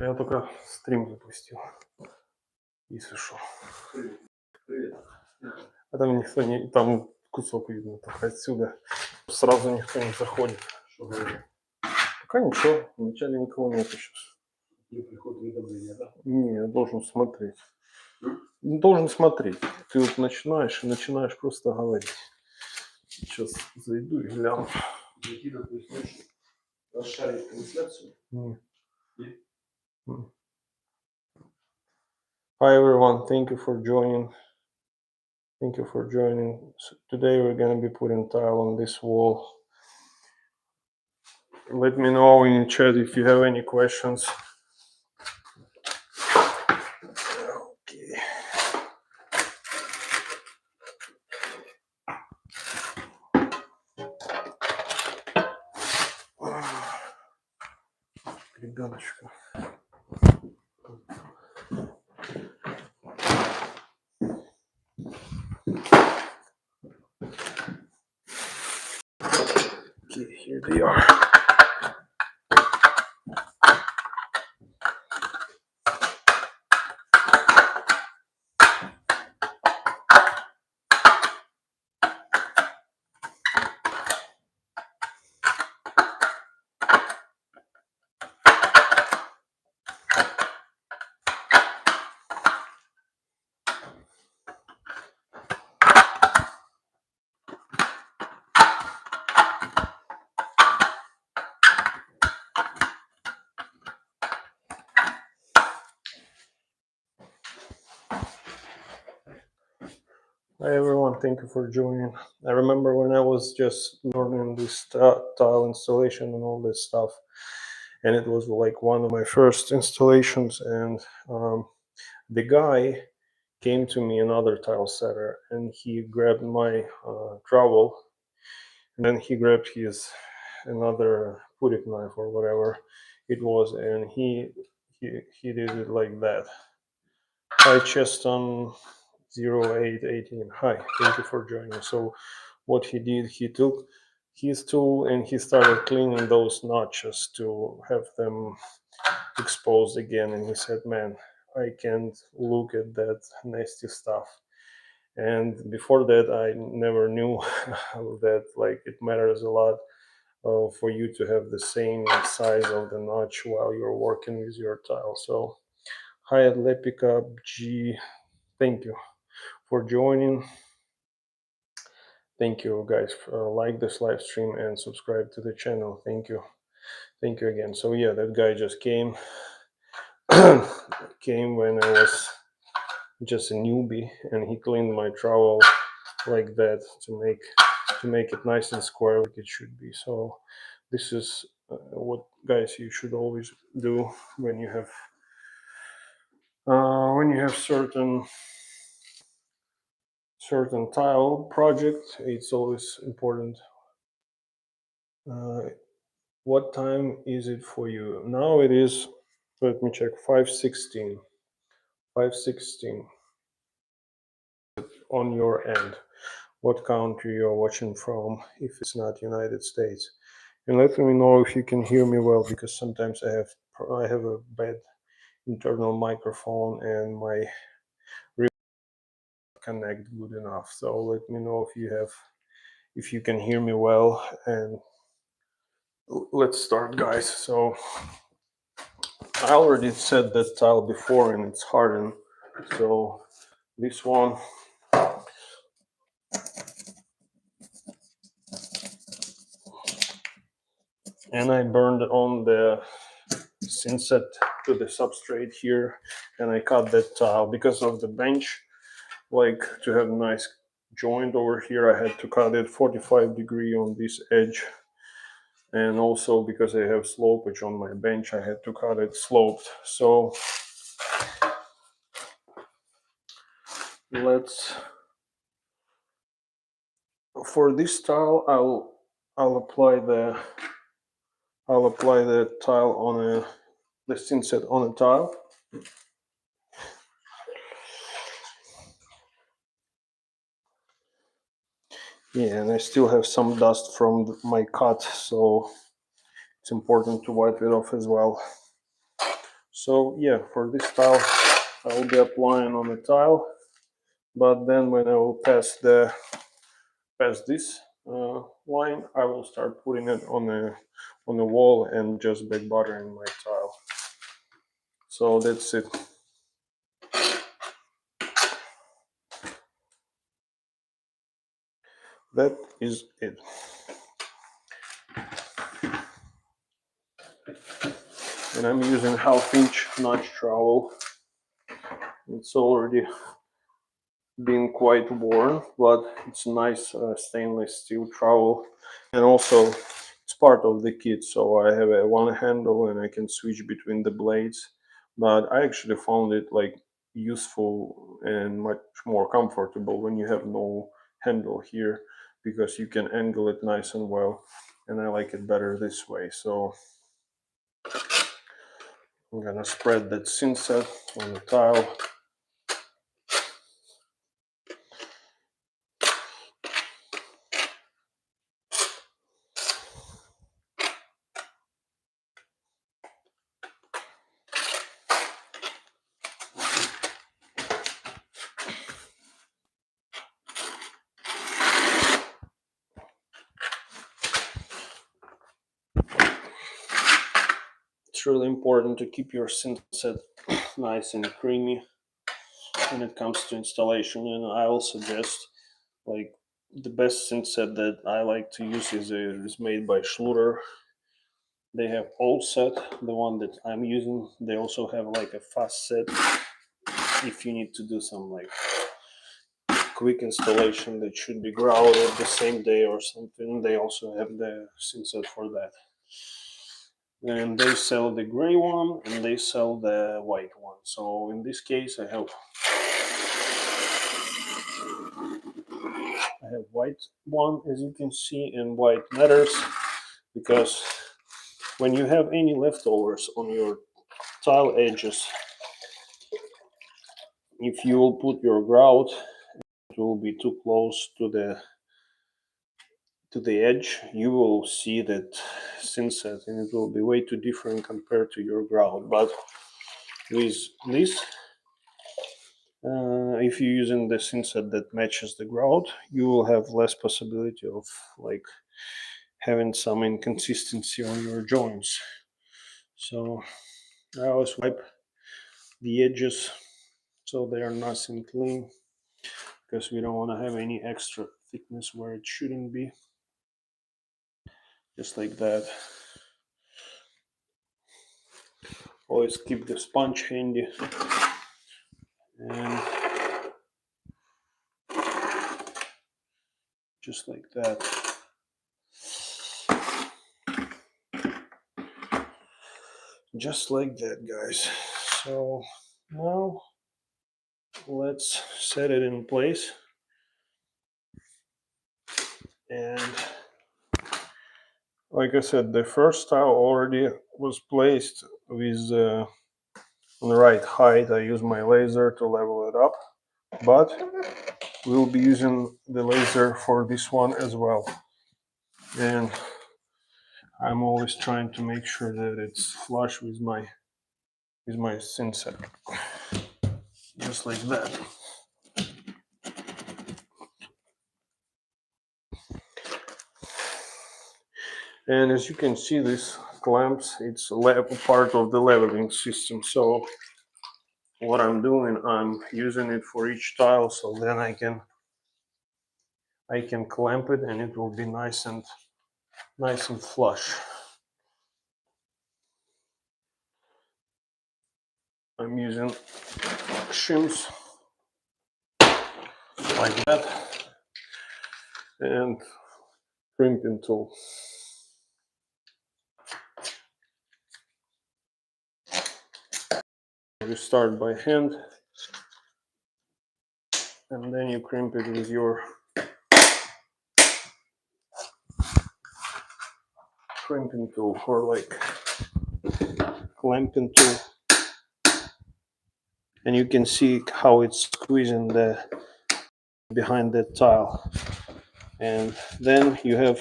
Я только стрим запустил. Если что. Привет. А там никто не... Там кусок видно только отсюда. Сразу никто не заходит. Что говорит? Пока ничего. Вначале никого нету сейчас. Не приходит уведомления, да? Не, я должен смотреть. Должен смотреть. Ты вот начинаешь просто говорить. Сейчас зайду и гляну. Зайти, допустим, расшарить трансляцию. Не. Нет? Hi everyone, thank you for joining. Thank you for joining. So today we're going to be putting tile on this wall. Let me know in chat if you have any questions. Okay. Ребеночка. Okay, here they are. Hi everyone, thank you for joining. I remember when I was just learning this tile installation and all this stuff, and it was like one of my first installations, and the guy came to me, another tile setter, and he grabbed my trowel, and then he grabbed his another putic knife or whatever it was, and he did it like that. Hi Cheston 0818. Hi, thank you for joining. So what he did, he took his tool and he started cleaning those notches to have them exposed again, and he said, man, I can't look at that nasty stuff. And before that I never knew that like it matters a lot for you to have the same size of the notch while you're working with your tile. So hi Lepica G, thank you for joining. Thank you guys. Like this live stream and subscribe to the channel. Thank you again. So yeah, that guy just came came when I was just a newbie, and he cleaned my trowel like that to make it nice and square like it should be. So this is what guys you should always do when you have certain tile project. It's always important. What time is it for you now? It is, let me check, 5:16 on your end. What country you're watching from, if it's not United States. And let me know if you can hear me well, because sometimes I have a bad internal microphone and my connect good enough. So let me know if you can hear me well, and let's start guys. So I already said that tile before and it's hardened. So this one, and I burned on the Thinset to the substrate here, and I cut that tile because of the bench. Like to have a nice joint over here, I had to cut it 45 degree on this edge, and also because I have slopage on my bench, I had to cut it sloped. So for this tile, I'll apply the tile on the Thinset on a tile. Yeah, and I still have some dust from my cut, so it's important to wipe it off as well. So yeah, for this tile, I will be applying on the tile, but then when I will pass this line, I will start putting it on the wall and just back buttering my tile. So that's it. That is it. And I'm using 1/2 inch notch trowel. It's already been quite worn, but it's a nice stainless steel trowel. And also it's part of the kit, so I have a one handle and I can switch between the blades. But I actually found it like useful and much more comfortable when you have no handle here, because you can angle it nice and well, and I like it better this way. So I'm gonna spread that Thinset on the tile. It's really important to keep your Thinset nice and creamy when it comes to installation, and I will suggest, like, the best Thinset that I like to use is made by Schluter. They have all set, the one that I'm using. They also have like a fast set if you need to do some like quick installation that should be grouted the same day or something. They also have the Thinset for that. And they sell the gray one and they sell the white one. So in this case, I have white one, as you can see, and white matters because when you have any leftovers on your tile edges, if you will put your grout, it will be too close to the edge, you will see that Thinset and it will be way too different compared to your grout. But with this, if you're using the Thinset that matches the grout, you will have less possibility of like having some inconsistency on your joints. So I always wipe the edges so they are nice and clean, because we don't want to have any extra thickness where it shouldn't be. Just like that. Always keep the sponge handy, and just like that. Just like that, guys. So now let's set it in place. And like I said, the first tile already was placed with on the right height. I use my laser to level it up, but we'll be using the laser for this one as well. And I'm always trying to make sure that it's flush with my Thinset, just like that. And as you can see, this clamps, it's part of the leveling system. So what I'm doing, I'm using it for each tile, so then I can clamp it and it will be nice and flush. I'm using shims like that and crimping tool. You start by hand and then you crimp it with your crimping tool, or like clamping tool. And you can see how it's squeezing the behind that tile, and then you have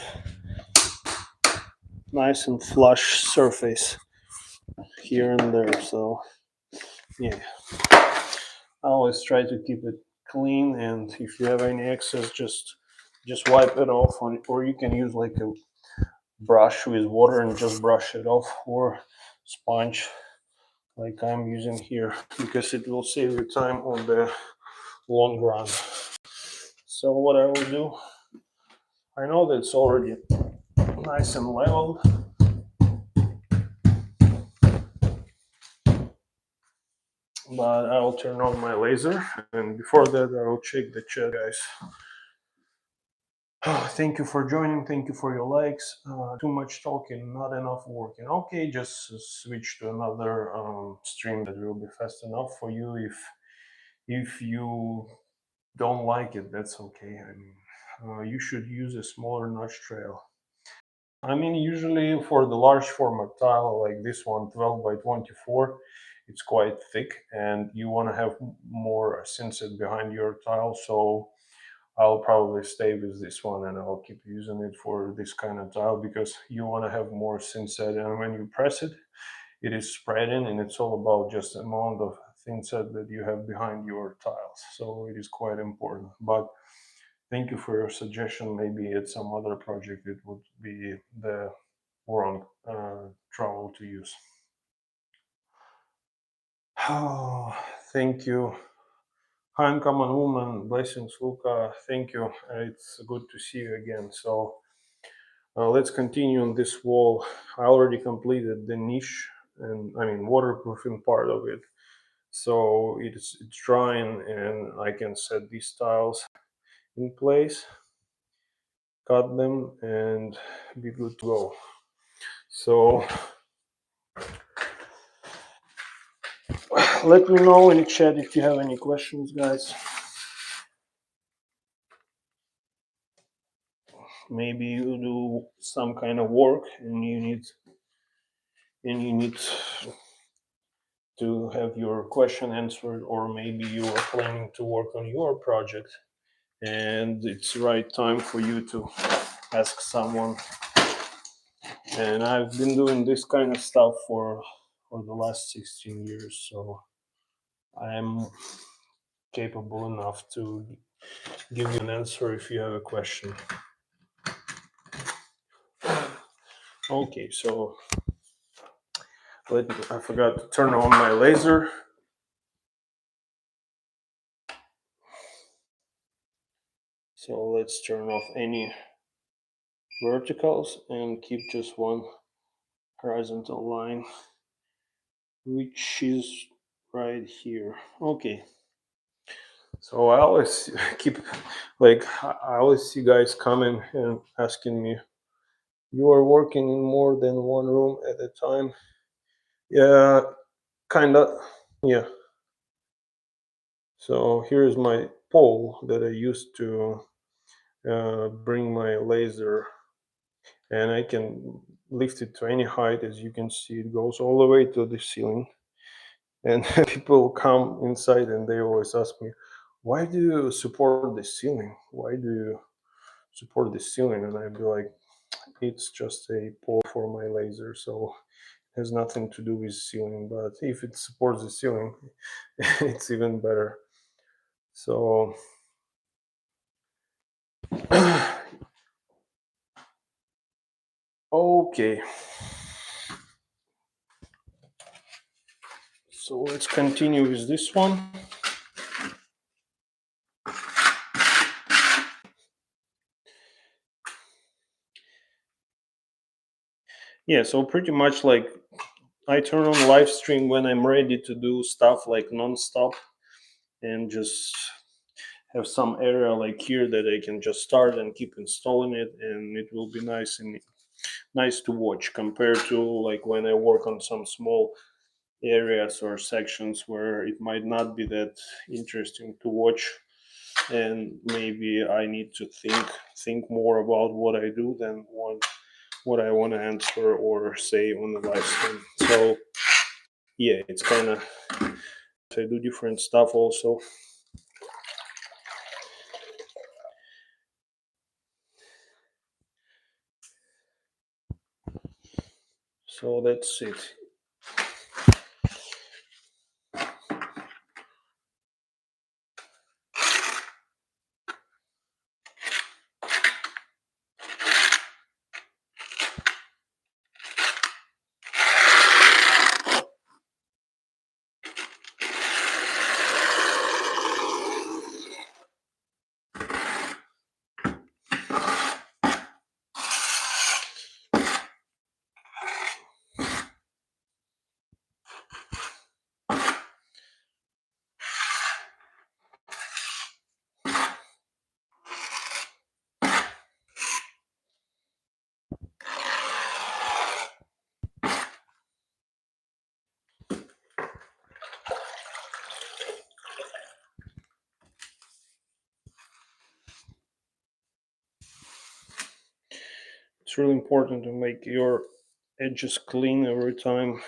nice and flush surface here and there. So yeah, I always try to keep it clean, and if you have any excess, just wipe it off on, or you can use like a brush with water and just brush it off, or sponge like I'm using here, because it will save you time on the long run. So what I will do, I know that it's already nice and leveled, but I will turn on my laser, and before that I will check the chat, guys. Thank you for joining. Thank you for your likes. Too much talking, not enough working. Okay, just switch to another stream that will be fast enough for you. If you don't like it, that's okay. I mean, you should use a smaller notch trail. I mean, usually for the large format tile like this one, 12 by 24, it's quite thick, and you want to have more Thinset behind your tile. So I'll probably stay with this one, and I'll keep using it for this kind of tile, because you want to have more Thinset, and when you press it, it is spreading, and it's all about just the amount of Thinset that you have behind your tiles. So it is quite important. But thank you for your suggestion. Maybe at some other project it would be the wrong trowel to use. Oh, thank you. Hi, Uncommon Woman. Blessings, Luca. Thank you. It's good to see you again. So let's continue on this wall. I already completed the niche, and I mean waterproofing part of it. So it's drying, and I can set these tiles in place, cut them, and be good to go. So let me know in the chat if you have any questions, guys. Maybe you do some kind of work and you need to have your question answered, or maybe you are planning to work on your project and it's the right time for you to ask someone. And I've been doing this kind of stuff for the last 16 years, so I'm capable enough to give you an answer if you have a question. Okay, so I forgot to turn on my laser. So let's turn off any verticals and keep just one horizontal line, which is right here. Okay. So I always keep, like, I always see guys coming and asking me, you are working in more than one room at a time? Yeah, kinda. Yeah. So here's my pole that I used to bring my laser, and I can lift it to any height. As you can see, it goes all the way to the ceiling. And people come inside and they always ask me, why do you support the ceiling? Why do you support the ceiling? And I'd be like, it's just a pole for my laser, so it has nothing to do with ceiling. But if it supports the ceiling, it's even better. So okay, so let's continue with this one. Yeah, so pretty much like I turn on live stream when I'm ready to do stuff like non-stop, and just have some area like here that I can just start and keep installing it, and it will be nice to watch, compared to like when I work on some small areas or sections where it might not be that interesting to watch, and maybe I need to think more about what I do than what I want to answer or say on the live stream. So yeah, it's kind of, I do different stuff also. So that's it. It's really important to make your edges clean every time,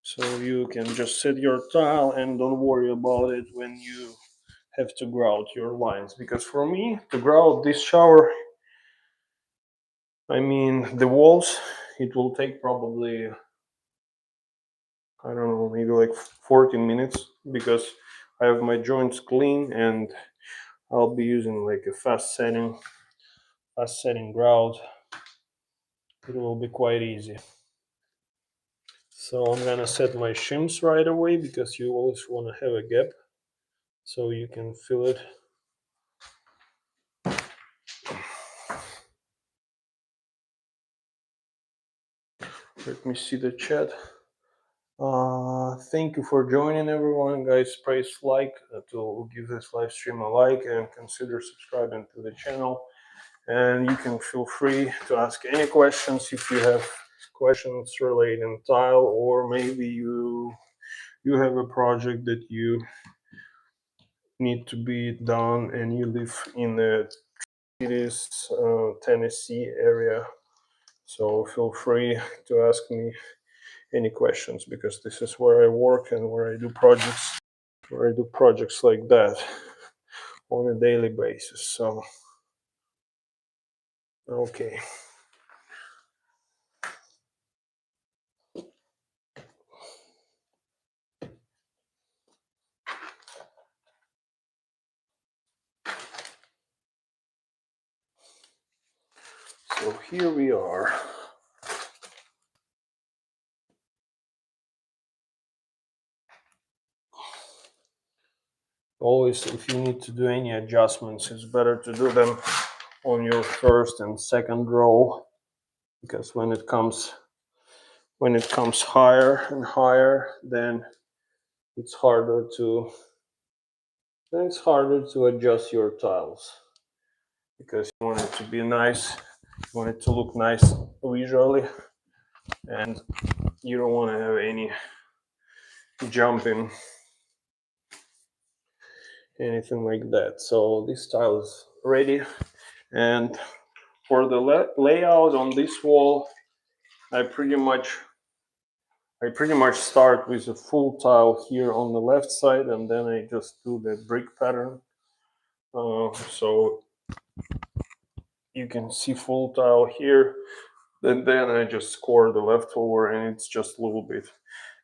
so you can just set your tile and don't worry about it when you have to grout your lines. Because for me, to grout this shower, I mean the walls, it will take probably, I don't know, maybe like 14 minutes, because I have my joints clean and I'll be using like a fast setting grout. It will be quite easy. So I'm gonna set my shims right away, because you always want to have a gap so you can fill it. Let me see the chat. Thank you for joining, everyone. Guys, press like to give this live stream a like, and consider subscribing to the channel. And you can feel free to ask any questions if you have questions relating tile, or maybe you have a project that you need to be done and you live in the Tennessee area. So feel free to ask me any questions, because this is where I work and where I do projects like that on a daily basis. So okay. So here we are. Always, if you need to do any adjustments, it's better to do them on your first and second row, because when it comes higher and higher, then it's harder to adjust your tiles, because you want it to be nice, you want it to look nice visually, and you don't want to have any jumping, anything like that. So this tile is ready, and for the layout on this wall, I pretty much start with a full tile here on the left side, and then I just do the brick pattern. So you can see full tile here, and then I just score the leftover, and it's just a little bit.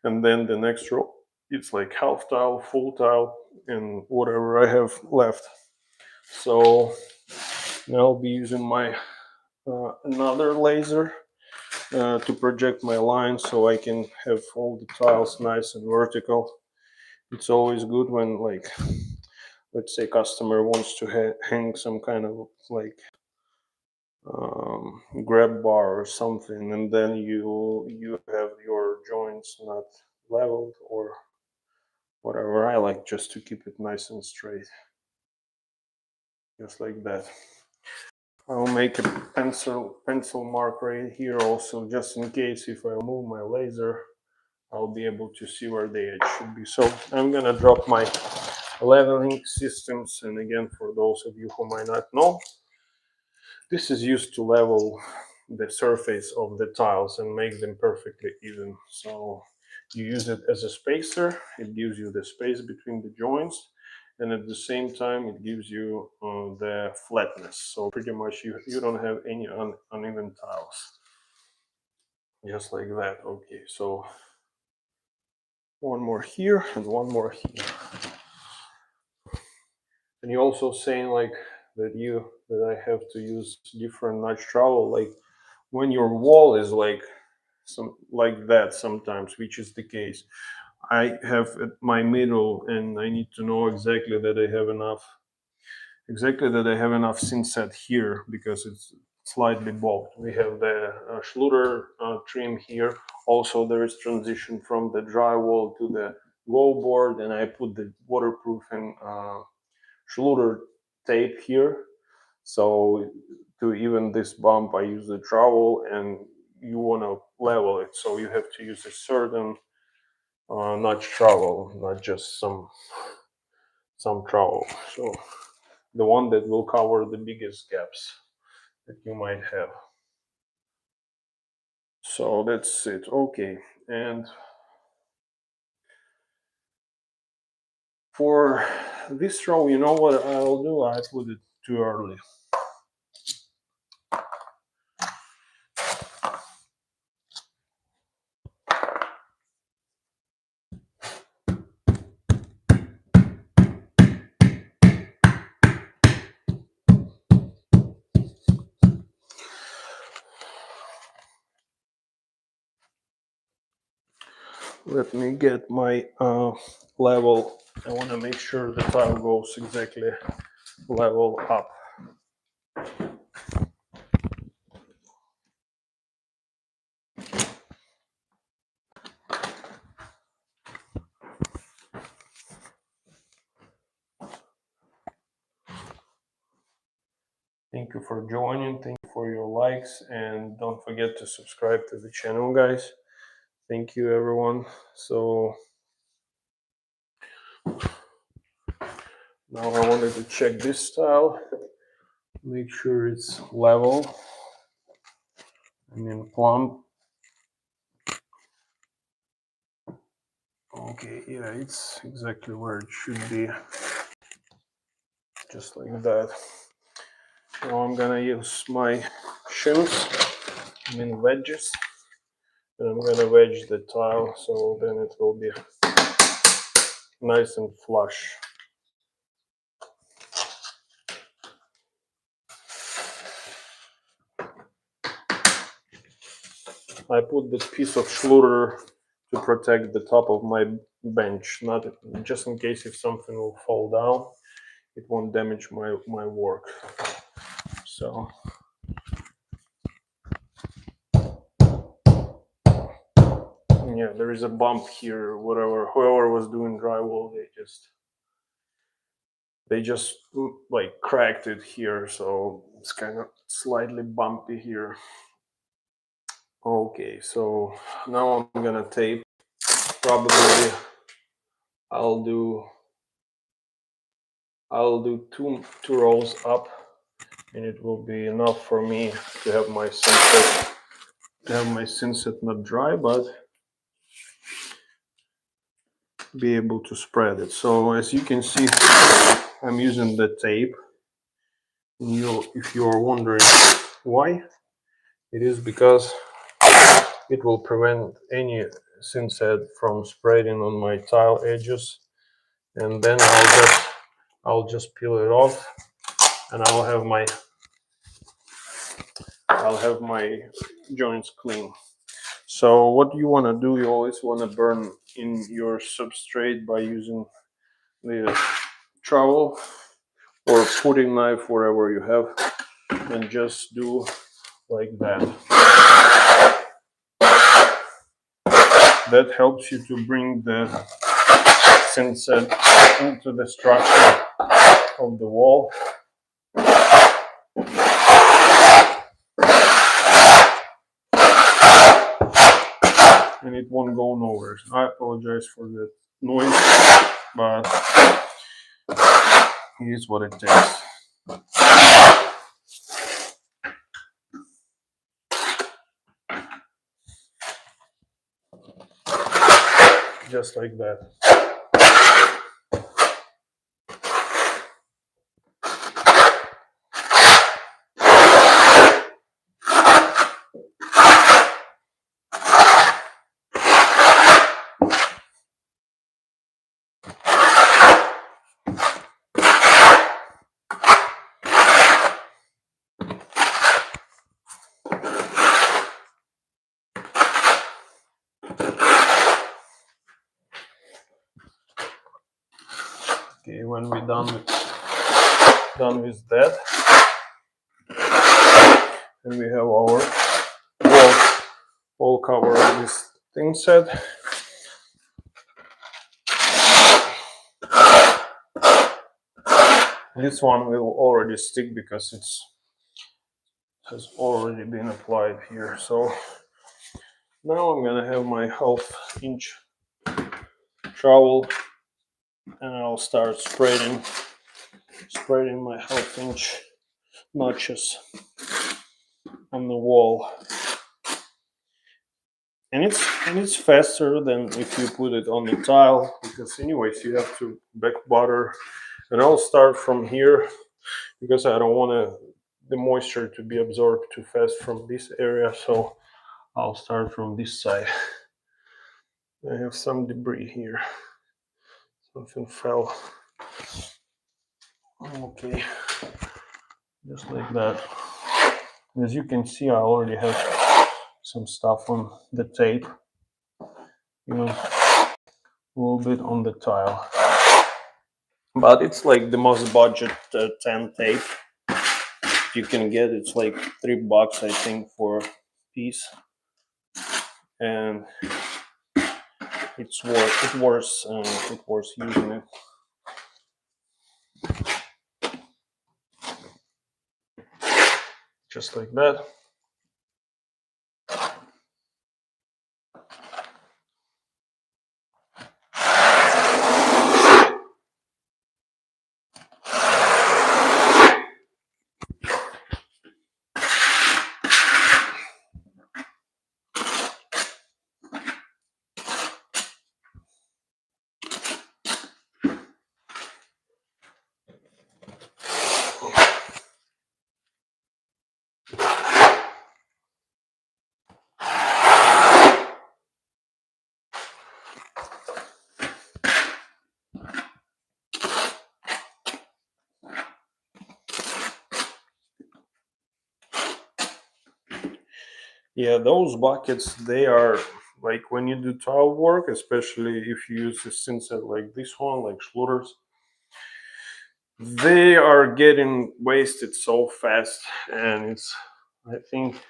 And then the next row, it's like half tile, full tile, and whatever I have left. So now I'll be using my another laser to project my lines, so I can have all the tiles nice and vertical. It's always good when, like, let's say customer wants to hang some kind of like grab bar or something, and then you have your joints not leveled or whatever. I like just to keep it nice and straight, just like that. I'll make a pencil mark right here also, just in case if I move my laser, I'll be able to see where the edge should be. So I'm gonna drop my leveling systems, and again, for those of you who might not know, this is used to level the surface of the tiles and make them perfectly even. So you use it as a spacer, it gives you the space between the joints, and at the same time it gives you the flatness. So pretty much you don't have any uneven tiles, just like that. Okay, so one more here and one more here. And you also saying like that I have to use different notch trowel, like when your wall is like like that sometimes, which is the case. I have my middle, and I need to know exactly that I have enough Thinset here, because it's slightly bobbed. We have the Schluter trim here. Also, there is transition from the drywall to the wall board, and I put the waterproofing Schluter tape here. So to even this bump, I use the trowel, and you want to level it, so you have to use a certain notch trowel, not just some trowel. So the one that will cover the biggest gaps that you might have. So that's it. Okay, and for this row, you know what I'll do? I put it too early. Let me get my level. I want to make sure the tile goes exactly level up. Thank you for joining. Thank you for your likes, and don't forget to subscribe to the channel, guys. Thank you, everyone. So now I wanted to check this tile, make sure it's level and then plumb. Okay, yeah, it's exactly where it should be, just like that. Now I'm gonna use my shims, wedges, and I'm gonna wedge the tile so then it will be nice and flush. I put this piece of Schluter to protect the top of my bench, not just in case if something will fall down, it won't damage my work. So yeah, there is a bump here. Whoever was doing drywall, they just like cracked it here, so it's kind of slightly bumpy here. Okay, so now I'm gonna tape. Probably I'll do two rows up, and it will be enough for me to have my Thinset not dry, but be able to spread it. So as you can see, I'm using the tape. If you are wondering why, it is because it will prevent any Thinset from spreading on my tile edges, and then I'll just peel it off, and I'll have my joints clean. So what you want to do, you always want to burn in your substrate by using the trowel or pudding knife, wherever you have, and just do like that. That helps you to bring the Thinset into the structure of the wall. And it won't go nowhere. I apologize for the noise, but here's what it takes. Just like that. Okay, when we're done with that, and we have our wall cover of this Thinset. This one will already stick because it has already been applied here. So now I'm gonna have my 1/2 inch trowel, and I'll start spreading my 1/2 inch notches on the wall. and it's faster than if you put it on the tile, because anyways you have to back butter. And I'll start from here because I don't want the moisture to be absorbed too fast from this area, so I'll start from this side. I have some debris here, something fell. Okay, just like that. As you can see, I already have some stuff on the tape, even a little bit on the tile. But it's like the most budget 10 tape you can get. It's like $3, I think, for a piece, and it's worth using it. Just like that. Yeah, those buckets, they are like when you do tile work, especially if you use a Thinset like this one, like Schlutter's, they are getting wasted so fast. And it's, I think,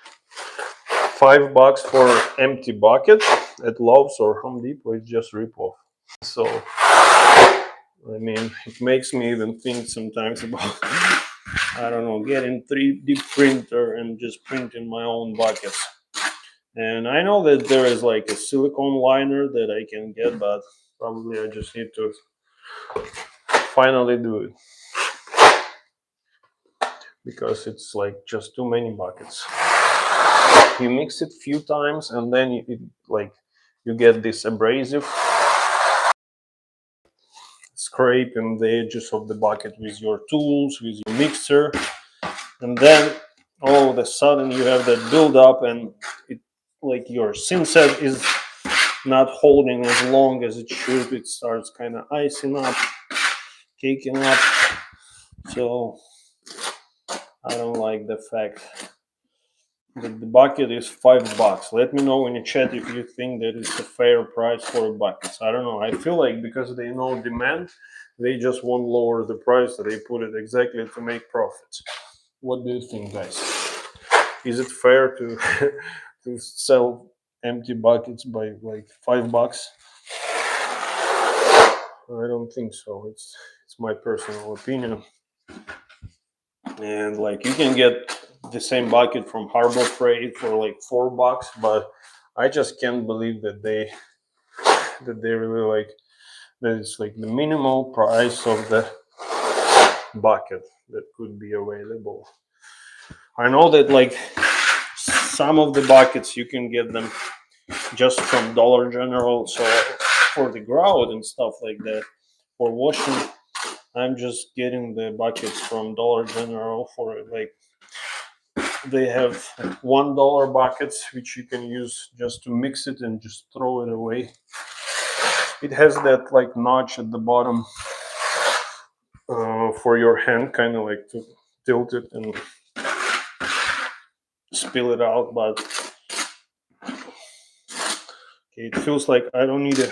$5 for empty bucket at Lowe's or Home Depot. It's just rip-off. So, I mean, it makes me even think sometimes about, I don't know, getting 3D printer and just printing my own buckets. And I know that there is like a silicone liner that I can get, but probably I just need to finally do it because it's like just too many buckets. You mix it a few times and then you get this abrasive scraping the edges of the bucket with your tools, with your mixer, and then all of a sudden you have that build up, and it, like, your Thinset is not holding as long as it should. It starts kind of icing up, caking up. So I don't like the fact that the bucket is $5. Let me know in the chat if you think that it's a fair price for buckets. I don't know. I feel like because they know demand, they just won't lower the price. They put it exactly to make profits. What do you think, guys? Is it fair to to sell empty buckets by like $5? I don't think so. It's my personal opinion. And like you can get the same bucket from Harbor Freight for like $4, but I just can't believe that they really like that it's like the minimal price of the bucket that could be available. I know that like some of the buckets you can get them just from Dollar General, so for the grout and stuff like that, for washing, I'm just getting the buckets from Dollar General for like they have $1 buckets which you can use just to mix it and just throw it away. It has that like notch at the bottom for your hand, kind of like to tilt it and spill it out. But okay, it feels like I don't need a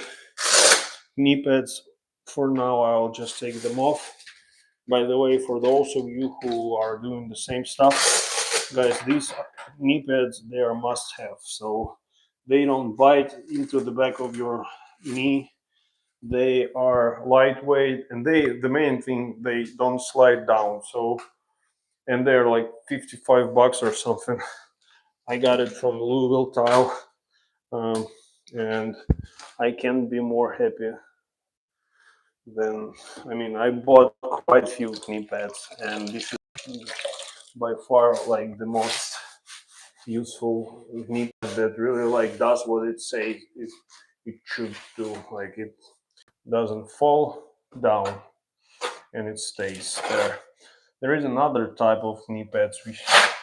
knee pads for now. I'll just take them off. By the way, for those of you who are doing the same stuff, guys, these knee pads, they are must have. So they don't bite into the back of your knee. They are lightweight, and the main thing, they don't slide down. So, and they're like $55 or something. I got it from Louisville Tile, and I can't be more happy than, I mean, I bought quite a few knee pads, and this is by far like the most useful knee pad that really like does what it says it should do. Like it doesn't fall down and it stays there. There is another type of knee pads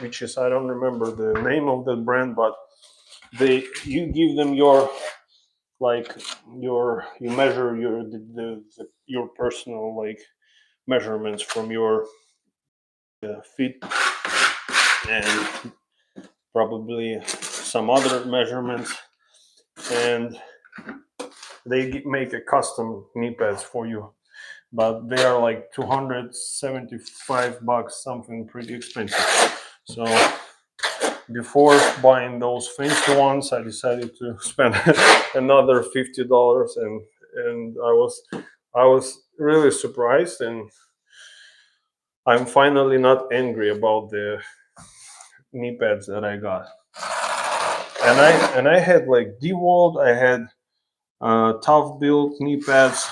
which is, I don't remember the name of the brand, but you give them your like you measure your personal like measurements from your feet and probably some other measurements, and they make a custom knee pads for you, but they are like $275, something pretty expensive. So before buying those fancy ones, I decided to spend another $50, and I was really surprised, and I'm finally not angry about the knee pads that I got. And I had like DeWalt, I had Tough Built knee pads,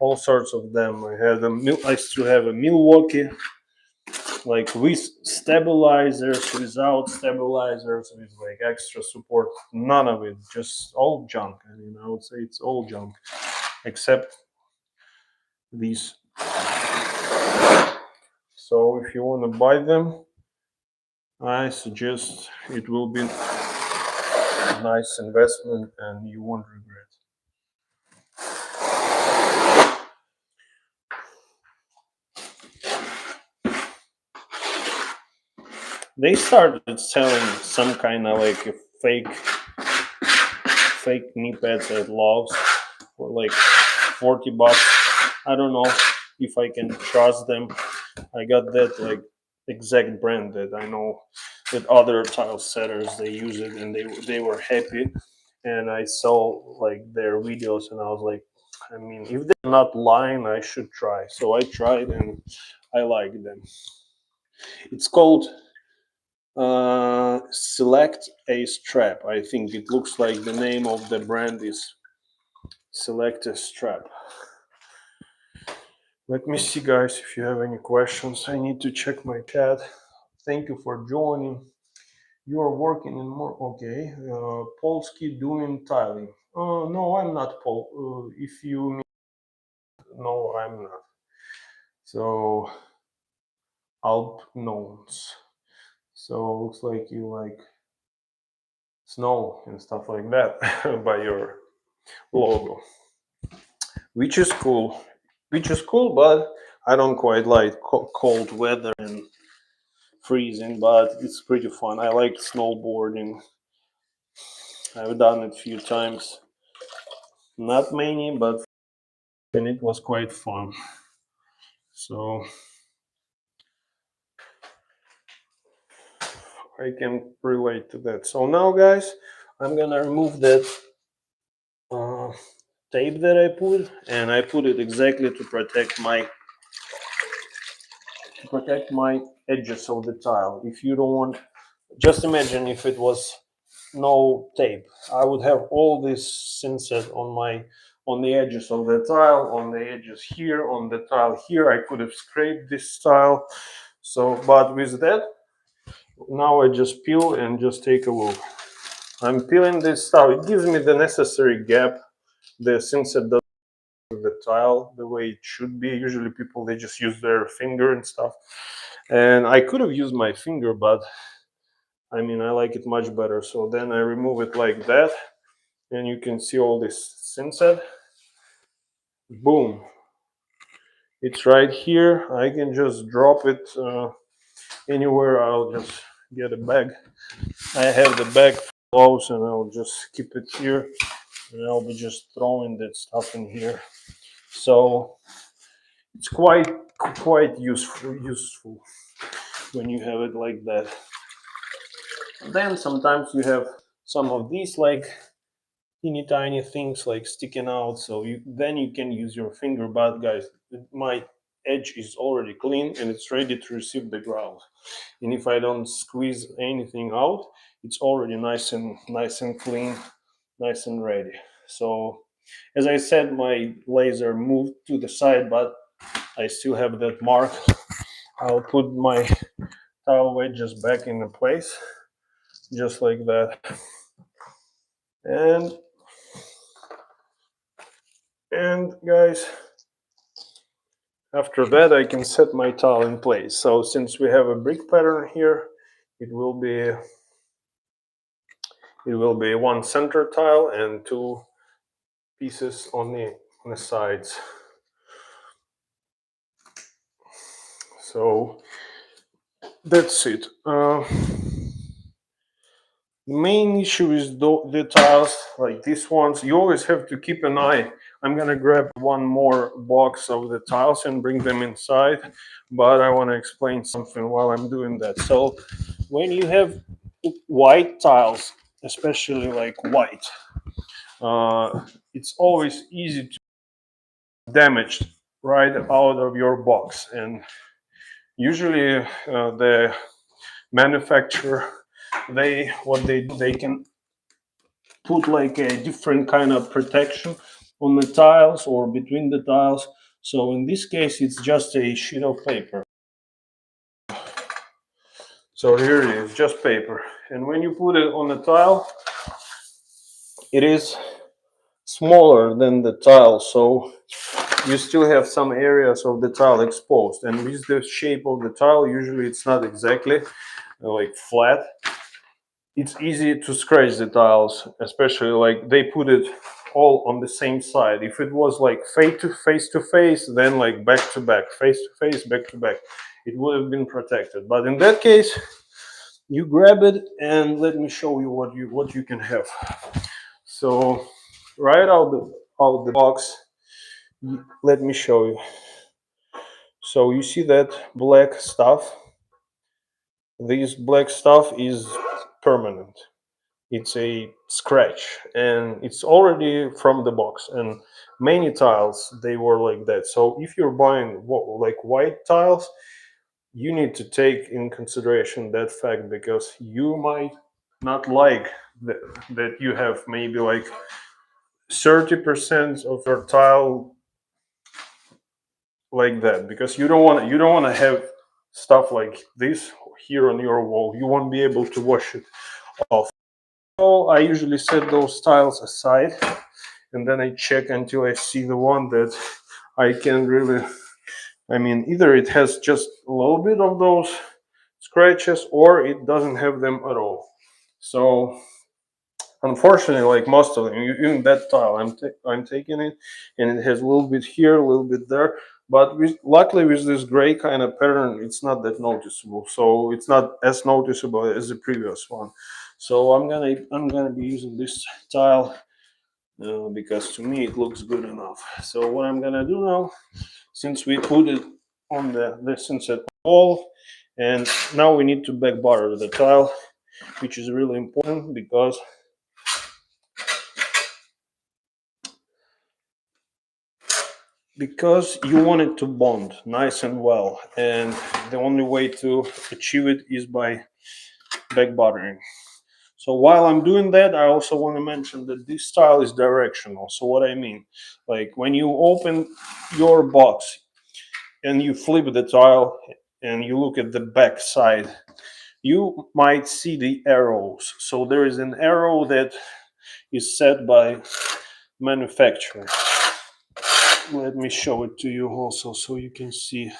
all sorts of them. I still have a Milwaukee, like with stabilizers, without stabilizers, with like extra support. None of it, just all junk. I mean, I would say it's all junk, except these. So if you want to buy them, I suggest it will be a nice investment and you won't regret. They started selling some kind of like a fake knee pads at Lowe's for like $40. I don't know if I can trust them. I got that like exact brand that I know that other tile setters they use it and they were happy. And I saw like their videos and I was like, I mean, if they're not lying, I should try. So I tried and I like them. It's called Select a Strap. I think it looks like the name of the brand is Select a Strap. Let me see, guys, if you have any questions. I need to check my chat. Thank you for joining. You are working in more. Okay. Polski doing tiling. No, I'm not Paul. If you mean, no, I'm not. So, Alp Knowns. So, looks like you like snow and stuff like that by your logo, which is cool. Which is cool, but I don't quite like cold weather and freezing, but it's pretty fun. I like snowboarding. I've done it a few times, not many, but and it was quite fun. So I can relate to that. So now, guys, I'm gonna remove that uh, tape that I put, and I put it exactly to protect my edges of the tile. If you don't want, just imagine if it was no tape, I would have all this Thinset on the edges of the tile, on the edges here, on the tile here. I could have scraped this tile. So, but with that, now I just peel and just take a look. I'm peeling this tile. It gives me the necessary gap. The Thinset does the tile the way it should be. Usually people, they just use their finger and stuff. And I could have used my finger, but I mean, I like it much better. So then I remove it like that, and you can see all this Thinset. Boom. It's right here. I can just drop it anywhere. I'll just get a bag. I have the bag close, and I'll just keep it here. And I'll be just throwing that stuff in here. So it's quite useful when you have it like that. Then sometimes you have some of these like teeny tiny things like sticking out, so then you can use your finger. But guys, my edge is already clean and it's ready to receive the grout, and if I don't squeeze anything out, it's already nice and clean, nice and ready. So as I said, my laser moved to the side, but I still have that mark. I'll put my tile wedges back in the place, just like that. And guys, after that I can set my tile in place. So since we have a brick pattern here, it will be one center tile and two pieces on the sides. So that's it. The main issue is the tiles like these ones. You always have to keep an eye. I'm gonna grab one more box of the tiles and bring them inside, but I want to explain something while I'm doing that. So when you have white tiles, especially like white, it's always easy to damage right out of your box, and usually the manufacturer, they can put like a different kind of protection on the tiles or between the tiles. So in this case it's just a sheet of paper. So here it is, just paper, and when you put it on the tile, it is smaller than the tile, so you still have some areas of the tile exposed. And with the shape of the tile, usually it's not exactly like flat, it's easy to scratch the tiles, especially like they put it all on the same side. If it was like face to face, then like back to back, face to face, back to back, it would have been protected. But in that case, you grab it, and let me show you what you can have. So right out the box, let me show you. So you see that black stuff? This black stuff is permanent. It's a scratch, and it's already from the box, and many tiles they were like that. So if you're buying like white tiles, you need to take in consideration that fact, because you might not like that you have maybe like 30% of your tile like that, because you don't want to have stuff like this here on your wall. You won't be able to wash it off. So I usually set those tiles aside, and then I check until I see the one that I can really, I mean, either it has just a little bit of those scratches or it doesn't have them at all. So unfortunately, like most of them, even that tile, I'm taking it, and it has a little bit here, a little bit there. But luckily, with this gray kind of pattern, it's not that noticeable. So it's not as noticeable as the previous one. So I'm gonna be using this tile because to me it looks good enough. So what I'm gonna do now, since we put it on the Thinset wall, and now we need to back butter the tile, which is really important because you want it to bond nice and well, and the only way to achieve it is by back buttering. So while I'm doing that, I also want to mention that this style is directional. So what I mean, like when you open your box and you flip the tile and you look at the back side, you might see the arrows. So there is an arrow that is set by manufacturer. Let me show it to you also so you can see.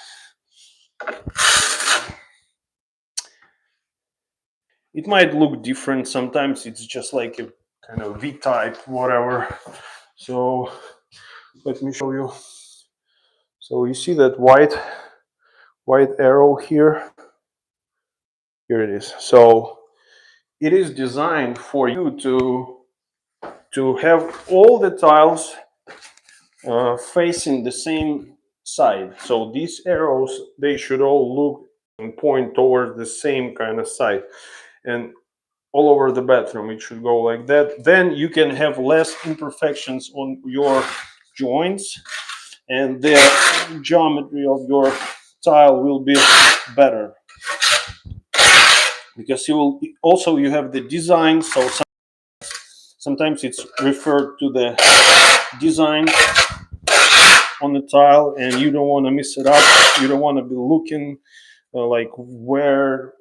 It might look different. Sometimes it's just like a kind of V-type, whatever. So let me show you. So you see that white arrow here? Here it is. So it is designed for you to have all the tiles facing the same side. So these arrows, they should all look and point towards the same kind of side. And all over the bathroom it should go like that. Then you can have less imperfections on your joints, and the geometry of your tile will be better, because you have the design. So sometimes it's referred to the design on the tile, and you don't want to miss it up. You don't want to be looking like where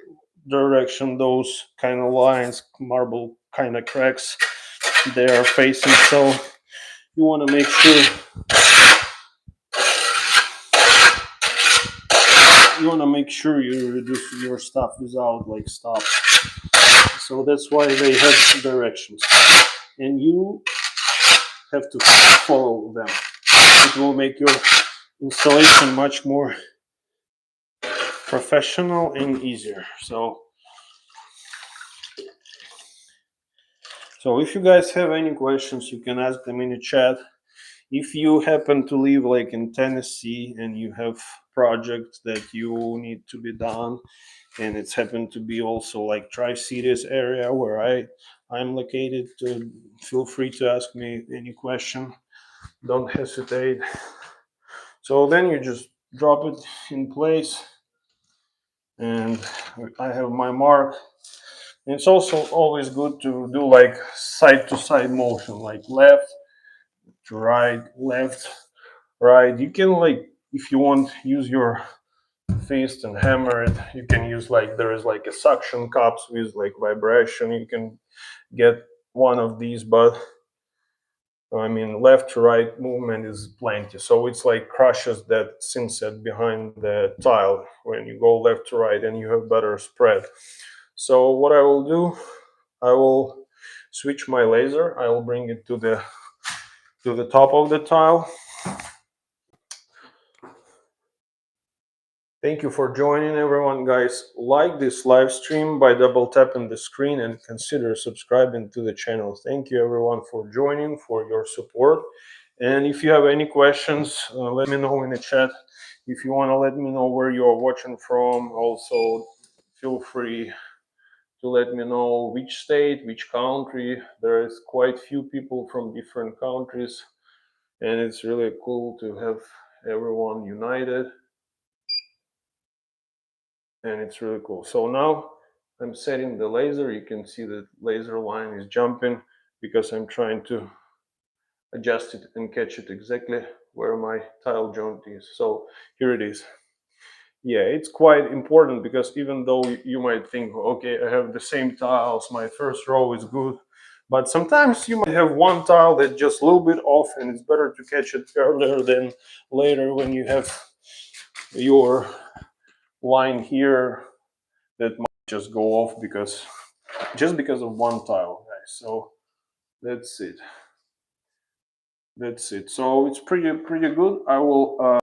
direction those kind of lines, marble kind of cracks, they are facing. So you want to make sure your stuff without like stop. So that's why they have directions, and you have to follow them. It will make your installation much more professional and easier. So if you guys have any questions, you can ask them in the chat. If you happen to live like in Tennessee and you have projects that you need to be done, and it's happened to be also like Tri-Cities area where I'm located, feel free to ask me any question. Don't hesitate. So then you just drop it in place, and I have my mark. It's also always good to do like side to side motion, like left to right, left, right. You can like, if you want, use your fist and hammer it. You can use like, there is like a suction cups with like vibration. You can get one of these, but I mean, left to right movement is plenty. So it's like crushes that Thinset behind the tile when you go left to right, and you have better spread. So what I will do, I will switch my laser. I will bring it to the top of the tile. Thank you for joining, everyone, guys. Like this live stream by double tapping the screen, and consider subscribing to the channel. Thank you, everyone, for joining, for your support. And if you have any questions, let me know in the chat. If you want to let me know where you're watching from, also feel free to let me know which state, which country. There is quite few people from different countries, and it's really cool to have everyone united. And it's really cool. So now I'm setting the laser. You can see that laser line is jumping because I'm trying to adjust it and catch it exactly where my tile joint is. So here it is. Yeah, it's quite important because even though you might think, okay, I have the same tiles, my first row is good, but sometimes you might have one tile that's just a little bit off, and it's better to catch it earlier than later when you have your line here that might just go off because of one tile, guys. So that's it. So it's pretty good. I will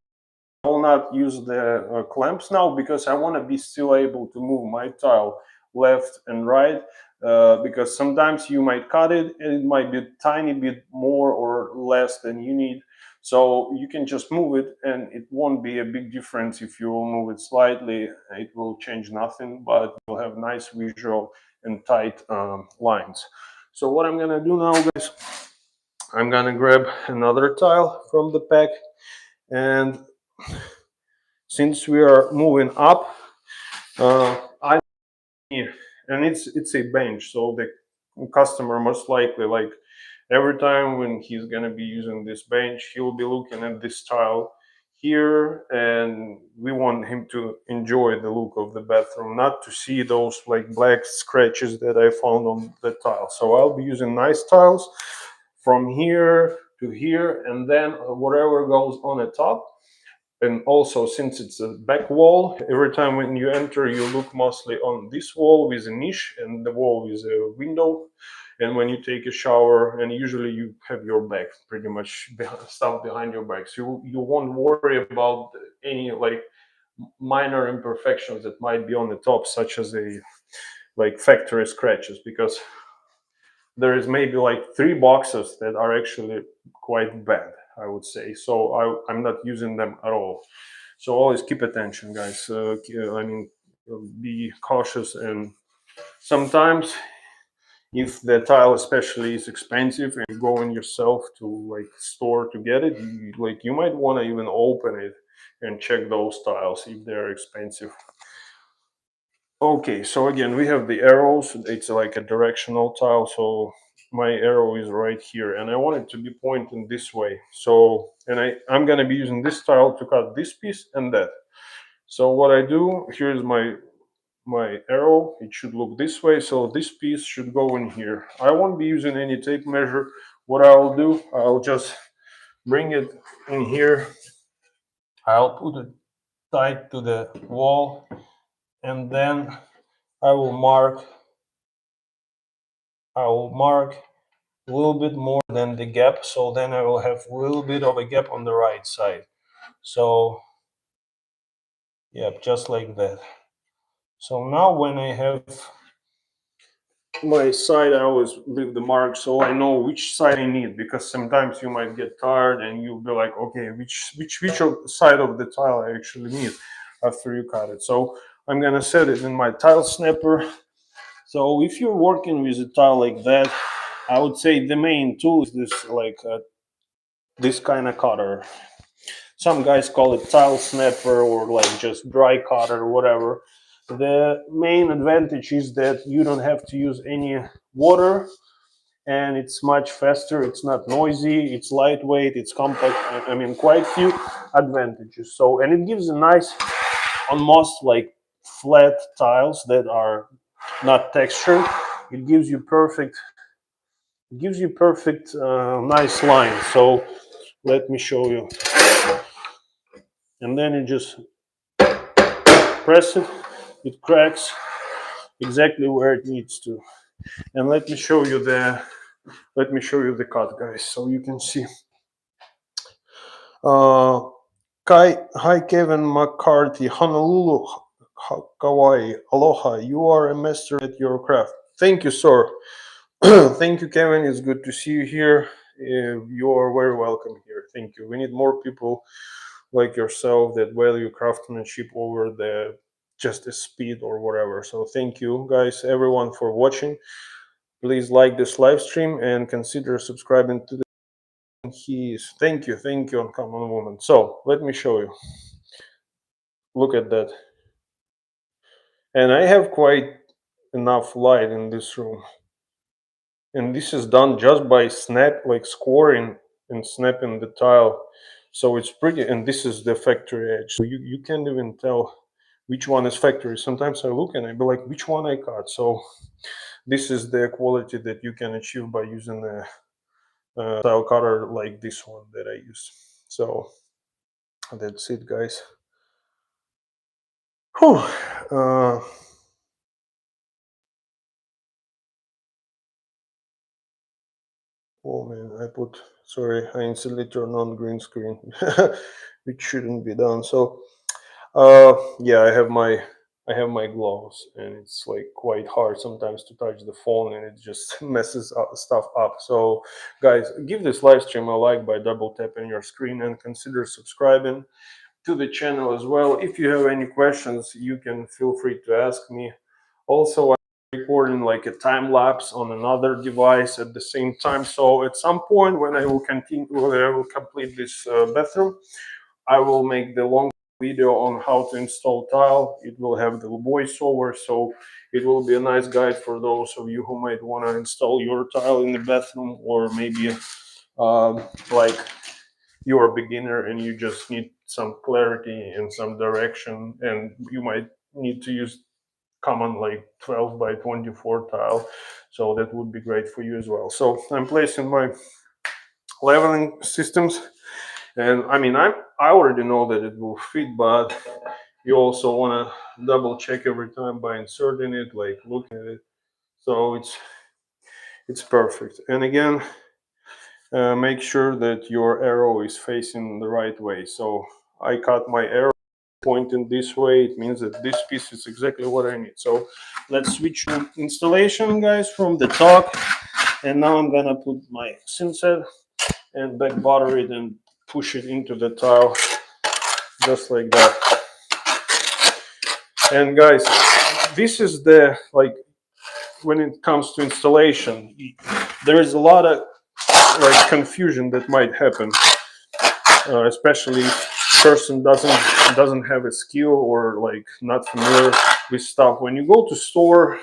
not use the clamps now because I want to be still able to move my tile left and right, because sometimes you might cut it and it might be a tiny bit more or less than you need. So you can just move it, and it won't be a big difference. If you move it slightly, it will change nothing, but you'll have nice visual and tight lines. So what I'm gonna do now, guys, I'm gonna grab another tile from the pack, and since we are moving up, I and it's a bench, so the customer most likely, like, every time when he's gonna be using this bench, he will be looking at this tile here, and we want him to enjoy the look of the bathroom, not to see those like black scratches that I found on the tile. So I'll be using nice tiles from here to here, and then whatever goes on the top. And also, since it's a back wall, every time when you enter, you look mostly on this wall with a niche and the wall with a window. And when you take a shower, and usually you have your back pretty much stuff behind your back, so you won't worry about any like minor imperfections that might be on the top, such as a like factory scratches, because there is maybe like 3 boxes that are actually quite bad, I would say. So I'm not using them at all. So always keep attention, guys. I mean, be cautious, and sometimes if the tile especially is expensive and you go in yourself to like store to get it, you might want to even open it and check those tiles if they're expensive. Okay, so again, we have the arrows. It's like a directional tile, so my arrow is right here, and I want it to be pointing this way. So, and I'm gonna be using this tile to cut this piece and that. So what I do, here's my my arrow, it should look this way. So this piece should go in here. I won't be using any tape measure. What I'll do, I'll just bring it in here. I'll put it tight to the wall, and then I will mark a little bit more than the gap, so then I will have a little bit of a gap on the right side. So yeah, just like that. So now when I have my side, I always leave the mark so I know which side I need, because sometimes you might get tired and you'll be like, okay, which side of the tile I actually need after you cut it. So I'm gonna set it in my tile snapper. So if you're working with a tile like that, I would say the main tool is this, like this kind of cutter. Some guys call it tile snapper or like just dry cutter or whatever. The main advantage is that you don't have to use any water, and it's much faster. It's not noisy, it's lightweight, it's compact. I mean, quite few advantages. So, and it gives a nice, on most like flat tiles that are not textured, it gives you perfect, nice line. So let me show you. And then you just press it, it cracks exactly where it needs to. And let me show you the cut, guys, so you can see. Hi Kevin McCarthy, Honolulu, Kauai, aloha. You are a master at your craft. Thank you, sir. Thank you, Kevin. It's good to see you here. You are very welcome here. Thank you. We need more people like yourself that value craftsmanship over the just the speed or whatever. So thank you, guys, everyone, for watching. Please like this live stream and consider subscribing to the. Thank you, uncommon woman. So let me show you. Look at that. And I have quite enough light in this room. And this is done just by scoring and snapping the tile. So it's pretty, and this is the factory edge. So you can't even tell which one is factory. Sometimes I look and I be like, which one I cut? So this is the quality that you can achieve by using a tile cutter like this one that I use. So that's it, guys. Whew. Oh man, I instantly turned on green screen, which shouldn't be done. So, yeah, I have my gloves, and it's like quite hard sometimes to touch the phone, and it just messes stuff up. So, guys, give this live stream a like by double tapping your screen, and consider subscribing to the channel as well. If you have any questions, you can feel free to ask me. Also, I'm recording like a time lapse on another device at the same time. So at some point when I will complete this bathroom, I will make the long video on how to install tile. It will have the voiceover, so it will be a nice guide for those of you who might want to install your tile in the bathroom, or maybe like you're a beginner and you just need some clarity and some direction, and you might need to use common like 12 by 24 tile, so that would be great for you as well. So I'm placing my leveling systems, and I mean I already know that it will fit, but you also want to double check every time by inserting it, like looking at it, so it's perfect. And again, make sure that your arrow is facing the right way. So I cut my arrow pointing this way. It means that this piece is exactly what I need. So let's switch to installation, guys, from the top. And now I'm gonna put my Thinset and back butter it and push it into the tile just like that. And guys, this is the, like, when it comes to installation, there is a lot of like confusion that might happen, especially if person doesn't have a skill or like not familiar with stuff. When you go to store,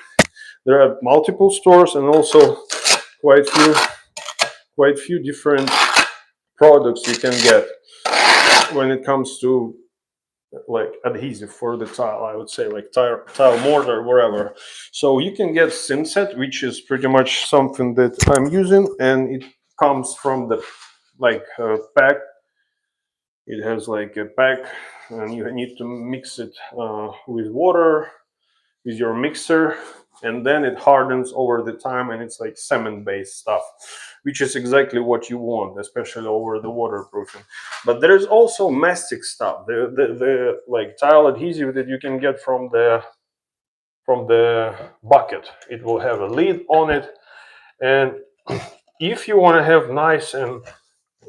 there are multiple stores and also quite few different products you can get when it comes to like adhesive for the tile, I would say, like tile mortar, wherever. So you can get Thinset, which is pretty much something that I'm using, and it comes from the pack. It has like a pack, and you need to mix it with water, with your mixer, and then it hardens over the time, and it's like cement based stuff, which is exactly what you want, especially over the waterproofing. But there's also mastic stuff, the like tile adhesive that you can get from the bucket. It will have a lid on it, and if you want to have nice and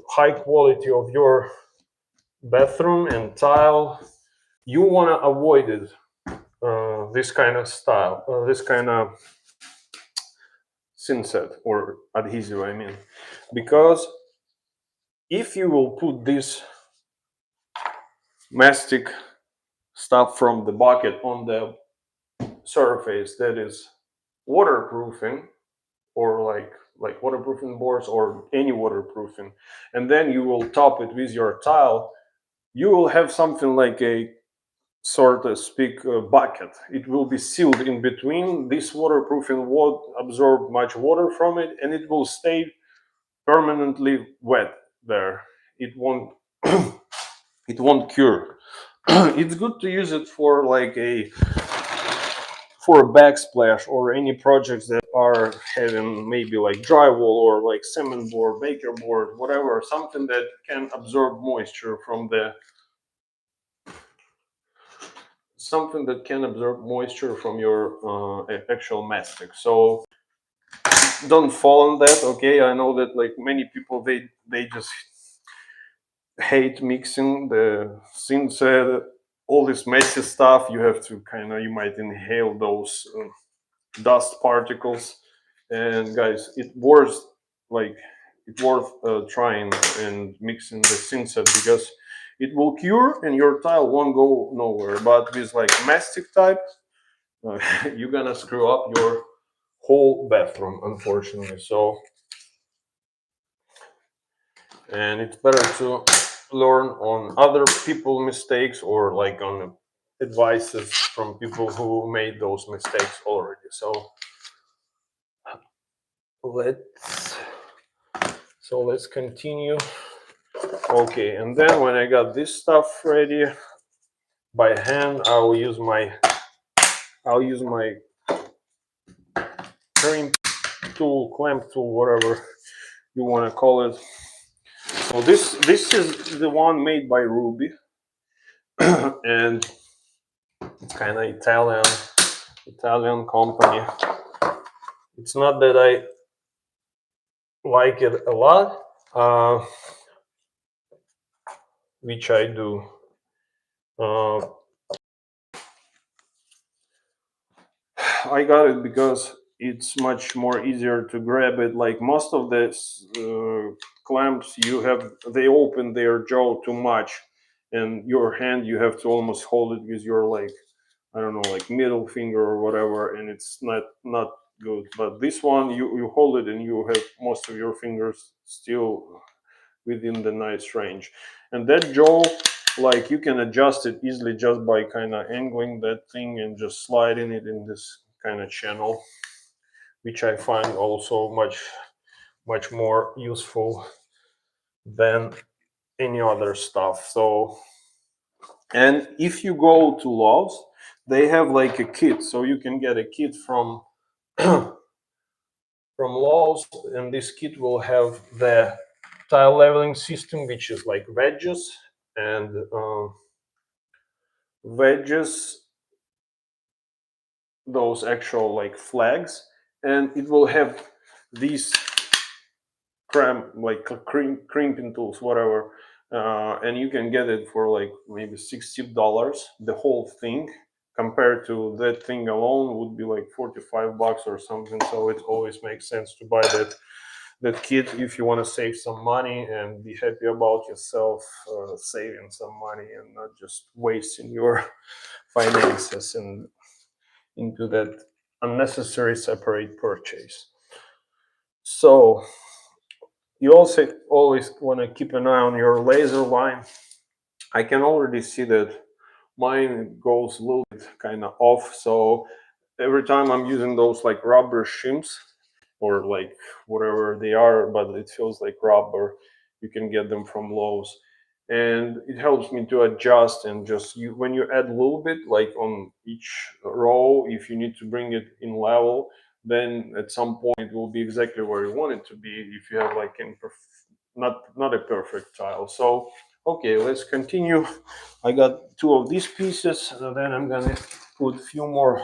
high quality of your bathroom and tile, you want to avoid it, this kind of style, this kind of Thinset or adhesive, I mean, because if you will put this mastic stuff from the bucket on the surface that is waterproofing, or like waterproofing boards or any waterproofing, and then you will top it with your tile, you will have something like a sort of speak bucket. It will be sealed in between. This waterproofing won't absorb much water from it, and it will stay permanently wet there. It won't it won't cure. It's good to use it for like a backsplash or any projects that are having maybe like drywall or like cement board, baker board, whatever, something that can absorb moisture from the your actual mastic. So don't fall on that. Okay, I know that like many people, they just hate mixing the Thinset, all this messy stuff. You have to kind of, you might inhale those dust particles. And guys, like it worth trying and mixing the Thinset, because it will cure and your tile won't go nowhere. But with like mastic type, you're gonna screw up your whole bathroom, unfortunately. So, and it's better to learn on other people mistakes, or like on advices from people who made those mistakes already. So let's let's continue. Okay, and then when I got this stuff ready by hand, I'll use my crimp tool, clamp tool, whatever you want to call it. So this is the one made by Ruby, and it's kind of Italian company. It's not that I like it a lot, which I do. I got it because it's much more easier to grab it. Like most of the clamps, they open their jaw too much, and your hand, you have to almost hold it with your, like, I don't know, like middle finger or whatever, and it's not good. But this one, you hold it and you have most of your fingers still within the nice range. And that jaw, like, you can adjust it easily just by kind of angling that thing and just sliding it in this kind of channel, which I find also much more useful than any other stuff. So, and if you go to Lowe's, they have like a kit, so you can get a kit from from Lowe's, and this kit will have the tile leveling system, which is like wedges and wedges, those actual like flags, and it will have these crimping tools, whatever, and you can get it for like maybe $60. The whole thing, compared to that thing alone, would be like $45 or something. So it always makes sense to buy that kit if you want to save some money and be happy about yourself saving some money and not just wasting your finances and into that unnecessary separate purchase. So you also always want to keep an eye on your laser line. I can already see that mine goes a little bit kind of off. So every time I'm using those like rubber shims or like whatever they are, but it feels like rubber. You can get them from Lowe's, and it helps me to adjust and just you when you add a little bit like on each row, if you need to bring it in level, then at some point it will be exactly where you want it to be if you have like not a perfect tile. So okay, let's continue. I got two of these pieces, and then I'm gonna put a few more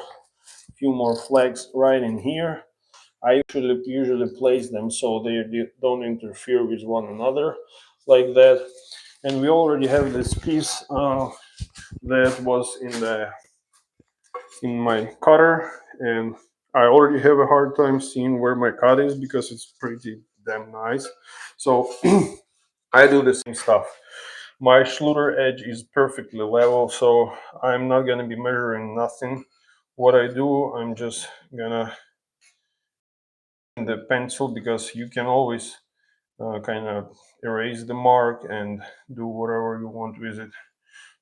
flags right in here. I usually place them so they don't interfere with one another like that. And we already have this piece that was in my cutter, and I already have a hard time seeing where my cut is because it's pretty damn nice. So I do the same stuff. My Schluter edge is perfectly level, so I'm not gonna be measuring nothing. What I do, I'm just gonna the pencil, because you can always kind of erase the mark and do whatever you want with it.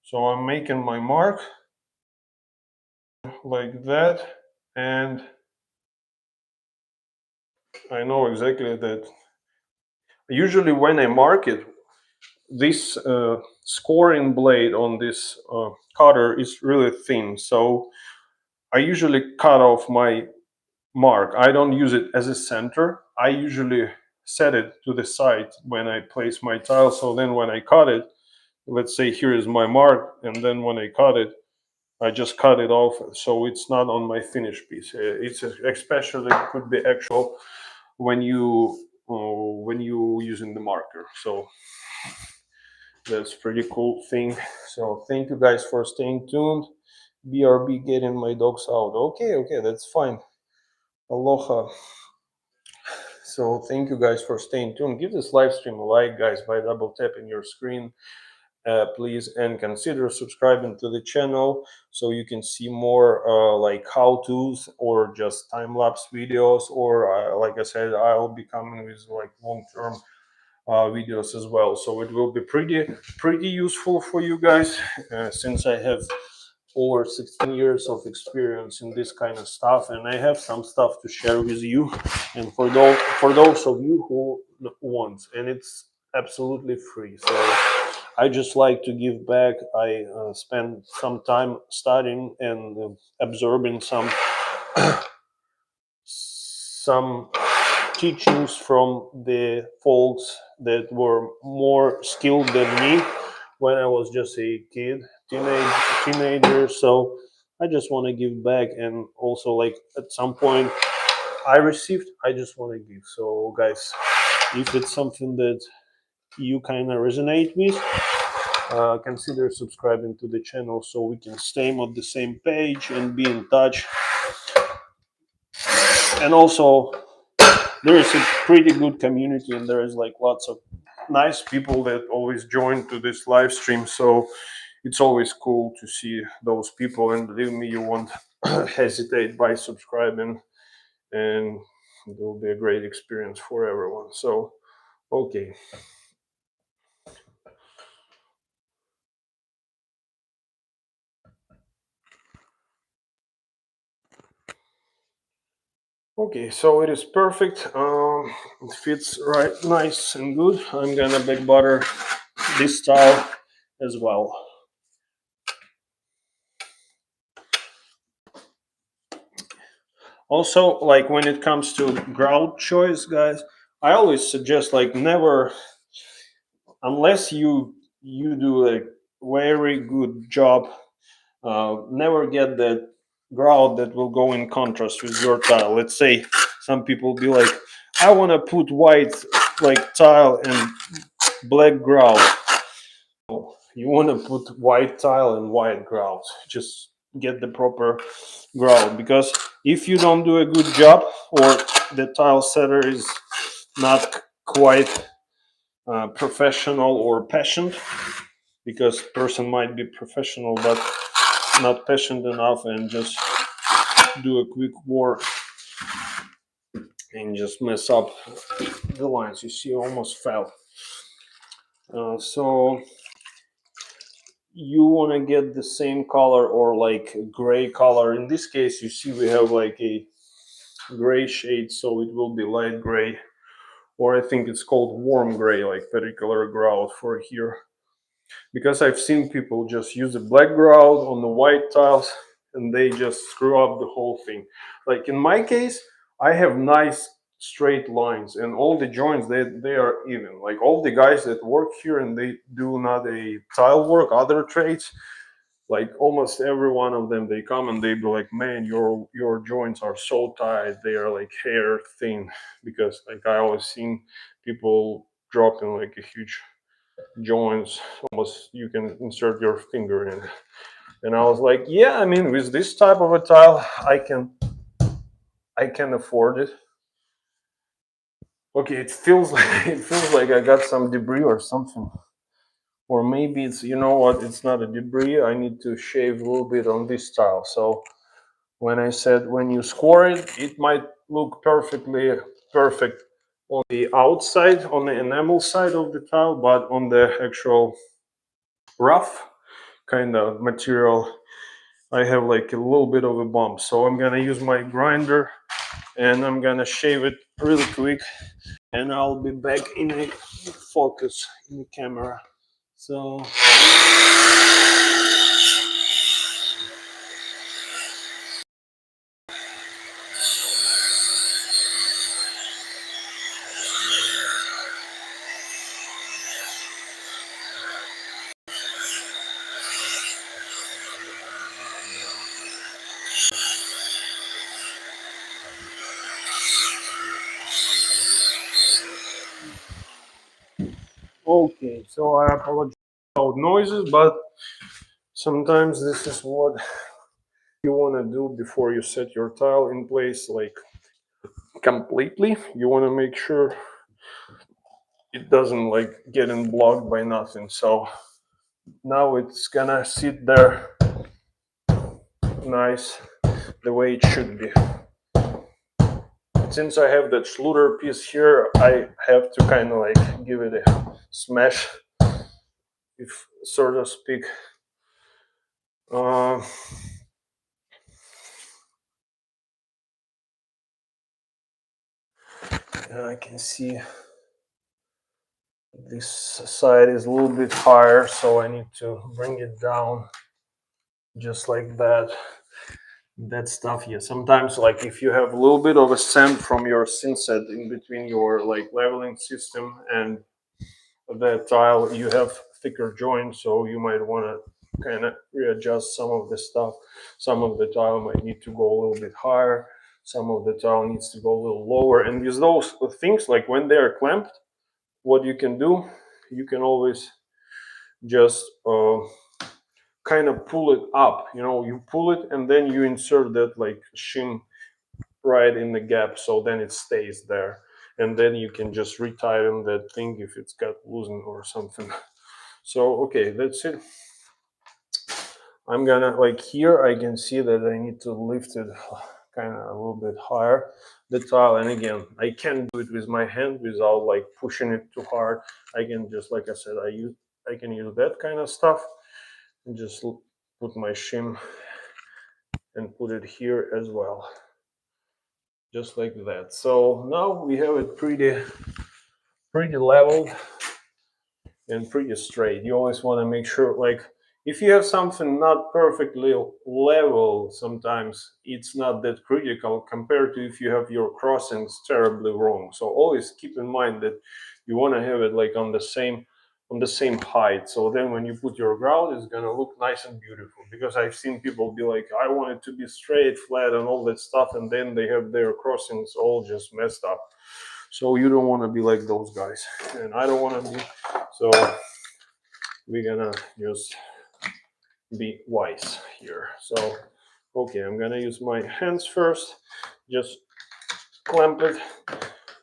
So I'm making my mark like that, and I know exactly that. Usually when I mark it, this scoring blade on this cutter is really thin, so I usually cut off my mark. I don't use it as a center. I usually set it to the side when I place my tile, so then when I cut it, let's say here is my mark, and then when I cut it, I just cut it off, so it's not on my finished piece. It's especially could be actual when you using the marker. So that's pretty cool thing. So thank you guys for staying tuned. BRB getting my dogs out. Okay, that's fine. Aloha. So thank you guys for staying tuned. Give this live stream a like, guys, by double tapping your screen, please, and consider subscribing to the channel so you can see more like how-tos or just time-lapse videos, or like I said, I'll be coming with like long-term videos as well. So it will be pretty useful for you guys, since I have over 16 years of experience in this kind of stuff, and I have some stuff to share with you, and for those of you who want, and it's absolutely free. So I just like to give back. I spend some time studying and absorbing some teachings from the folks that were more skilled than me when I was just a teenager. So I just want to give back, and also like at some point I received, I just want to give. So guys, if it's something that you kind of resonate with, consider subscribing to the channel so we can stay on the same page and be in touch. And also, there is a pretty good community, and there is like lots of nice people that always join to this live stream. So it's always cool to see those people, and believe me, you won't hesitate by subscribing, and it will be a great experience for everyone. So okay. Okay, so it is perfect. It fits right nice and good. I'm gonna back butter this style as well. Also, like when it comes to grout choice, guys, I always suggest like never, unless you do a very good job, never get that grout that will go in contrast with your tile. Let's say some people be like, I want to put white like tile and black grout. You want to put white tile and white grout. Just get the proper grout, because if you don't do a good job, or the tile setter is not quite professional or passionate, because person might be professional but not passionate enough and just do a quick work and just mess up the lines. You see, almost fell. So you want to get the same color or like gray color. In this case, you see we have like a gray shade, so it will be light gray, or I think it's called warm gray, like particular grout for here. Because I've seen people just use a black grout on the white tiles and they just screw up the whole thing. Like in my case, I have nice straight lines and all the joints they are even. Like all the guys that work here and they do not a tile work, other trades, like almost every one of them, they come and they be like, man, your joints are so tight, they are like hair thin. Because like I always seen people dropping like a huge joints, almost you can insert your finger in. And I was like, yeah, I mean, with this type of a tile, I can afford it. Okay, it feels like I got some debris or something. Or maybe it's, you know what, it's not a debris. I need to shave a little bit on this tile. So when I said when you score it, it might look perfect on the outside, on the enamel side of the tile, but on the actual rough kind of material, I have like a little bit of a bump. So I'm gonna use my grinder and I'm gonna shave it really quick, and I'll be back in a focus in the camera. So okay, so I apologize about noises, but sometimes this is what you want to do before you set your tile in place, like completely. You want to make sure it doesn't like getting blocked by nothing. So now it's gonna sit there nice the way it should be. Since I have that Schluter piece here, I have to kind of like give it a smash, if so to speak. Uh, I can see this side is a little bit higher, so I need to bring it down just like that. That stuff, yeah. Sometimes, like if you have a little bit of a sand from your Thinset in between your like leveling system and the tile, you have thicker joints, so you might want to kind of readjust some of the stuff. Some of the tile might need to go a little bit higher. Some of the tile needs to go a little lower. And with those things, like when they are clamped, what you can do, you can always just kind of pull it up. You know, you pull it and then you insert that like shim right in the gap, so then it stays there, and then you can just retighten that thing if it's got loosened or something. So okay, that's it. I'm gonna, like here I can see that I need to lift it kind of a little bit higher, the tile. And again, I can't do it with my hand without like pushing it too hard. I can just, like I said, I can use that kind of stuff and just put my shim and put it here as well, just like that. So now we have it pretty leveled and pretty straight. You always want to make sure, like if you have something not perfectly level, sometimes it's not that critical compared to if you have your crossings terribly wrong. So always keep in mind that you want to have it like on the same height, so then when you put your grout, it's gonna look nice and beautiful. Because I've seen people be like, I want it to be straight, flat, and all that stuff, and then they have their crossings all just messed up. So you don't want to be like those guys, and I don't want to be. So we're gonna just be wise here. So okay, I'm gonna use my hands first, just clamp it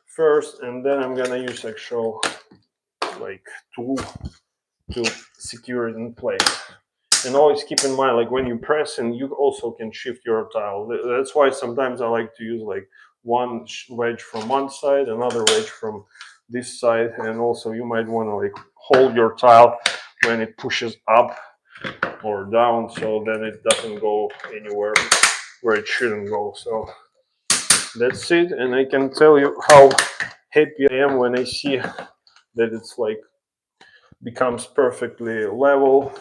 first, and then I'm gonna use actual like tool to secure it in place. And always keep in mind, like when you press, and you also can shift your tile. That's why sometimes I like to use like one wedge from one side, another wedge from this side, and also you might want to like hold your tile when it pushes up, or down, so then it doesn't go anywhere where it shouldn't go. So that's it, and I can tell you how happy I am when I see that it's like becomes perfectly level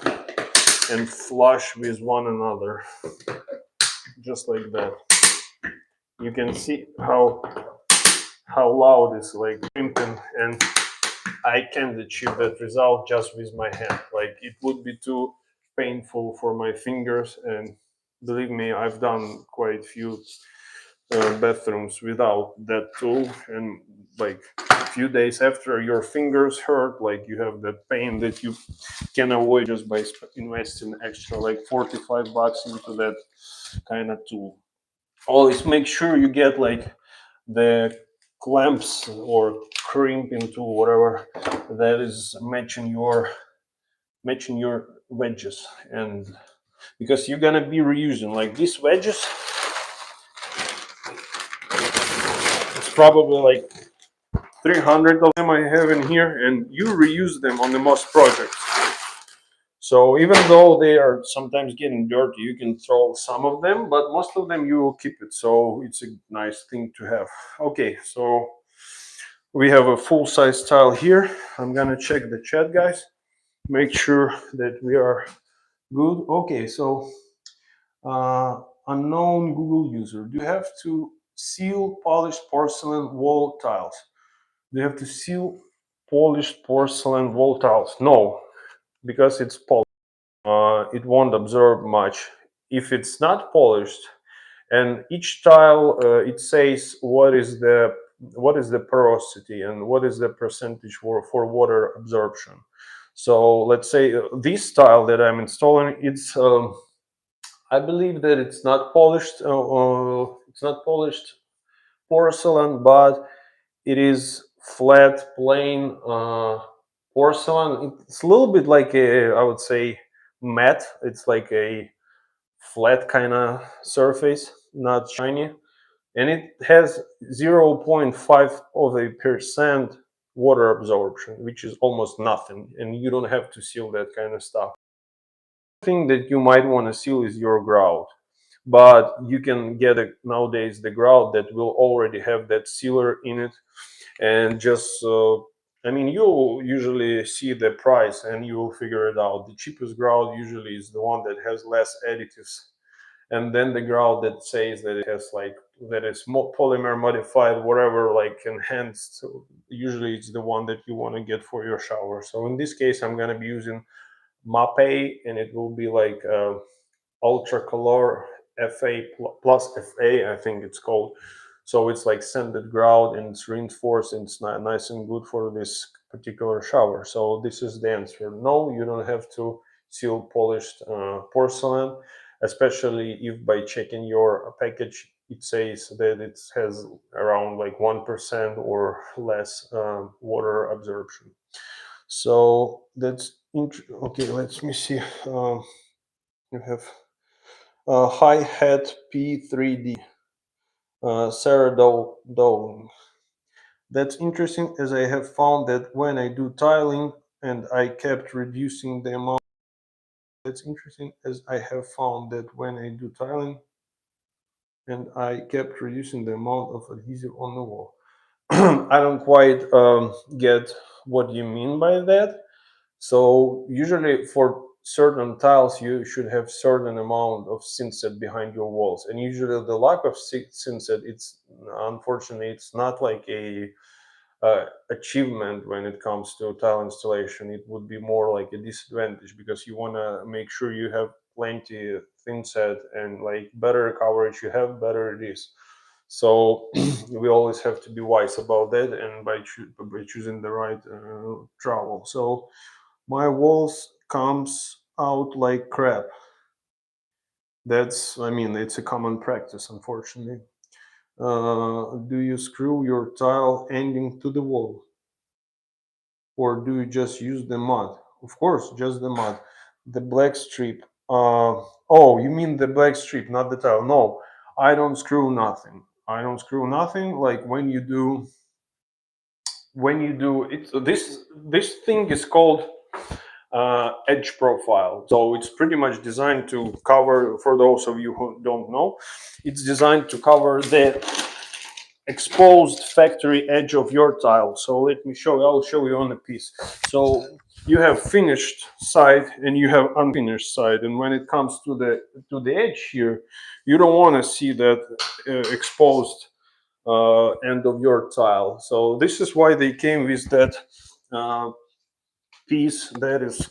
and flush with one another, just like that. You can see how loud it's like crimping, and I can't achieve that result just with my hand. Like it would be too painful for my fingers, and believe me, I've done quite few bathrooms without that tool, and like a few days after your fingers hurt, like you have that pain that you can avoid just by investing extra like $45 into that kind of tool. Always make sure you get like the clamps or crimping tool, whatever that is matching your wedges, and because you're gonna be reusing like these wedges, it's probably like 300 of them I have in here, and you reuse them on the most projects. So even though they are sometimes getting dirty, you can throw some of them, but most of them you will keep it. So it's a nice thing to have. Okay, so we have a full-size tile here. I'm gonna check the chat, guys. Make sure that we are good. Okay, so unknown Google user. Do you have to seal polished porcelain wall tiles? Do you have to seal polished porcelain wall tiles? No, because it's polished. It won't absorb much. If it's not polished, and each tile it says what is the porosity and what is the percentage for water absorption. So let's say this tile that I'm installing, it's I believe that it's not polished. It's not polished porcelain, but it is flat, plain porcelain. It's a little bit like I would say, matte. It's like a flat kind of surface, not shiny, and it has 0.5 of a percent water absorption, which is almost nothing, and you don't have to seal that kind of stuff. The thing that you might want to seal is your grout, but you can get nowadays the grout that will already have that sealer in it, and just I mean, you'll usually see the price and you will figure it out. The cheapest grout usually is the one that has less additives, and then the grout that says that it has like that is polymer modified, whatever, like enhanced. So usually it's the one that you want to get for your shower. So in this case, I'm going to be using Mape, and it will be like ultra color FA plus FA, I think it's called. So it's like sanded grout and it's reinforced and it's not nice and good for this particular shower. So this is the answer. No, you don't have to seal polished porcelain, especially if by checking your package it says that it has around like 1% or less water absorption. So that's okay. Let me see. You have hi-hat P3D, Sarah Dowling. That's interesting, as I have found that when I do tiling and I kept reducing the amount. That's interesting, as I have found that when I do tiling and I kept reducing the amount of adhesive on the wall. I don't quite get what you mean by that. So usually for certain tiles, you should have certain amount of Thinset behind your walls, and usually the lack of Thinset, it's unfortunately it's not like a achievement when it comes to tile installation. It would be more like a disadvantage because you want to make sure you have plenty Thinset, and like better coverage you have, better it is. So we always have to be wise about that, and by choosing the right trowel. So my walls comes out like crap. That's, I mean, it's a common practice, unfortunately. Do you screw your tile ending to the wall, or do you just use the mud? Of course, just the mud. The black strip. Oh, you mean the black strip, not the tile? No, I don't screw nothing. I don't screw nothing. Like when you do it, this thing is called edge profile. So it's pretty much designed to cover, for those of you who don't know, it's designed to cover the exposed factory edge of your tile. So let me show you, I'll show you on the piece. So you have finished side and you have unfinished side, and when it comes to the edge here, you don't want to see that exposed end of your tile. So this is why they came with that piece that is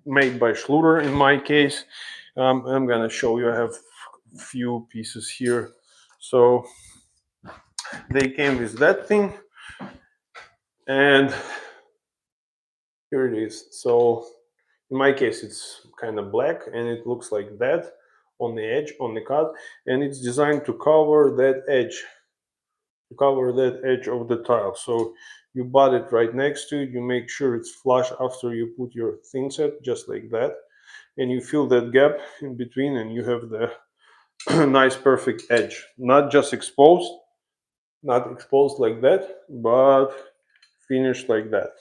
made by Schluter in my case. I'm gonna show you, I have few pieces here. So they came with that thing, and here it is. So in my case it's kind of black and it looks like that on the edge, on the cut, and it's designed to cover that edge, of the tile. So you butt it right next to it, you make sure it's flush after you put your Thinset, just like that, and you fill that gap in between, and you have the nice perfect edge, not just exposed, not exposed like that, but finished like that.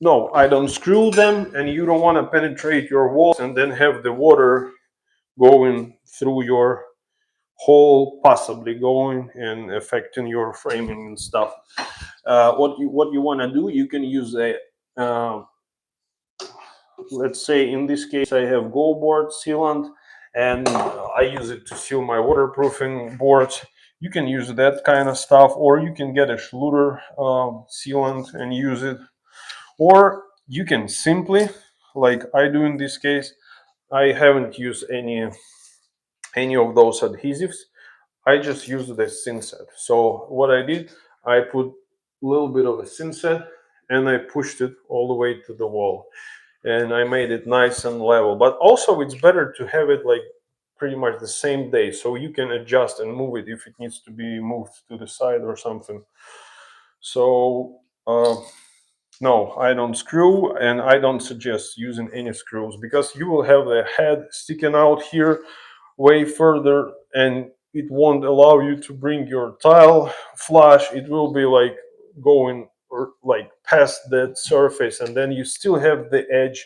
No, I don't screw them, and you don't want to penetrate your walls and then have the water going through your hole, possibly going and affecting your framing and stuff. What you want to do, you can use a let's say in this case I have Go board sealant, and I use it to seal my waterproofing boards. You can use that kind of stuff, or you can get a Schluter sealant and use it, or you can simply, like I do in this case, I haven't used any of those adhesives. I just used the Thinset. So what I did, I put a little bit of a Thinset and I pushed it all the way to the wall, and I made it nice and level. But also it's better to have it like pretty much the same day, so you can adjust and move it if it needs to be moved to the side or something. So no, I don't screw, and I don't suggest using any screws, because you will have the head sticking out here way further, and it won't allow you to bring your tile flush. It will be like going or like past that surface, and then you still have the edge.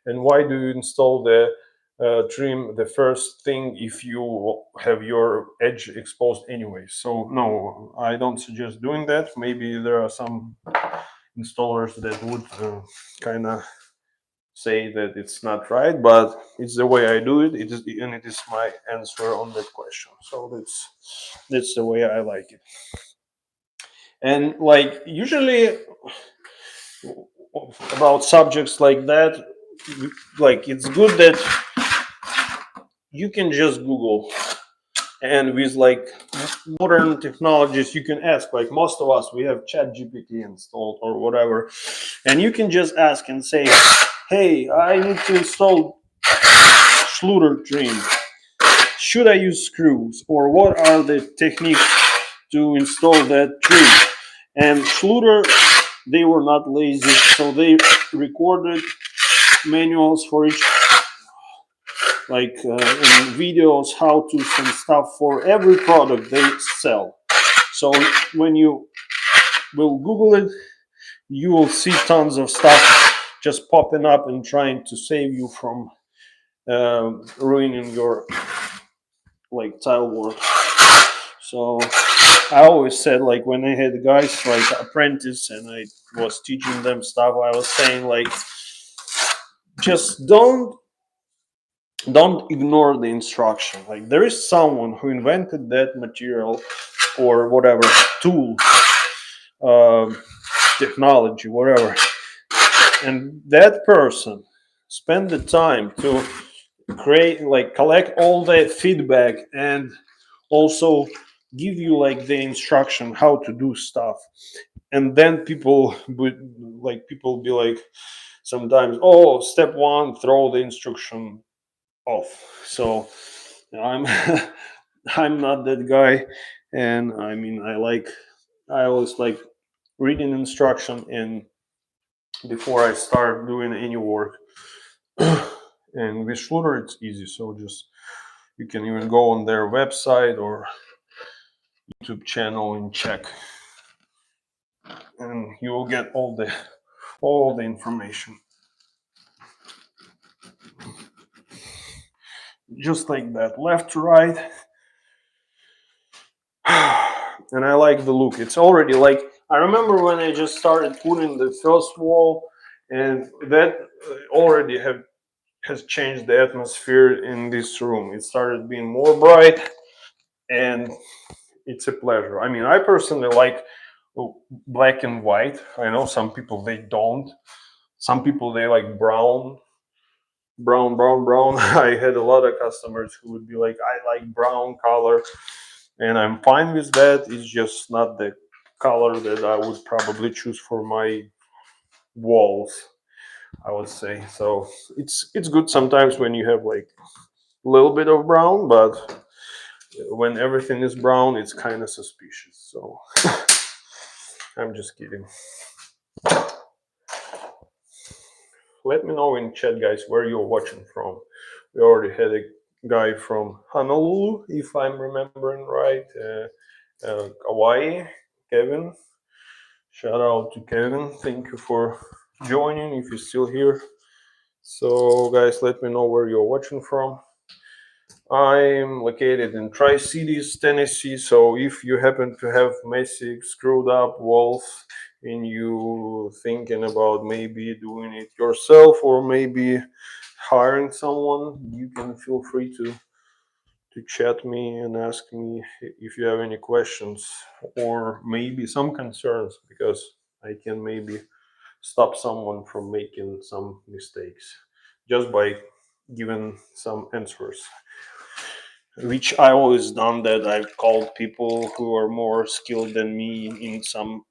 And why do you install the trim the first thing if you have your edge exposed anyway? So no, I don't suggest doing that. Maybe there are some installers that would kind of say that it's not right, but it's the way I do it. It is, and it is my answer on that question. So that's the way I like it. And like usually about subjects like that, like it's good that you can just Google, and with like modern technologies you can ask, like most of us we have Chat GPT installed or whatever, and you can just ask and say, hey, I need to install Schluter trim, should I use screws, or what are the techniques to install that trim? And Schluter, they were not lazy, so they recorded manuals for each, like in videos, how to and stuff for every product they sell. So when you will Google it, you will see tons of stuff just popping up and trying to save you from ruining your like tile work. So I always said, like when I had guys like apprentice and I was teaching them stuff, I was saying like, just don't ignore the instruction. Like there is someone who invented that material or whatever tool, technology, whatever, and that person spent the time to create, like collect all the feedback and also give you like the instruction how to do stuff. And then people would like, people be like sometimes, oh, step one, throw the instruction off. So I'm I'm not that guy, and I mean I always like reading instruction and before I start doing any work. And with Schluter it's easy, so just you can even go on their website or YouTube channel and check, and you will get all the information. just like that, left to right. And I like the look. It's already like, I remember when I just started putting the first wall, and that already has changed the atmosphere in this room. It started being more bright, and it's a pleasure. I mean, I personally like black and white. I know some people they don't. Some people they like brown, brown. I had a lot of customers who would be like, I like brown color, and I'm fine with that. It's just not the color that I would probably choose for my walls, I would say. So it's good sometimes when you have like a little bit of brown, but when everything is brown, it's kind of suspicious. So I'm just kidding. Let me know in chat, guys, where you're watching from. We already had a guy from Honolulu, if I'm remembering right, Hawaii, Kevin. Shout out to Kevin. Thank you for joining if you're still here. So, guys, let me know where you're watching from. I'm located in Tri-Cities, Tennessee. So if you happen to have messy, screwed up walls and you thinking about maybe doing it yourself or maybe hiring someone, you can feel free to chat me and ask me if you have any questions or maybe some concerns, because I can maybe stop someone from making some mistakes just by giving some answers, which I always done. That I've called people who are more skilled than me in some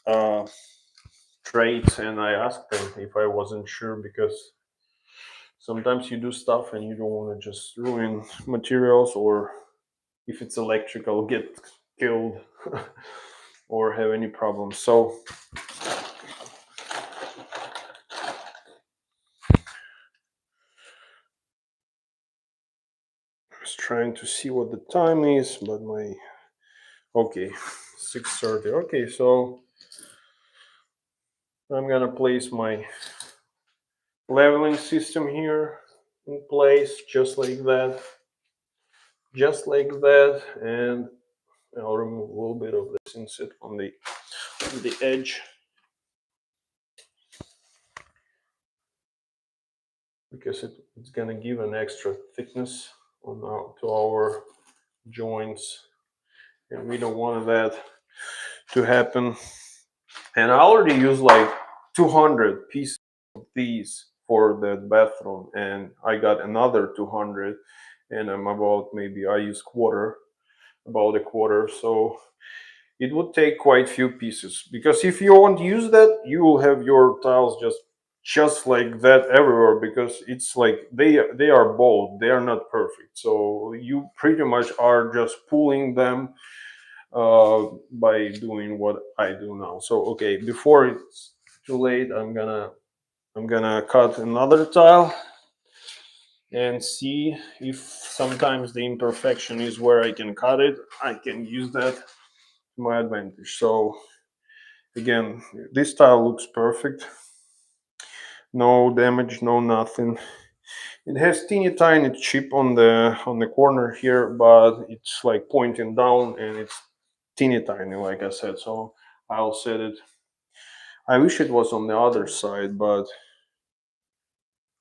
uh, trades, and I asked them if I wasn't sure, because sometimes you do stuff and you don't want to just ruin materials, or if it's electrical, get killed or have any problems. So I was trying to see what the time is, but my okay, 6:30. Okay, so I'm gonna place my leveling system here in place, just like that, and I'll remove a little bit of the Thinset on the edge, because it's gonna give an extra thickness to our joints, and we don't want that to happen. And I already used like 200 pieces of these for the bathroom, and I got another 200, and I'm about, maybe I use about a quarter. So it would take quite few pieces, because if you won't use that, you will have your tiles just like that everywhere, because it's like they are bold, they are not perfect, so you pretty much are just pulling them by doing what I do now. So okay, before it's too late, I'm gonna cut another tile and see if sometimes the imperfection is where I can cut it. I can use that to my advantage. So again, this tile looks perfect. No damage, no nothing. It has teeny tiny chip on the corner here, but it's like pointing down and it's teeny tiny, like I said. So I'll set it. I wish it was on the other side, but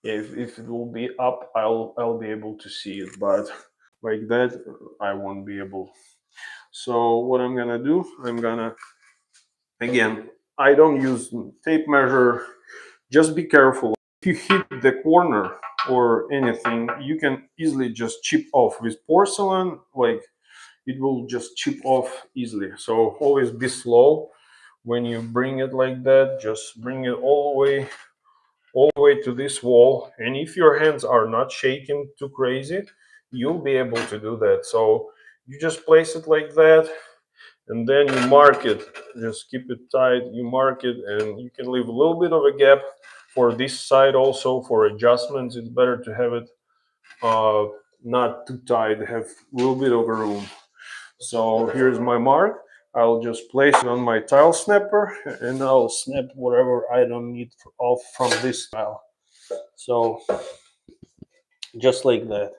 if it will be up, I'll be able to see it. But like that, I won't be able. So what I'm gonna do, again, I don't use tape measure. Just be careful. If you hit the corner or anything, you can easily just chip off. With porcelain, like, it will just chip off easily. So always be slow when you bring it like that. Just bring it all the way to this wall. And if your hands are not shaking too crazy, you'll be able to do that. So you just place it like that, and then you mark it. Just keep it tight. You mark it, and you can leave a little bit of a gap for this side also for adjustments. It's better to have it uh, not too tight, have a little bit of a room. So here's my mark. I'll just place it on my tile snapper, and I'll snap whatever I don't need off from this tile. So just like that.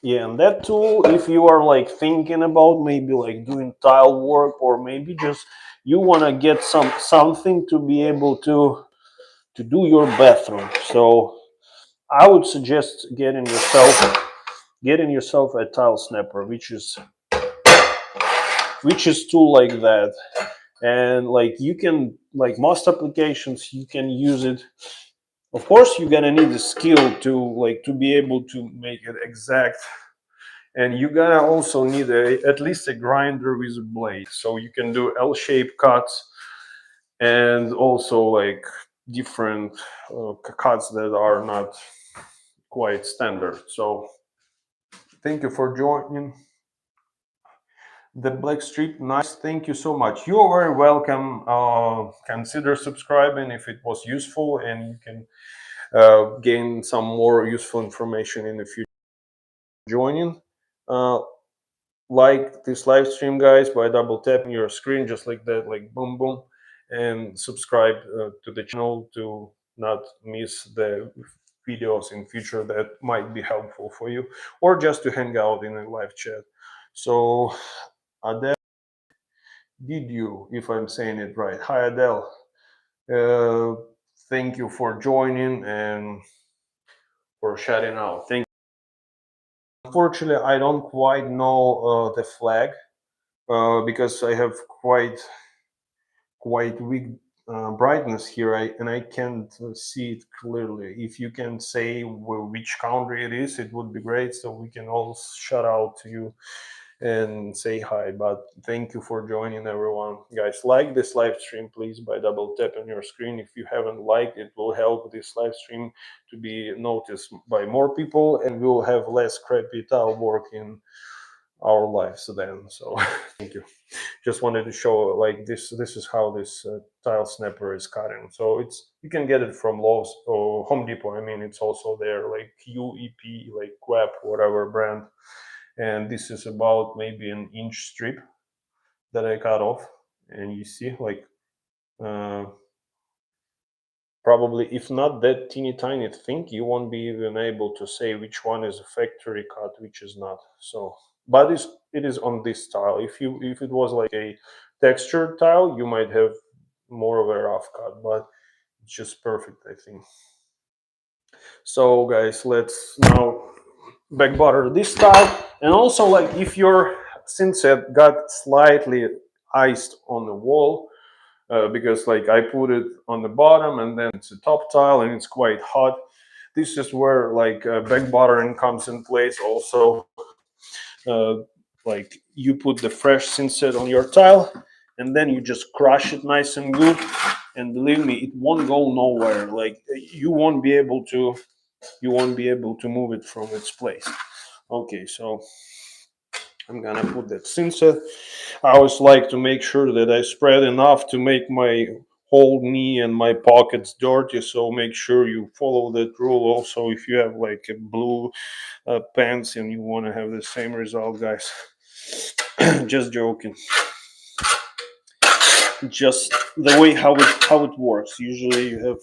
Yeah, and that tool, if you are like thinking about maybe like doing tile work, or maybe just you want to get something to be able to do your bathroom. So I would suggest getting yourself a tile snapper, which is tool like that. And like you can, like most applications you can use it. Of course you're gonna need a skill to be able to make it exact, and you're gonna also need at least a grinder with a blade, so you can do L-shaped cuts, and also like different cuts that are not quite standard. So thank you for joining the black strip. Nice, thank you so much. You are very welcome. Consider subscribing if it was useful, and you can gain some more useful information in the future. Joining. Uh, like this live stream, guys, by double tapping your screen just like that, like boom boom, and subscribe to the channel to not miss the videos in future that might be helpful for you, or just to hang out in a live chat. So Adele, did you, if I'm saying it right? Hi Adele, uh, thank you for joining and for shouting out. Thank you. Unfortunately I don't quite know the flag, because I have quite weak brightness here, and I can't see it clearly. If you can say which country it is, it would be great, so we can all shout out to you and say hi. But thank you for joining, everyone. Guys, like this live stream, please, by double tapping your screen. If you haven't liked, it will help this live stream to be noticed by more people, and we'll have less crappy tile work in our lives then. So thank you. Just wanted to show like this is how this tile snapper is cutting. So it's, you can get it from Lowe's or Home Depot. I mean, it's also there, like UEP, like Quap, whatever brand. And this is about maybe an inch strip that I cut off, and you see like uh, probably, if not that teeny tiny thing, you won't be even able to say which one is a factory cut, which is not. So but it is on this tile. If it was like a textured tile, you might have more of a rough cut, but it's just perfect, I think. So guys, let's now back butter this tile. And also, like, if your Thinset got slightly iced on the wall, because like I put it on the bottom and then it's a top tile and it's quite hot. This is where like back buttering comes in place. Also, uh, like you put the fresh Thinset on your tile, and then you just crush it nice and good. And believe me, it won't go nowhere. Like you won't be able to move it from its place. Okay, so I'm gonna put that Thinset. I always like to make sure that I spread enough to make my whole knee and my pockets dirty. So make sure you follow that rule. Also, if you have like a blue pants and you want to have the same result, guys. Just joking. Just the way how it works. Usually you have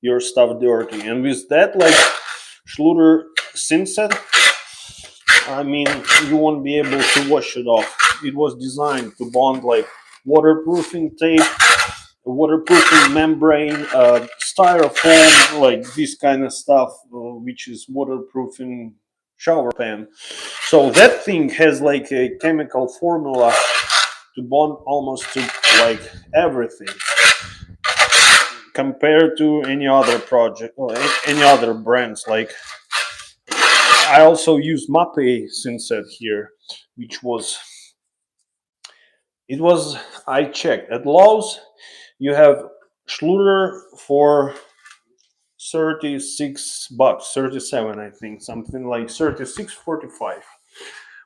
your stuff dirty, and with that like Schluter Thinset, I mean, you won't be able to wash it off. It was designed to bond like waterproofing tape, waterproofing membrane, styrofoam, like this kind of stuff, which is waterproofing shower pan. So that thing has like a chemical formula to bond almost to like everything, compared to any other project or any other brands. Like I also use Mape Thinset here, which was it was I checked at Lowe's. You have Schluter for $36, 37 I think, something like 36.45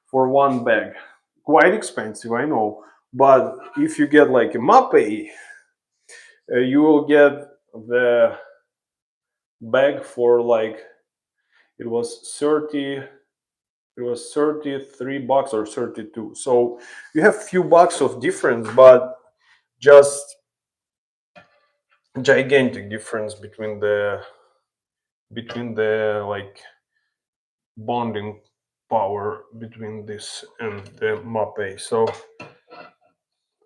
for one bag. Quite expensive, I know, but if you get like a Mape, you will get the bag for like it was 33 bucks or 32. So you have few bucks of difference, but just gigantic difference between the like bonding power between this and the Mape. So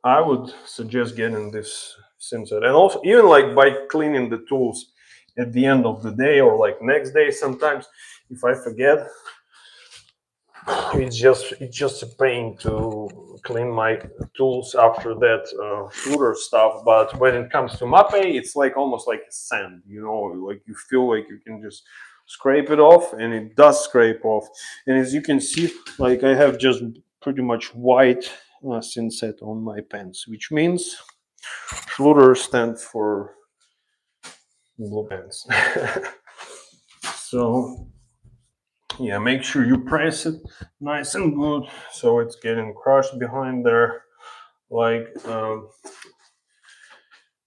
I would suggest getting this Thinset. And also, even like by cleaning the tools at the end of the day or like next day, sometimes if I forget, it's just a pain to clean my tools after that flutter stuff. But when it comes to Mape, it's like almost like sand, like you feel like you can just scrape it off, and it does scrape off. And as you can see, like I have just pretty much white Thinset on my pants, which means flutter stands for blue pants. So yeah, make sure you press it nice and good so it's getting crushed behind there, like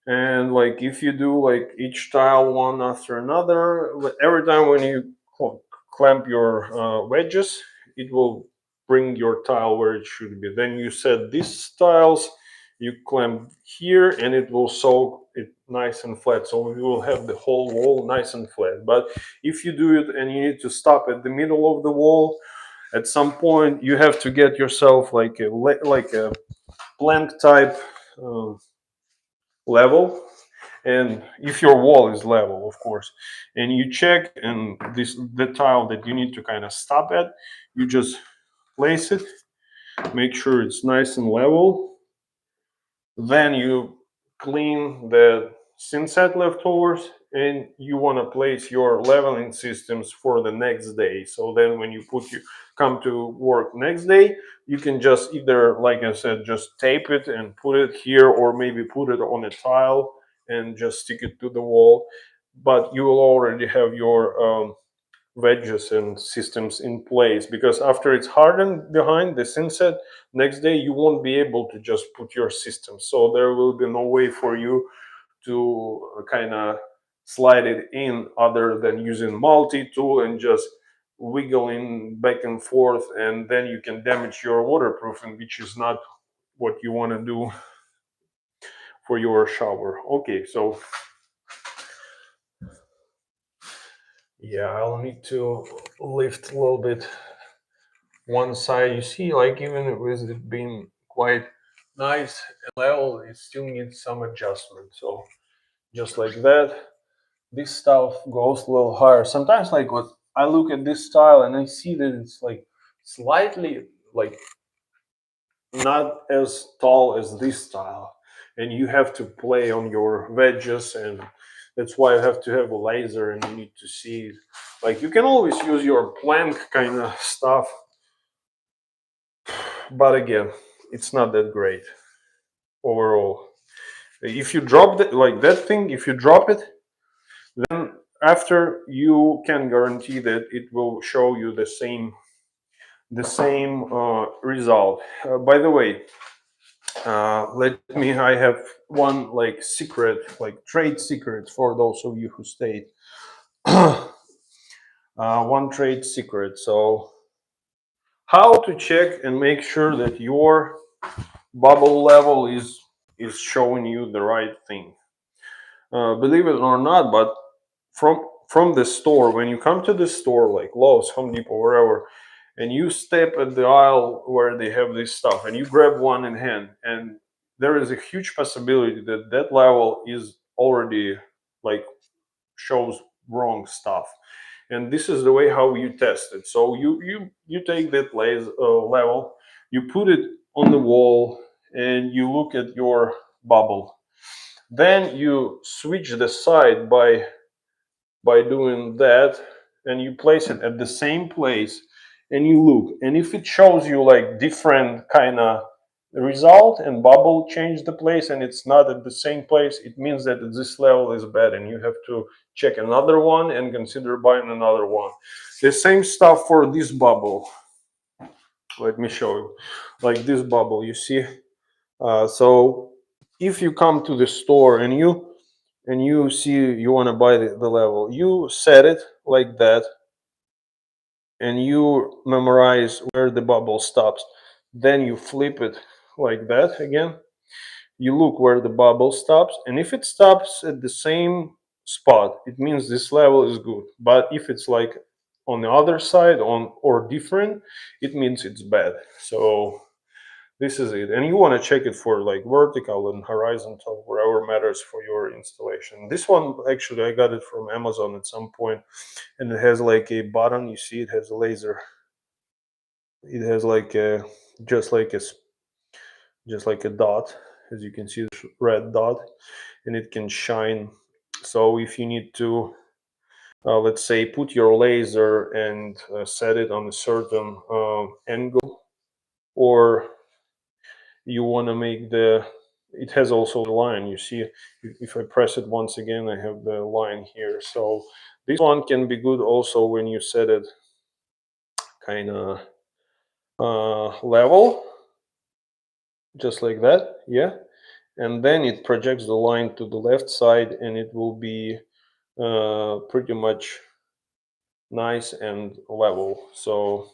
and like if you do like each tile one after another, every time when you clamp your wedges, it will bring your tile where it should be. Then you set these tiles, you clamp here, and it will sew it nice and flat, so you will have the whole wall nice and flat. But if you do it and you need to stop at the middle of the wall, at some point you have to get yourself like a plank type uh, level, and if your wall is level, of course, and you check, and the tile that you need to kind of stop at, you just place it, make sure it's nice and level. Then you clean the Thinset leftovers, and you want to place your leveling systems for the next day. So then when you come to work next day, you can just either, like I said, just tape it and put it here, or maybe put it on a tile and just stick it to the wall. But you will already have your wedges and systems in place, because after it's hardened behind the Thinset, next day you won't be able to just put your system. So there will be no way for you to kind of slide it in other than using multi-tool and just wiggling back and forth, and then you can damage your waterproofing, which is not what you want to do for your shower. Okay, so yeah, I'll need to lift a little bit one side. You see, like even with it being quite nice and level, it still needs some adjustment. So just like that, this stuff goes a little higher. Sometimes like what I look at this style and I see that it's like slightly like not as tall as this style, and you have to play on your wedges, and that's why you have to have a laser and you need to see it. Like you can always use your plank kind of stuff, but again, it's not that great overall. If you drop it like that thing, if you drop it, then after you can guarantee that it will show you the same result. By the way, I have one like secret, like trade secret for those of you who stayed. One trade secret. So how to check and make sure that your bubble level is showing you the right thing. Believe it or not, but from the store, when you come to the store like Lowe's, Home Depot, wherever, and you step at the aisle where they have this stuff, and you grab one in hand, and there is a huge possibility that that level is already like shows wrong stuff. And this is the way how you test it. So you take that level, you put it on the wall, and you look at your bubble. Then you switch the side by doing that, and you place it at the same place, and you look, and if it shows you like different kind of result and bubble change the place and it's not at the same place, it means that this level is bad and you have to check another one and consider buying another one. The same stuff for this bubble. Let me show you. Like this bubble, you see. So if you come to the store and you see you want to buy the level, you set it like that, and you memorize where the bubble stops. Then you flip it like that again. You look where the bubble stops, and if it stops at the same spot, it means this level is good. But if it's like on the other side on or different, it means it's bad. So this is it, and you want to check it for like vertical and horizontal, wherever matters for your installation. This one actually I got it from Amazon at some point, and it has like a button. You see, it has a laser. It has like a just like a just like a dot, as you can see, this red dot, and it can shine. So if you need to, let's say, put your laser and set it on a certain angle, or you want to make the, it has also the line. You see, if I press it once again, I have the line here. So this one can be good also when you set it kind of level, just like that. Yeah. And then it projects the line to the left side, and it will be pretty much nice and level. So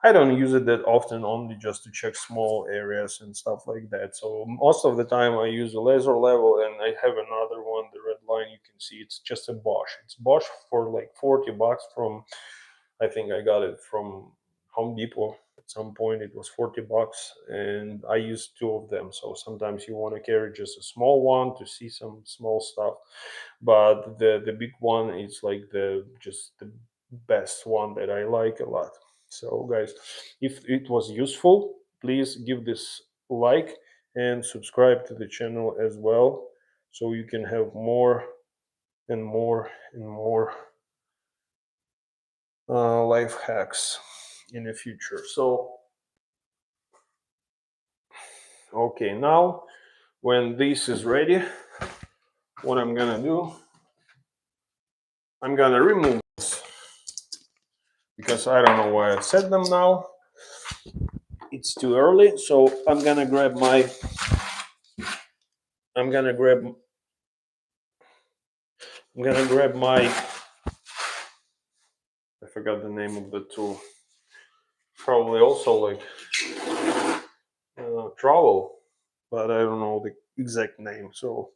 I don't use it that often, only just to check small areas and stuff like that. So most of the time I use a laser level, and I have another one, the red line. You can see it's just a Bosch. It's Bosch for like 40 bucks from, I think I got it from Home Depot. At some point it was 40 bucks, and I use two of them. So sometimes you want to carry just a small one to see some small stuff, but the big one is like the just the best one that I like a lot. So guys, if it was useful, please give this like and subscribe to the channel as well, so you can have more and more and more life hacks in the future. So okay, now when this is ready, what I'm gonna do, I'm gonna remove this, because I don't know why I set them now. It's too early, so I'm gonna grab my I'm gonna grab I forgot the name of the tool. Probably also like trowel, but I don't know the exact name. So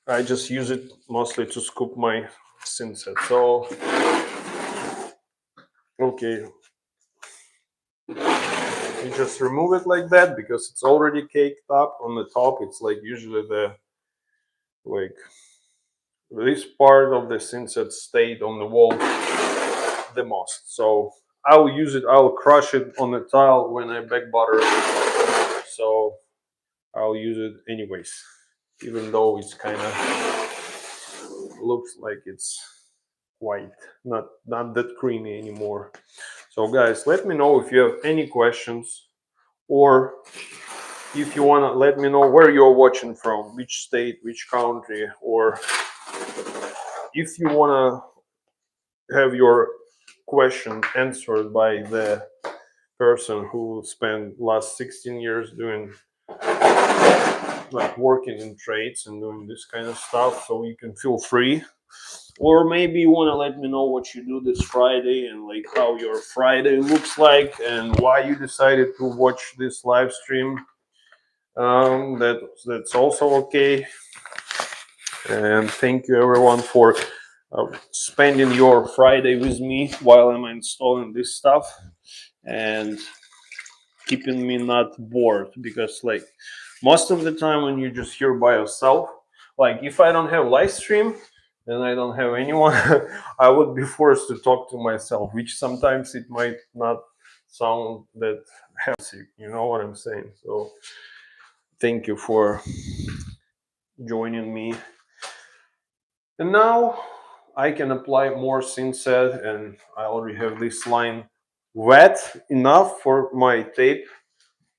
I just use it mostly to scoop my Thinset. So okay, you just remove it like that, because it's already caked up on the top. It's like usually the like this part of the Thinset stayed on the wall the most. So I'll use it, I'll crush it on the tile when I back butter it. So I'll use it anyways, even though it's kind of looks like it's white, not that creamy anymore. So guys, let me know if you have any questions, or if you want to let me know where you're watching from, which state, which country, or if you want to have your question answered by the person who spent last 16 years doing like working in trades and doing this kind of stuff, so you can feel free. Or maybe you want to let me know what you do this Friday, and like how your Friday looks like, and why you decided to watch this live stream. That's also okay. And thank you everyone for spending your Friday with me while I'm installing this stuff, and keeping me not bored, because like most of the time when you're just here by yourself, like if I don't have live stream and I don't have anyone, I would be forced to talk to myself, which sometimes it might not sound that healthy, you know what I'm saying? So thank you for joining me. And now I can apply more Thinset, and I already have this line wet enough for my tape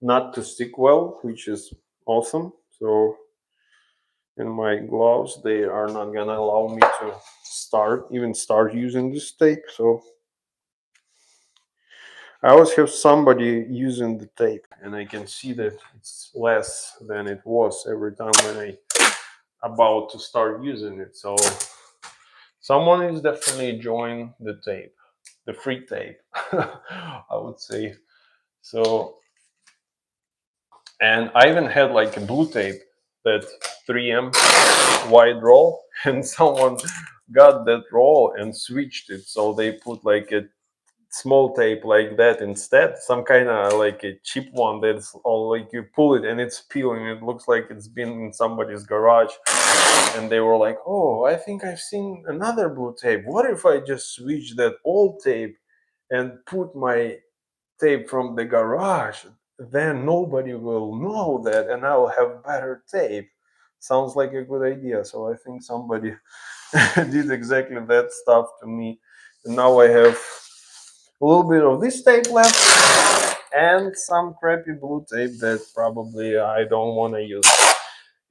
not to stick well, which is awesome. So in my gloves, they are not gonna allow me to start using this tape. So I always have somebody using the tape, and I can see that it's less than it was every time when I about to start using it. So someone is definitely enjoying the tape, the free tape, I would say. So, and I even had like a blue tape that 3M wide roll, and someone got that roll and switched it. So they put like a small tape like that instead, some kind of like a cheap one that's all like you pull it and it's peeling. It looks like it's been in somebody's garage. And they were like, oh, I think I've seen another blue tape. What if I just switch that old tape and put my tape from the garage? Then nobody will know that and I will have better tape. Sounds like a good idea. So I think somebody did exactly that stuff to me. And now I have a little bit of this tape left and some crappy blue tape that probably I don't want to use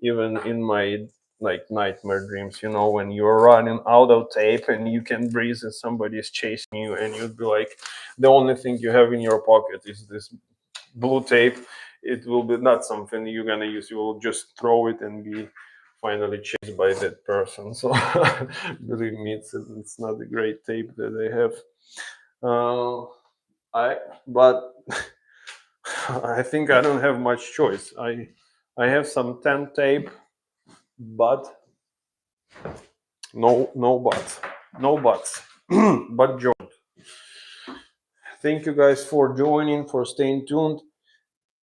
even in my like nightmare dreams, you know, when you're running out of tape and you can breathe and somebody is chasing you and you'd be like, the only thing you have in your pocket is this blue tape. It will be not something you're gonna use. You will just throw it and be finally chased by that person. So believe me, it's not a great tape that I have. I but I think I don't have much choice. I have some 10 tape, but no buts, no buts, but joint. Thank you guys for joining, for staying tuned.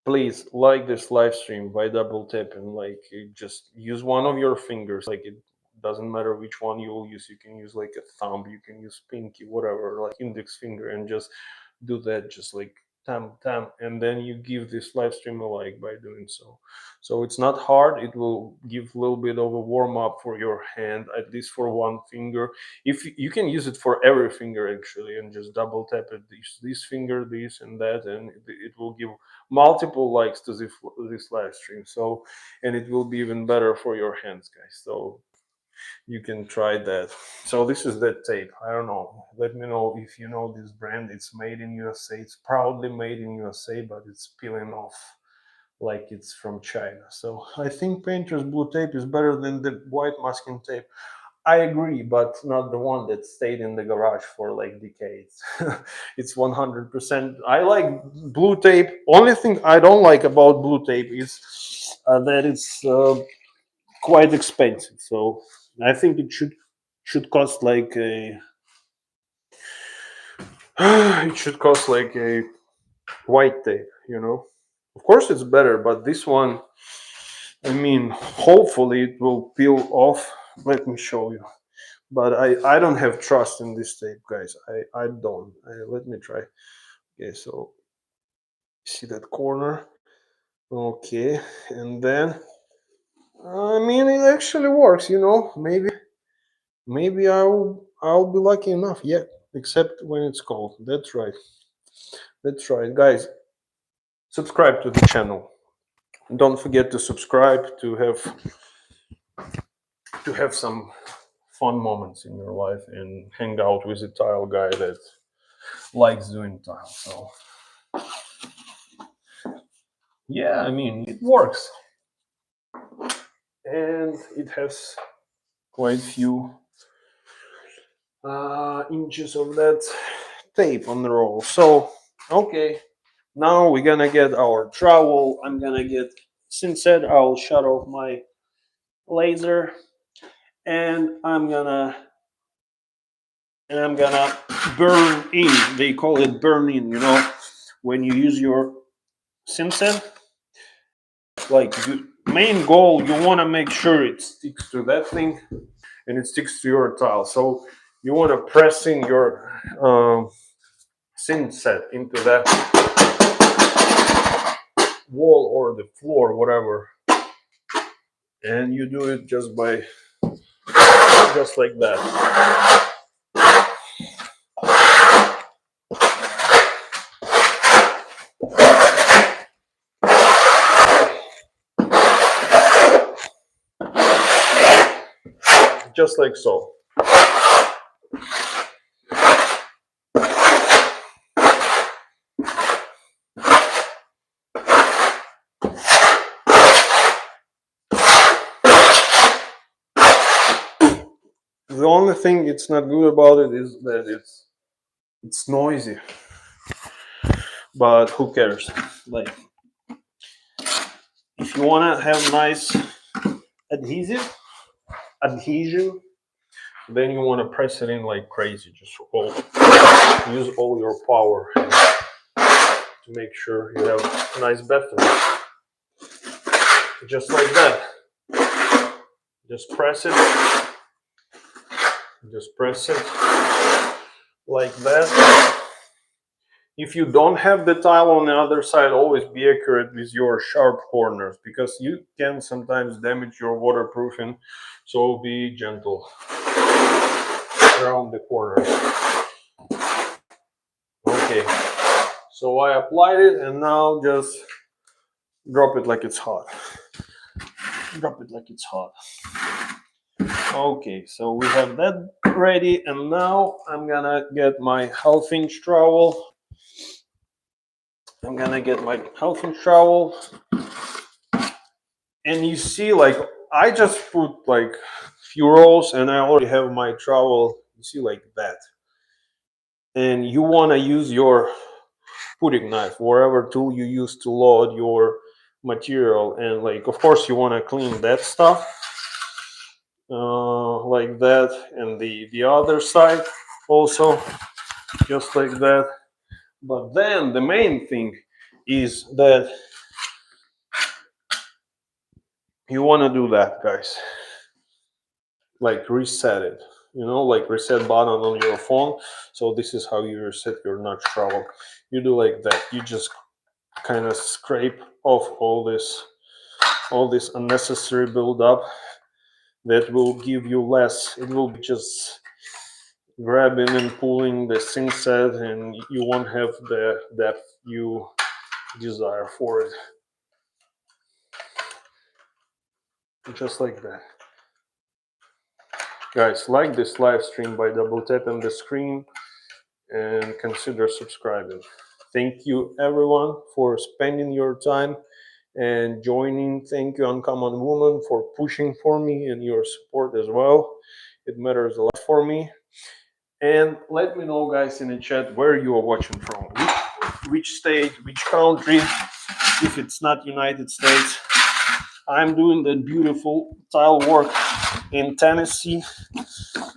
Please like this live stream by double tapping. Like, just use one of your fingers. Like, it doesn't matter which one you will use. You can use like a thumb, you can use pinky, whatever, like index finger, and just do that, just like tam tam, and then you give this live stream a like by doing so. So it's not hard. It will give a little bit of a warm up for your hand, at least for one finger. If you can use it for every finger actually, and just double tap it, this finger, this and that, and it will give multiple likes to this live stream. So, and it will be even better for your hands, guys. So you can try that. So this is that tape. I don't know. Let me know if you know this brand. It's made in USA. It's proudly made in USA, but it's peeling off like it's from China. So I think Painter's blue tape is better than the white masking tape. I agree, but not the one that stayed in the garage for like decades. It's 100%. I like blue tape. Only thing I don't like about blue tape is that it's quite expensive. So I think it should cost like a it should cost like a white tape, you know. Of course it's better, but this one, I mean, hopefully it will peel off. Let me show you. But I don't have trust in this tape, guys. I don't. Let me try. Okay, so see that corner. Okay, and then I mean it actually works, you know. Maybe I'll be lucky enough. Yeah, except when it's cold. That's right. That's right, guys. Subscribe to the channel. Don't forget to subscribe to have some fun moments in your life and hang out with a tile guy that likes doing tile. So yeah, I mean it works, and it has quite few inches of that tape on the roll. So okay, now we're gonna get our trowel. I'm gonna get Thinset. I'll shut off my laser, and I'm gonna burn in. They call it burn in. You know, when you use your Thinset, like the main goal, you want to make sure it sticks to that thing and it sticks to your tile. So you want to press in your Thinset into that wall or the floor, whatever, and you do it just like that. Just like so. The only thing it's not good about it is that it's noisy. But who cares? Like, if you wanna have nice adhesion, then you want to press it in like crazy. Just use all your power to make sure you have a nice bathroom. Just like that. Just press it. Just press it like that. If you don't have the tile on the other side, always be accurate with your sharp corners, because you can sometimes damage your waterproofing. So be gentle around the corners. Okay, so I applied it, and now just drop it like it's hot. Drop it like it's hot. Okay, so we have that ready, and now I'm gonna get my half-inch trowel. And you see, like, I just put like few rolls, and I already have my trowel. You see, like that. And you want to use your pudding knife, whatever tool you use to load your material, and like, of course, you want to clean that stuff like that, and the other side also, just like that. But then the main thing is that you want to do that, guys, like reset it, like reset button on your phone. So this is how you reset your notch trowel. You do like that. You just kind of scrape off all this unnecessary buildup. That will give you less. It will be just grabbing and pulling the Thinset, and you won't have the depth you desire for it. Just like that. Guys, like this live stream by double tapping the screen, and consider subscribing. Thank you everyone for spending your time and joining. Thank you, Uncommon Woman, for pushing for me and your support as well. It matters a lot for me. And let me know, guys, in the chat where you are watching from, which state, which country, if it's not United States. I'm doing the beautiful tile work in Tennessee,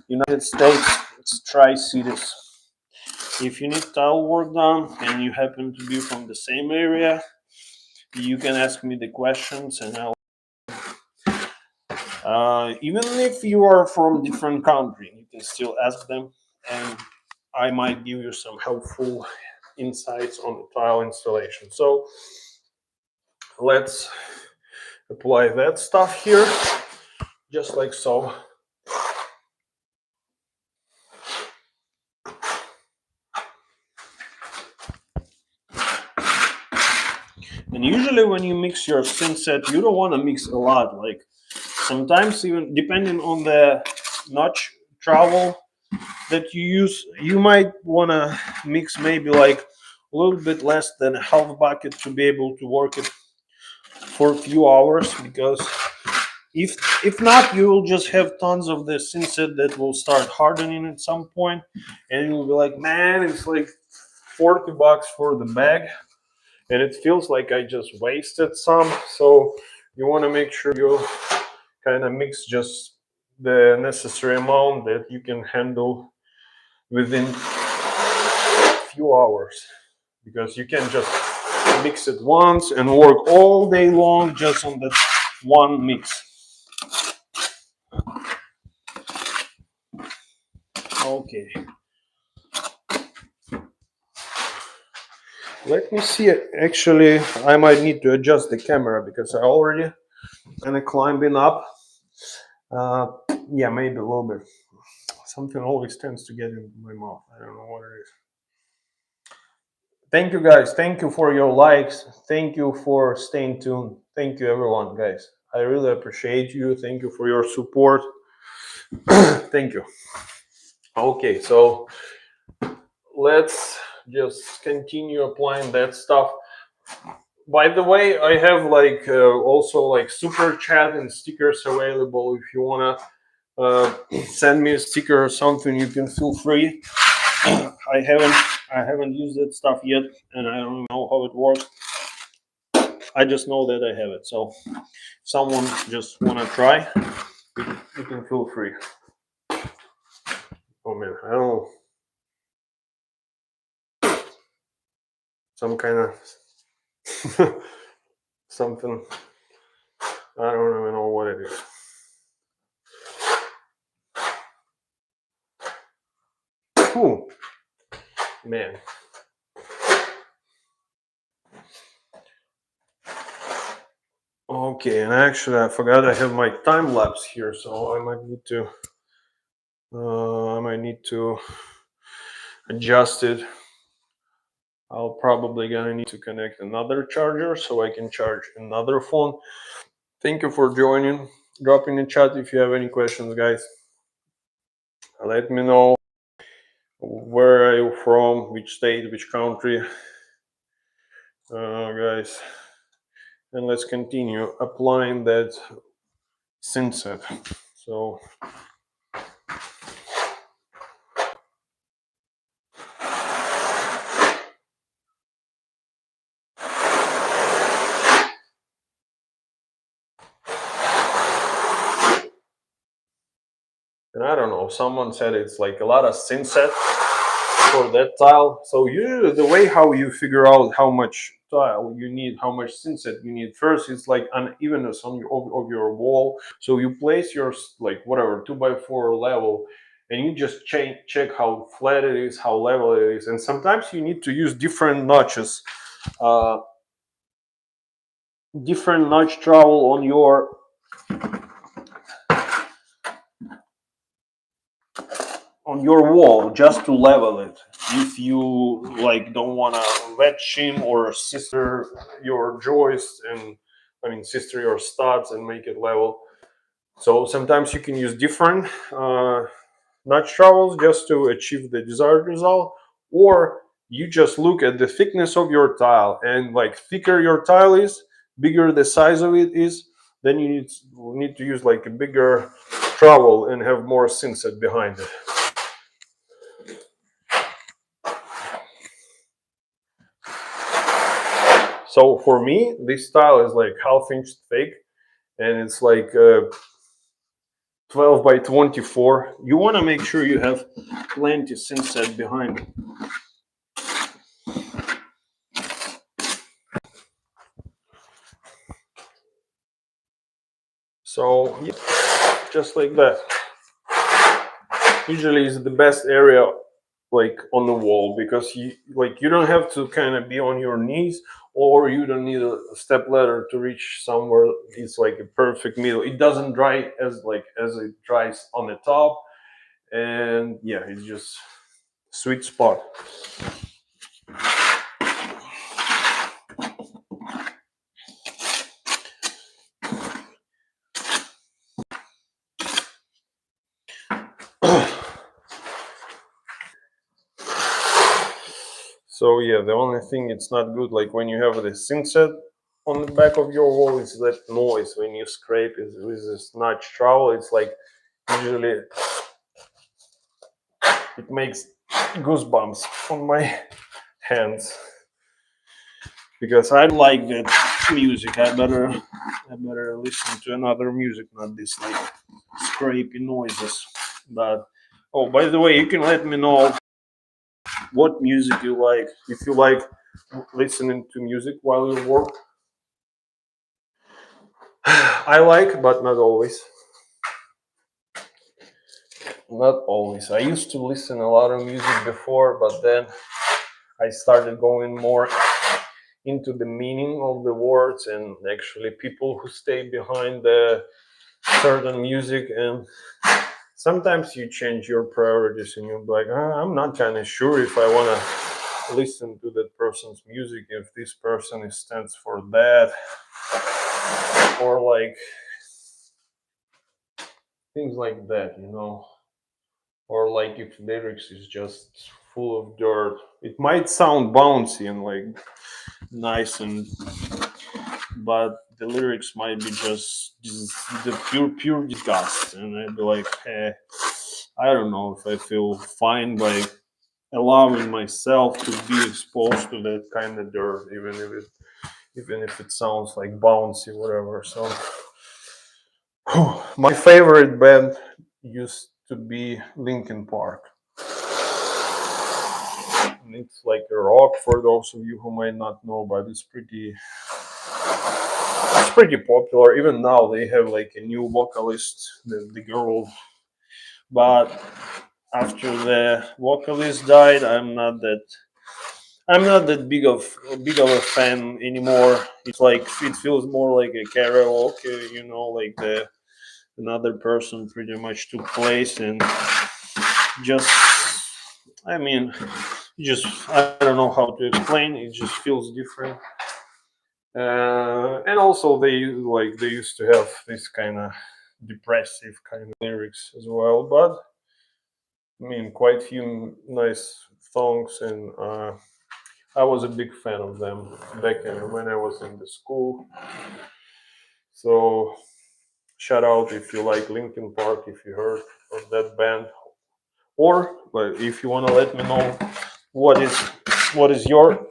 United States. It's Tri-Cities. If you need tile work done and you happen to be from the same area, you can ask me the questions, and I'll even if you are from different country, you can still ask them, and I might give you some helpful insights on the tile installation. So let's apply that stuff here, just like so. And usually when you mix your Thinset, you don't want to mix a lot. Like sometimes, even depending on the notch trowel that you use, you might want to mix maybe like a little bit less than a half bucket to be able to work it for a few hours, because if not, you will just have tons of the Thinset that will start hardening at some point, and you'll be like, man, it's like $40 for the bag, and it feels like I just wasted some. So you want to make sure you kind of mix just the necessary amount that you can handle within a few hours, because you can just mix it once and work all day long just on that one mix. Okay, let me see. Actually, I might need to adjust the camera because I already kind of climbing up. Yeah, maybe a little bit. Something always tends to get into my mouth. I don't know what it is. Thank you, guys. Thank you for your likes. Thank you for staying tuned. Thank you, everyone, guys. I really appreciate you. Thank you for your support. Thank you. Okay, so let's just continue applying that stuff. By the way, I have like also like super chat and stickers available. If you wanna send me a sticker or something, you can feel free. I haven't used that stuff yet, and I don't know how it works. I just know that I have it. So someone just wanna try, you can feel free. Oh man, I don't know, some kind of something. I don't even know what it is. Ooh, man. Okay, and actually I forgot I have my time lapse here, so I might need to adjust it. I'll probably gonna need to connect another charger so I can charge another phone. Thank you for joining. Drop in the chat if you have any questions, guys. Let me know where are you from, which state, which country, guys. And let's continue applying that Thinset. So and I don't know, someone said it's like a lot of Thinset for that tile. So you, the way how you figure out how much tile you need, how much Thinset you need, first it's like unevenness on of your wall. So you place your like whatever 2x4 level, and you just check how flat it is, how level it is, and sometimes you need to use different notches, uh, different notch trowel on your wall just to level it. If you like don't want to wet shim or sister your joist, and I mean sister your studs and make it level. So sometimes you can use different notch trowels just to achieve the desired result, or you just look at the thickness of your tile, and like thicker your tile is, bigger the size of it is, then you need to use like a bigger trowel and have more Thinset behind it. So for me, this tile is like half-inch thick, and it's like 12 by 24. You want to make sure you have plenty Thinset behind it. So yeah, just like that. Usually is the best area like on the wall, because you don't have to kind of be on your knees, or you don't need a step ladder to reach somewhere. It's like a perfect middle. It doesn't dry as it dries on the top, and yeah, it's just sweet spot. So yeah, the only thing it's not good, like when you have the Thinset on the back of your wall, is that noise when you scrape it with this notch trowel. It's like usually it makes goosebumps on my hands, because I like that music. I better listen to another music, not this like scrapey noises. But oh, by the way, you can let me know what music you like. If you like listening to music while you work, I like, but not always. Not always. I used to listen a lot of music before, but then I started going more into the meaning of the words, and actually people who stay behind the certain music. And sometimes you change your priorities, and you're like, I'm not kind of sure if I want to listen to that person's music, if this person stands for that, or like things like that, or like if lyrics is just full of dirt. It might sound bouncy and like nice, and but the lyrics might be just the pure disgust, and I'd be like, I don't know if I feel fine by allowing myself to be exposed to that kind of dirt, even if it even if it sounds like bouncy, whatever. So my favorite band used to be Linkin Park. And it's like a rock for those of you who might not know, but it's pretty popular. Even now they have like a new vocalist, the girl. But after the vocalist died, I'm not that big of a fan anymore. It's like it feels more like a karaoke, like the another person pretty much took place and just I mean just I don't know how to explain. It just feels different. And also they used to have this kind of depressive kind of lyrics as well, but I mean quite few nice songs, and I was a big fan of them back when I was in the school. So shout out if you like Linkin Park, if you heard of that band, or but if you want to let me know what is what is your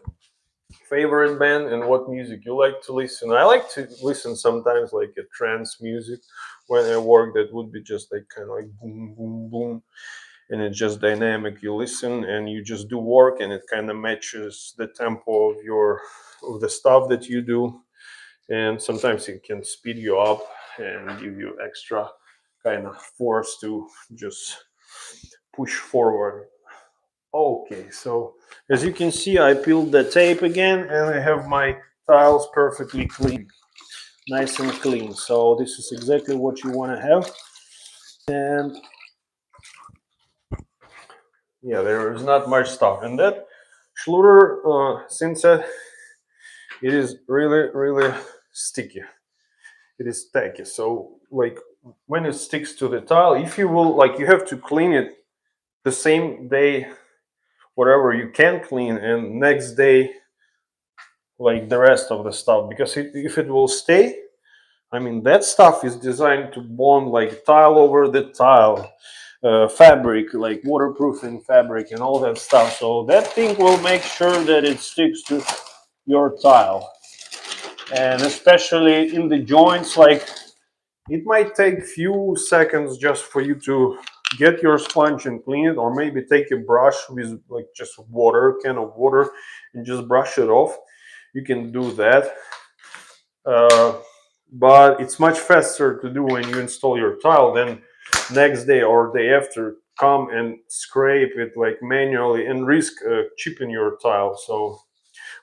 favorite band and what music you like to listen. I like to listen sometimes like a trance music when I work. That would be just like kind of like boom, boom, boom, and it's just dynamic. You listen and you just do work, and it kind of matches the tempo of the stuff that you do. And sometimes it can speed you up and give you extra kind of force to just push forward. Okay, so as you can see, I peeled the tape again and I have my tiles perfectly clean, nice and clean. So this is exactly what you want to have. And yeah, there is not much stuff. And that Schluter Thinset, it is really, really sticky. It is tacky. So like when it sticks to the tile, if you will, like you have to clean it the same day, whatever you can clean, and next day like the rest of the stuff, because if it will stay, I mean that stuff is designed to bond like tile over the tile, fabric like waterproofing fabric and all that stuff, so that thing will make sure that it sticks to your tile. And especially in the joints, like it might take few seconds just for you to get your sponge and clean it, or maybe take a brush with like just water, can of water, and just brush it off. You can do that. Uh, but it's much faster to do when you install your tile than next day or day after come and scrape it like manually and risk chipping your tile. So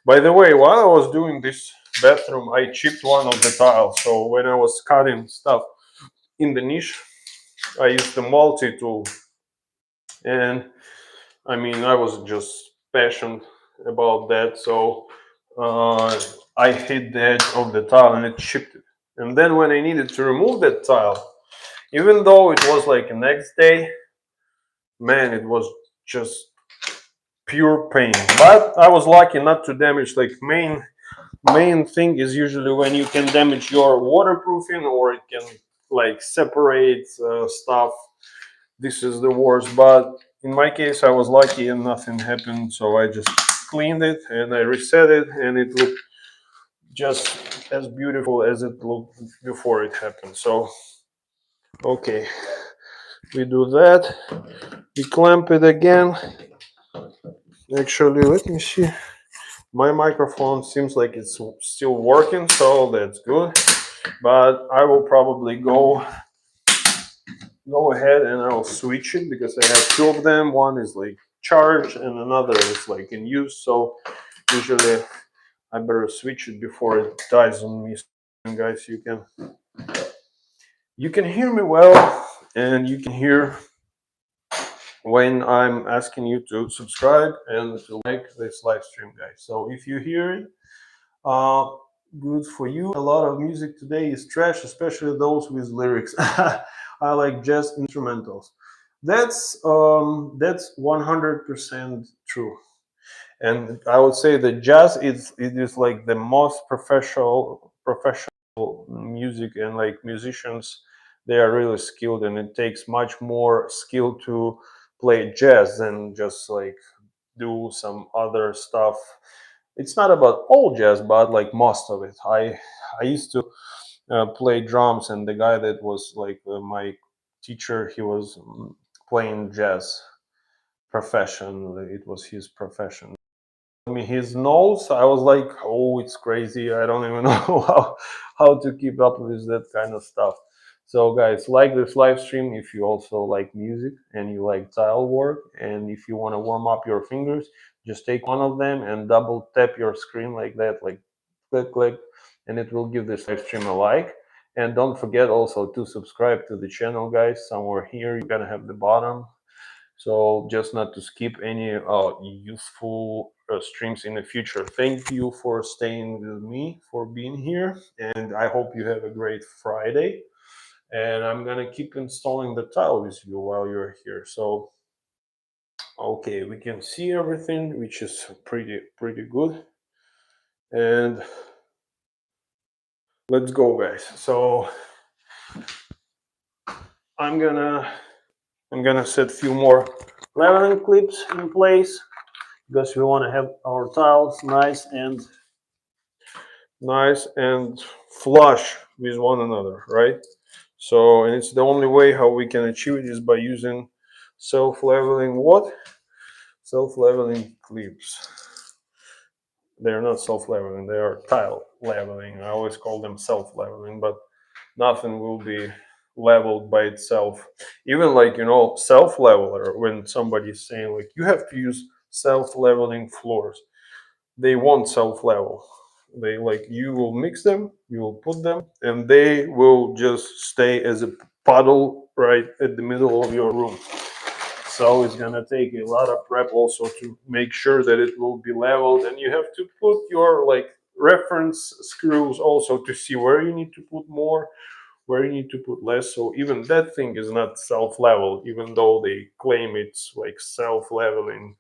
by the way, while I was doing this bathroom, I chipped one of the tiles. So when I was cutting stuff in the niche, I used the multi tool, and I mean I was just passionate about that. So I hit the edge of the tile and it chipped it. And then when I needed to remove that tile, even though it was like the next day, man, it was just pure pain. But I was lucky not to damage. Like main thing is usually when you can damage your waterproofing, or it can like separate stuff. This is the worst. But in my case, I was lucky and nothing happened. So I just cleaned it and I reset it, and it looked just as beautiful as it looked before it happened. So okay, we do that, we clamp it again. Actually, let me see, my microphone seems like it's still working, so that's good. But I will probably go ahead and I'll switch it, because I have two of them. One is like charged and another is like in use, so usually I better switch it before it dies on me. Guys, you can hear me well, and you can hear when I'm asking you to subscribe and to like this live stream, guys. So if you hear it, uh, good for you. A lot of music today is trash, especially those with lyrics. I like jazz instrumentals. That's 100% true. And I would say that jazz it is like the most professional music, and like musicians, they are really skilled, and it takes much more skill to play jazz than just like do some other stuff. it's not about all jazz, but like most of it. I used to play drums, and the guy that was like my teacher, he was playing jazz profession. It was his profession. Me his notes, I was like, oh, it's crazy. I don't even know how to keep up with that kind of stuff. So guys, like this live stream if you also like music and you like tile work, and if you want to warm up your fingers, just take one of them and double tap your screen like that, like click click, and it will give this live stream a like. And don't forget also to subscribe to the channel, guys. Somewhere here you're gonna have the bottom, so just not to skip any useful streams in the future. Thank you for staying with me, for being here, and I hope you have a great Friday. And I'm gonna keep installing the tile with you while you're here. So okay, we can see everything, which is pretty good. And let's go, guys. So i'm gonna I'm gonna set a few more leveling clips in place, because we want to have our tiles nice and flush with one another, right? So, and it's the only way how we can achieve it is by using self-leveling what? Self-leveling clips. They're not self-leveling, they are tile leveling. I always call them self-leveling, but nothing will be leveled by itself. Even like, self-leveler, when somebody's saying like, you have to use self-leveling floors, they won't self-level. They like, you will mix them, you will put them, and they will just stay as a puddle right at the middle of your room. So it's gonna take a lot of prep also to make sure that it will be leveled, and you have to put your like reference screws also to see where you need to put more, where you need to put less. So even that thing is not self-level, even though they claim it's like self-leveling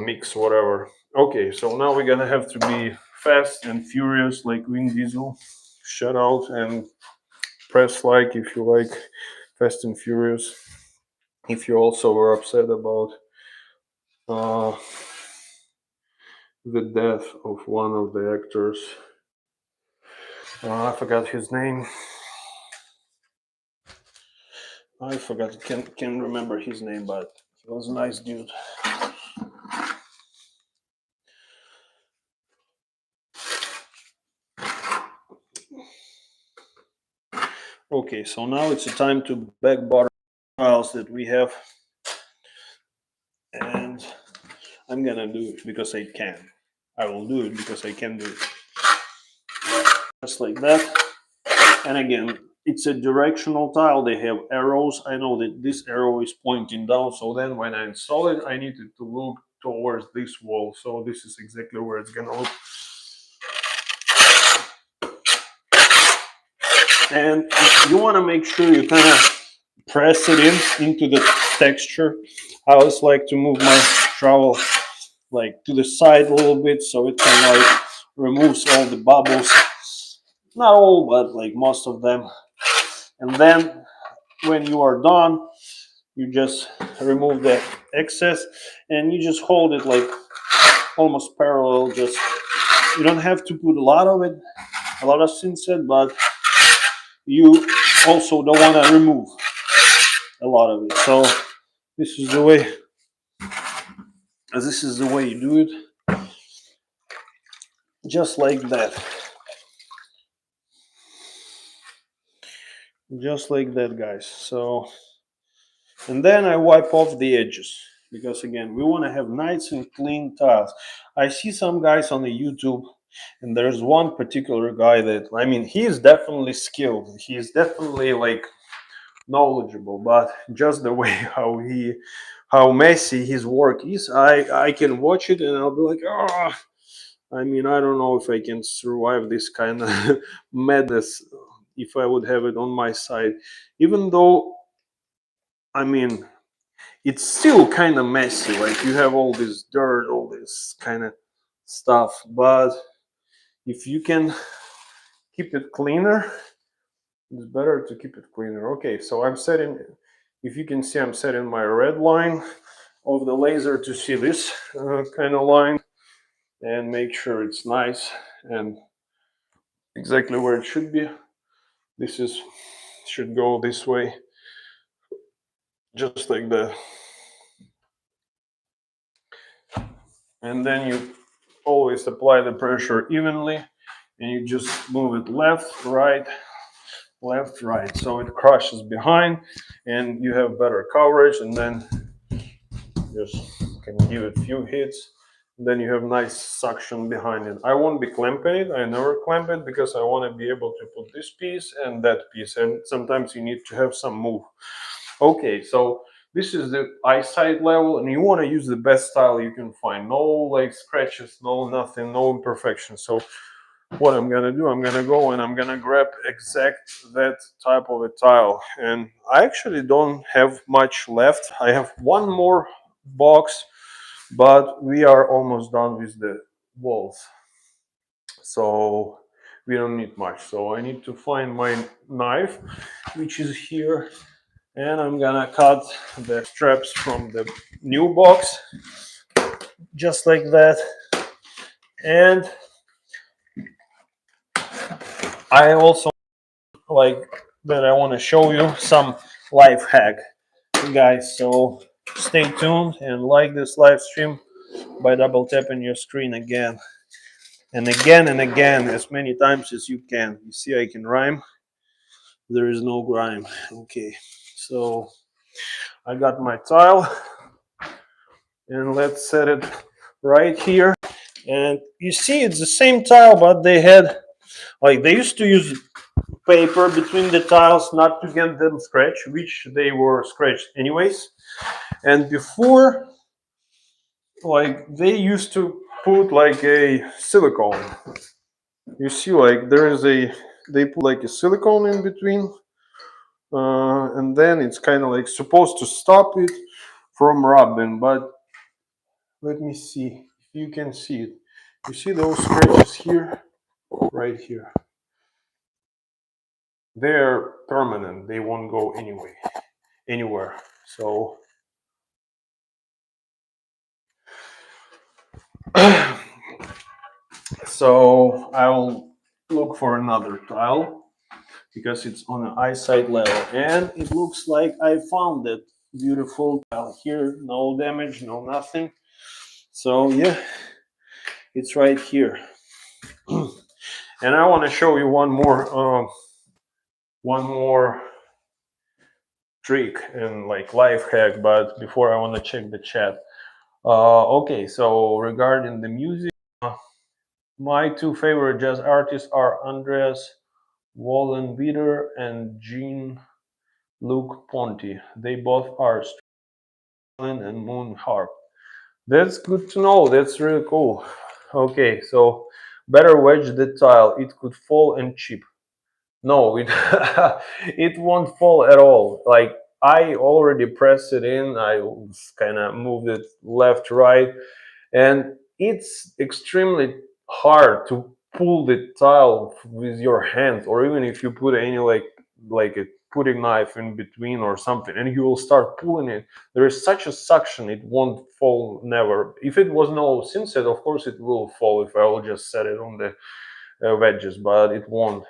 mix, whatever. Okay, so now we're gonna have to be fast and furious like Vin Diesel. Shout out and press like if you like Fast and Furious. If you also were upset about uh, the death of one of the actors, I forgot his name. I forgot, can't remember his name, but he was a nice dude. Okay, so now it's the time to back bottom files that we have, and I'm gonna do it because I can. I will do it because I can do it. Just like that. And again, it's a directional tile. They have arrows. I know that this arrow is pointing down, so then when I install it, I need it to look towards this wall. So this is exactly where it's gonna look. And you want to make sure you kind of press it into the texture. I always like to move my trowel like to the side a little bit, so it kind of like removes all the bubbles. Not all, but like most of them. And then when you are done, you just remove the excess and you just hold it like almost parallel. Just, you don't have to put a lot of it, a lot of Thinset, but you also don't want to remove a lot of it. So this is the way you do it, just like that. Just like that, guys. So, and then I wipe off the edges, because again, we want to have nice and clean tiles. I see some guys on the YouTube, and there's one particular guy that, I mean, he is definitely skilled. He is definitely like knowledgeable, but just the way how messy his work is, I can watch it and I'll be like, oh, I mean, I don't know if I can survive this kind of madness if I would have it on my side. Even though, I mean, it's still kind of messy. Like, you have all this dirt, all this kind of stuff. But if you can keep it cleaner, it's better to keep it cleaner. Okay, so I'm setting, if you can see, I'm setting my red line of the laser to see this kind of line. and make sure it's nice and exactly where it should be. This is should go this way, just like that. And then you always apply the pressure evenly, and you just move it left, right, left, right, so it crushes behind and you have better coverage. And then just can give it a few hits, then you have nice suction behind it. I won't be clamping it, I never clamp it, because I want to be able to put this piece and that piece, and sometimes you need to have some move. Okay, so this is the eyesight level, and you want to use the best style you can find. No like scratches, no nothing, no imperfection. So what I'm gonna do, I'm gonna go and I'm gonna grab exact that type of a tile. And I actually don't have much left. I have one more box, but we are almost done with the walls. So we don't need much. So I need to find my knife, which is here, and I'm gonna cut the straps from the new box, just like that. And I also like that I want to show you some life hack, guys. So stay tuned and like this live stream by double tapping your screen again and again and again, as many times as you can. You see, I can rhyme. There is no grime. Okay, so I got my tile, and let's set it right here. And you see, it's the same tile, but they had, like, they used to use paper between the tiles not to get them scratched, which they were scratched anyways. And before, like, they used to put like a silicone. You see, like, there is a, they put like a silicone in between, and then it's kind of like supposed to stop it from rubbing. But let me see if you can see it. You see those scratches here, right here? They're permanent. They won't go anywhere. So so I'll look for another tile because it's on an eyesight level, and it looks like I found that beautiful tile here. No damage, no nothing. So yeah, it's right here. And I want to show you one more trick and like life hack. But before, I want to check the chat. Okay, so regarding the music, my two favorite jazz artists are Andreas Wallenweider and Jean-Luc Ponty. They both are Australian and Moon Harp. That's good to know. That's really cool. Okay, so better wedge the tile. It could fall and chip. No, it it won't fall at all. Like, I already pressed it in. I kind of moved it left, right, and it's extremely hard to pull the tile with your hands, or even if you put any like a pudding knife in between or something, and you will start pulling it. There is such a suction, it won't fall, never. If it was no Thinset, of course it will fall if I will just set it on the wedges, but it won't.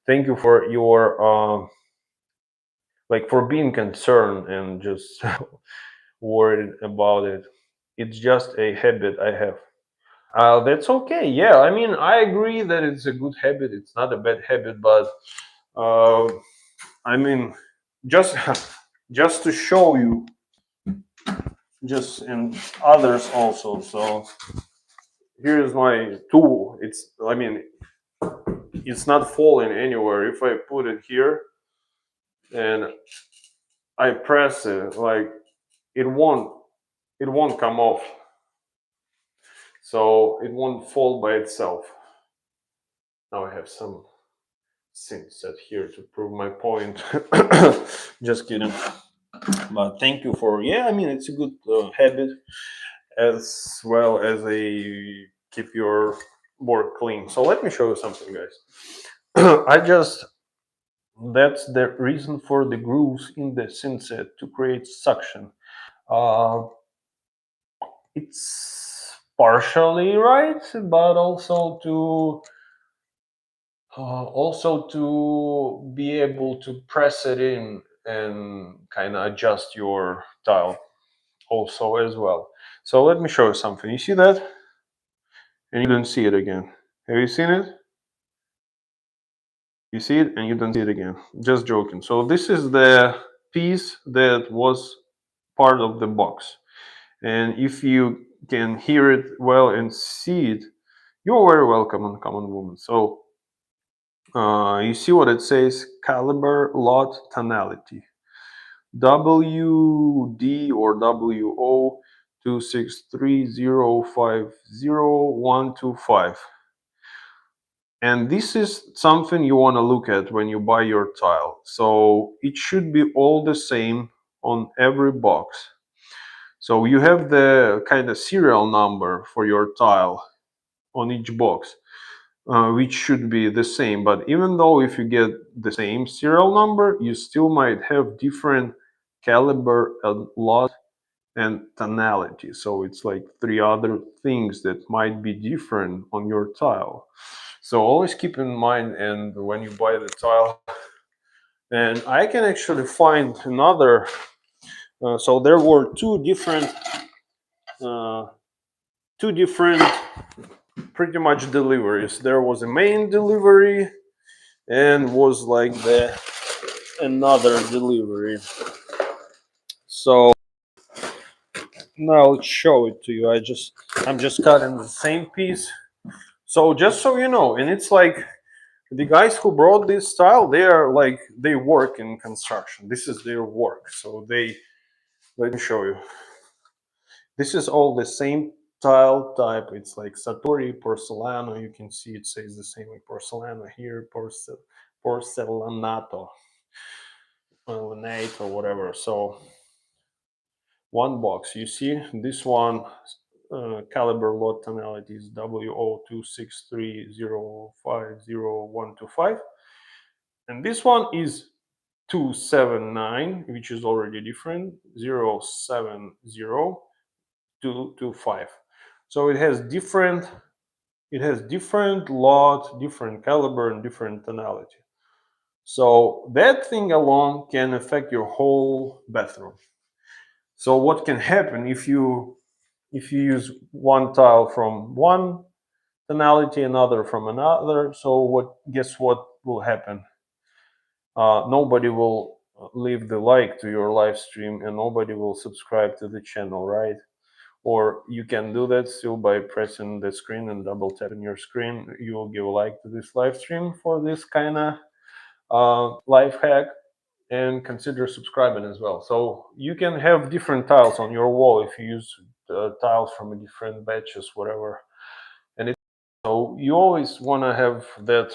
Thank you for your like for being concerned and just worried about it. It's just a habit I have. That's okay. Yeah, I mean, I agree that it's a good habit. It's not a bad habit, but uh, I mean, just just to show you, just and others also. So here's my tool. It's, I mean, it's not falling anywhere. If I put it here and I press it, like, it won't it won't come off. So it won't fall by itself. Now I have some Thinset here to prove my point. Just kidding. But thank you for, yeah, I mean, it's a good habit, as well as a keep your board clean. So let me show you something, guys. I just, that's the reason for the grooves in the Thinset, to create suction. Uh, it's partially right, but also to be able to press it in and kind of adjust your tile also as well. So let me show you something. You see that? And you don't see it again. Have you seen it? You see it and you don't see it again. Just joking. So this is the piece that was part of the box. And if you can hear it well and see it, you're very welcome on Common Woman. So you see what it says: caliber, lot, tonality. WD or WO 263050125. And this is something you want to look at when you buy your tile. So it should be all the same on every box. So you have the kind of serial number for your tile on each box, which should be the same. But even though if you get the same serial number, you still might have different caliber, lot, and tonality. So it's like three other things that might be different on your tile. So always keep in mind, and when you buy the tile, and I can actually find another. So there were uh, two different pretty much deliveries. There was a main delivery and was like the another delivery. So now let's show it to you. I'm just cutting the same piece. So just so you know, and it's like the guys who brought this style, they work in construction. This is their work. So let me show you. This is all the same tile type. It's like Satori, Porcelano. You can see it says the same like Porcelano here, Porcelanato, Laminate or whatever. So one box. You see this one caliber lot tonality is WO263050125, and this one is 279, which is already different, 070225. So it has different lot, different caliber, and different tonality. So that thing alone can affect your whole bathroom. So what can happen if you use one tile from one tonality, another from another? So guess what will happen? Nobody will leave the like to your live stream, and nobody will subscribe to the channel, right? Or you can do that still by pressing the screen and double tapping your screen. You will give a like to this live stream for this kind of life hack, and consider subscribing as well. So you can have different tiles on your wall if you use tiles from different batches, whatever. And so you always want to have the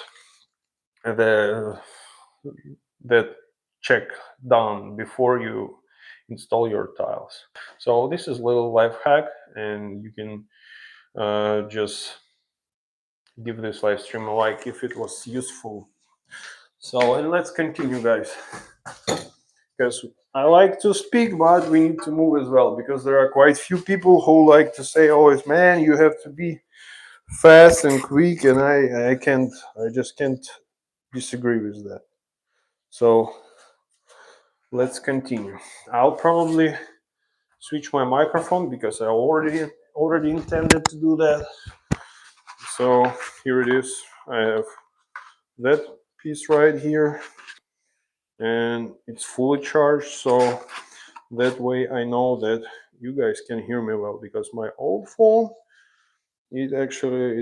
that check done before you install your tiles. So this is a little life hack, and you can just give this live stream a like if it was useful. So, and let's continue, guys, because I like to speak, but we need to move as well, because there are quite few people who like to say always, man, you have to be fast and quick, and I just can't disagree with that. So let's continue. I'll probably switch my microphone because I already intended to do that. So here it is. I have that piece right here, and it's fully charged, so that way I know that you guys can hear me well, because my old phone, it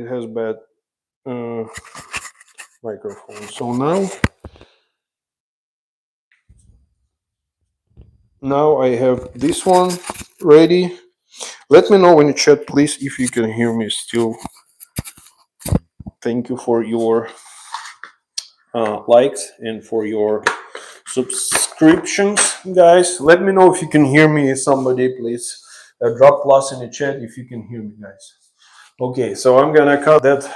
has bad uh, microphone. So now I have this one ready. Let me know in the chat, please, if you can hear me still. Thank you for your likes and for your subscriptions, guys. Let me know if you can hear me. Somebody, please drop plus in the chat if you can hear me, guys. Okay, so I'm gonna cut the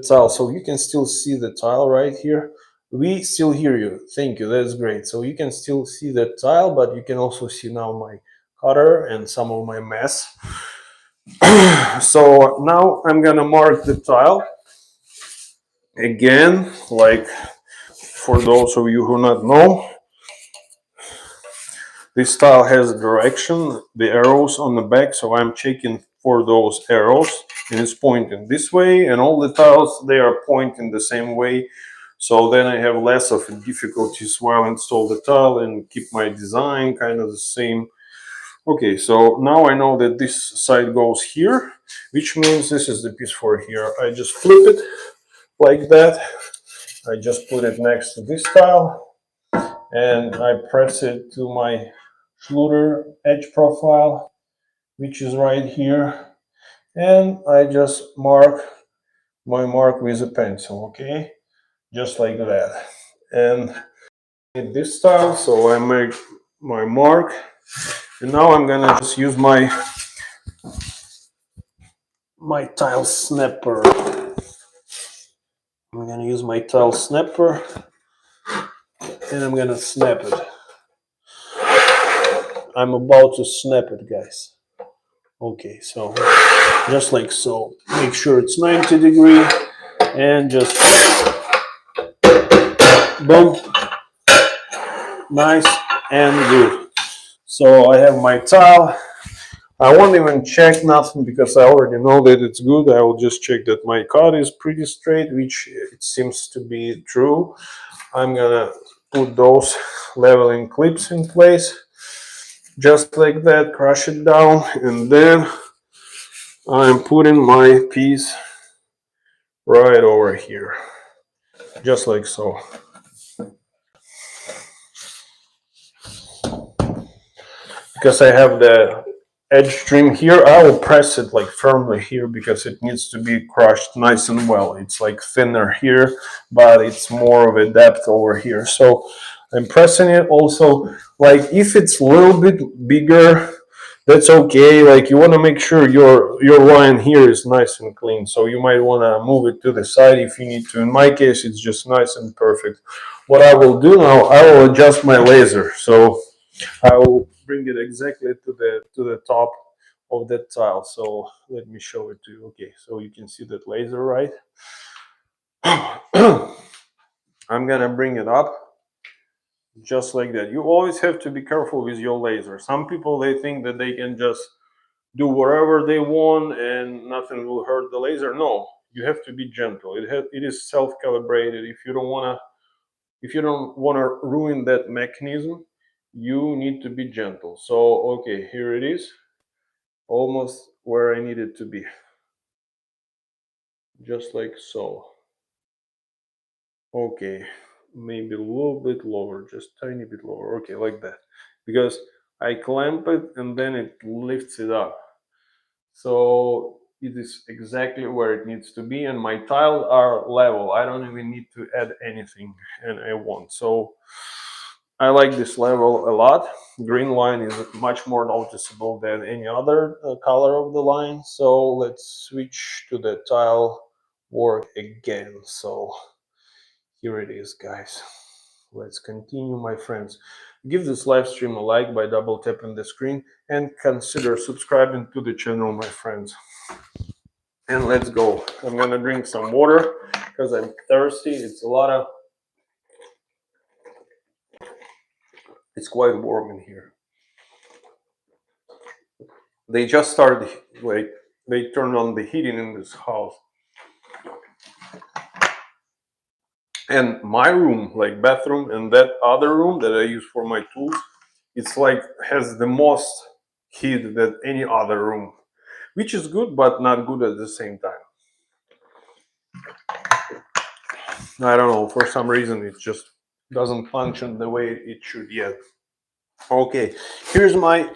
tile so you can still see the tile right here. We still hear you. Thank you. That's great. So you can still see the tile, but you can also see now my cutter and some of my mess. So now I'm gonna mark the tile again, like for those of you who not know, this tile has a direction, the arrows on the back, so I'm checking for those arrows and it's pointing this way, and all the tiles they are pointing the same way, so then I have less of a difficulties while I install the tile and keep my design kind of the same. Okay, so now I know that this side goes here, which means this is the piece for here. I just flip it like that. I just put it next to this tile and I press it to my flutter edge profile, which is right here. And I just mark my mark with a pencil, okay? Just like that. And this tile, so I make my mark. And now I'm gonna just use my tile snapper. I'm gonna use my tile snapper and I'm gonna snap it. I'm about to snap it, guys. Okay, so just like so. Make sure it's 90 degree and just boom. Nice and good. So I have my tile. I won't even check nothing because I already know that it's good. I will just check that my cut is pretty straight, which it seems to be true. I'm gonna put those leveling clips in place just like that, crush it down, and then I'm putting my piece right over here, just like so. Because I have the edge trim here, I will press it like firmly here because it needs to be crushed nice and well. It's like thinner here, but it's more of a depth over here. So I'm pressing it also, like if it's a little bit bigger, that's okay. Like you want to make sure your line here is nice and clean. So you might want to move it to the side if you need to. In my case, it's just nice and perfect. What I will do now, I will adjust my laser. So I will bring it exactly to the top of that tile. So let me show it to you. Okay, so you can see that laser, right? I'm gonna bring it up just like that. You always have to be careful with your laser. Some people, they think that they can just do whatever they want and nothing will hurt the laser. No, you have to be gentle. It is self-calibrated. If you don't want to ruin that mechanism, you need to be gentle. So okay, here it is, almost where I need it to be, just like so. Okay, maybe a little bit lower, just tiny bit lower. Okay, like that, because I clamp it and then it lifts it up. So it is exactly where it needs to be, and my tiles are level. I don't even need to add anything, and I won't. So I like this level a lot. Green line is much more noticeable than any other color of the line. So let's switch to the tile work again. So here it is, guys. Let's continue, my friends. Give this live stream a like by double tapping the screen and consider subscribing to the channel, my friends. And let's go. I'm gonna drink some water because I'm thirsty. It's quite warm in here. They just started, like, they turned on the heating in this house. And my room, like bathroom, and that other room that I use for my tools, it's like has the most heat than any other room, which is good but not good at the same time. I don't know, for some reason it just doesn't function the way it should yet. Okay, here's my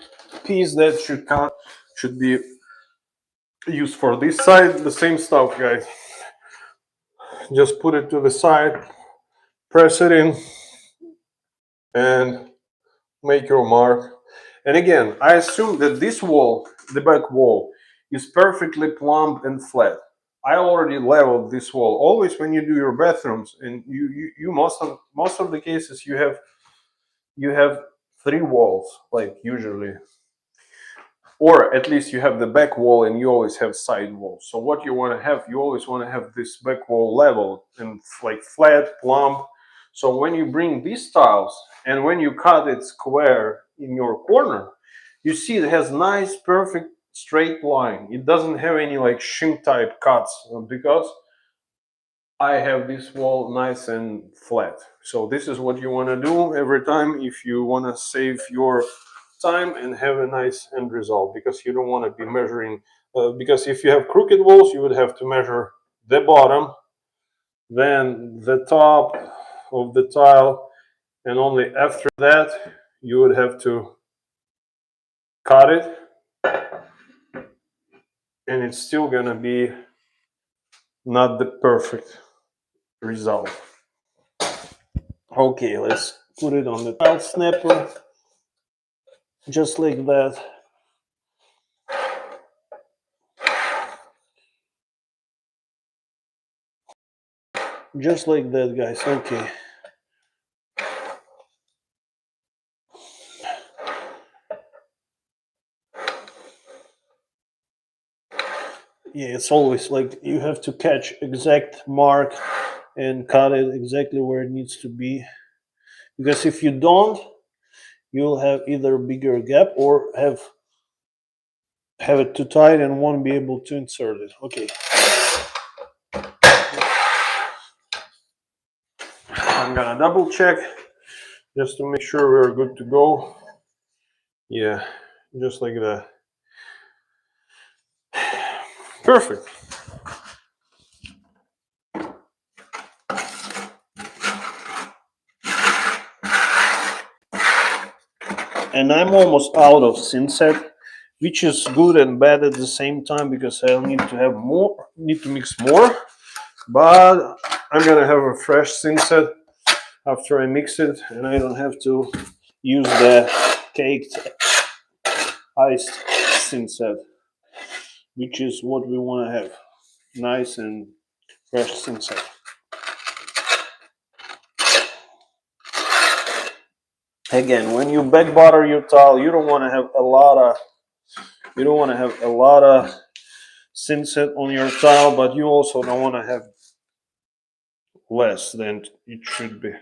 piece that should be used for this side. The same stuff, guys. Just put it to the side, press it in, and make your mark. And again, I assume that this wall, the back wall, is perfectly plumb and flat. I already leveled this wall. Always when you do your bathrooms, and you most of the cases you have three walls, like usually. or at least you have the back wall and you always have side walls. So what you want to have, you always want to have this back wall level and like flat, plump. So when you bring these tiles and when you cut it square in your corner, you see it has nice, perfect straight line. It doesn't have any like shim type cuts because I have this wall nice and flat. So this is what you want to do every time if you want to save your time and have a nice end result, because you don't want to be measuring, because if you have crooked walls you would have to measure the bottom, then the top of the tile, and only after that you would have to cut it, and it's still gonna be not the perfect result. Okay, let's put it on the tile snapper just like that. Just like that, guys. Okay. Yeah, it's always like you have to catch exact mark and cut it exactly where it needs to be. Because if you don't, you'll have either a bigger gap or have it too tight and won't be able to insert it. Okay. I'm gonna double check just to make sure we're good to go. Yeah, just like that. Perfect. And I'm almost out of Thinset, which is good and bad at the same time because I'll need to have more, need to mix more. But I'm gonna have a fresh Thinset after I mix it, and I don't have to use the caked iced Thinset, which is what we want to have. Nice and fresh Thinset. Again, when you back butter your tile, you don't want to have a lot of Thinset on your tile, but you also don't want to have less than it should be.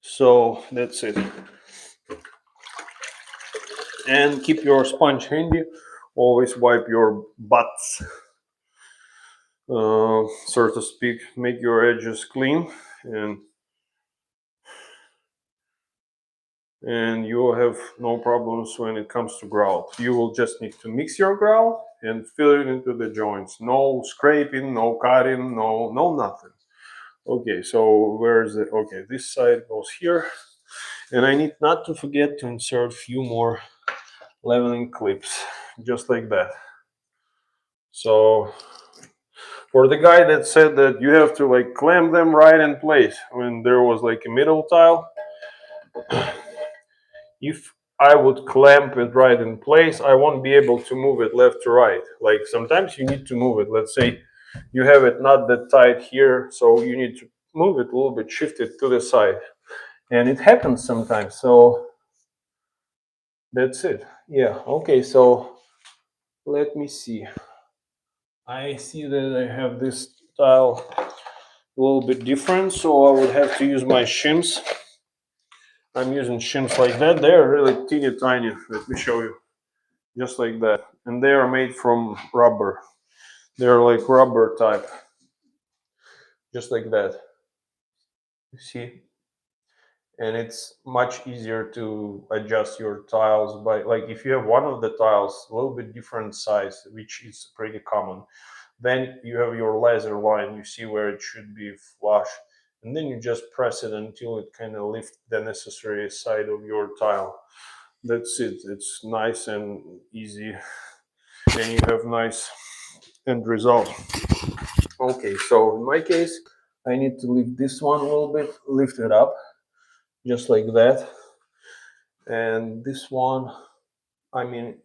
So that's it. And keep your sponge handy. Always wipe your butts, so to speak. Make your edges clean, and you will have no problems when it comes to grout. You will just need to mix your grout and fill it into the joints. No scraping, no cutting, no nothing. Okay, so where is it? Okay, this side goes here, and I need not to forget to insert a few more leveling clips, just like that. So for the guy that said that you have to like clamp them right in place when there was like a middle tile, if I would clamp it right in place, I won't be able to move it left to right. Like sometimes you need to move it. Let's say you have it not that tight here, so you need to move it a little bit, shift it to the side. And it happens sometimes. So that's it. Yeah, okay, so let me see. I see that I have this tile a little bit different, so I would have to use my shims. I'm using shims like that. They're really teeny tiny. Let me show you. Just like that. And they are made from rubber. They're like rubber type. Just like that. You see? And it's much easier to adjust your tiles by, like, if you have one of the tiles a little bit different size, which is pretty common, then you have your laser line, you see where it should be flush, and then you just press it until it kind of lifts the necessary side of your tile. That's it. It's nice and easy, and you have nice end result. Okay, so in my case, I need to lift this one a little bit, lift it up, just like that. And this one, I mean,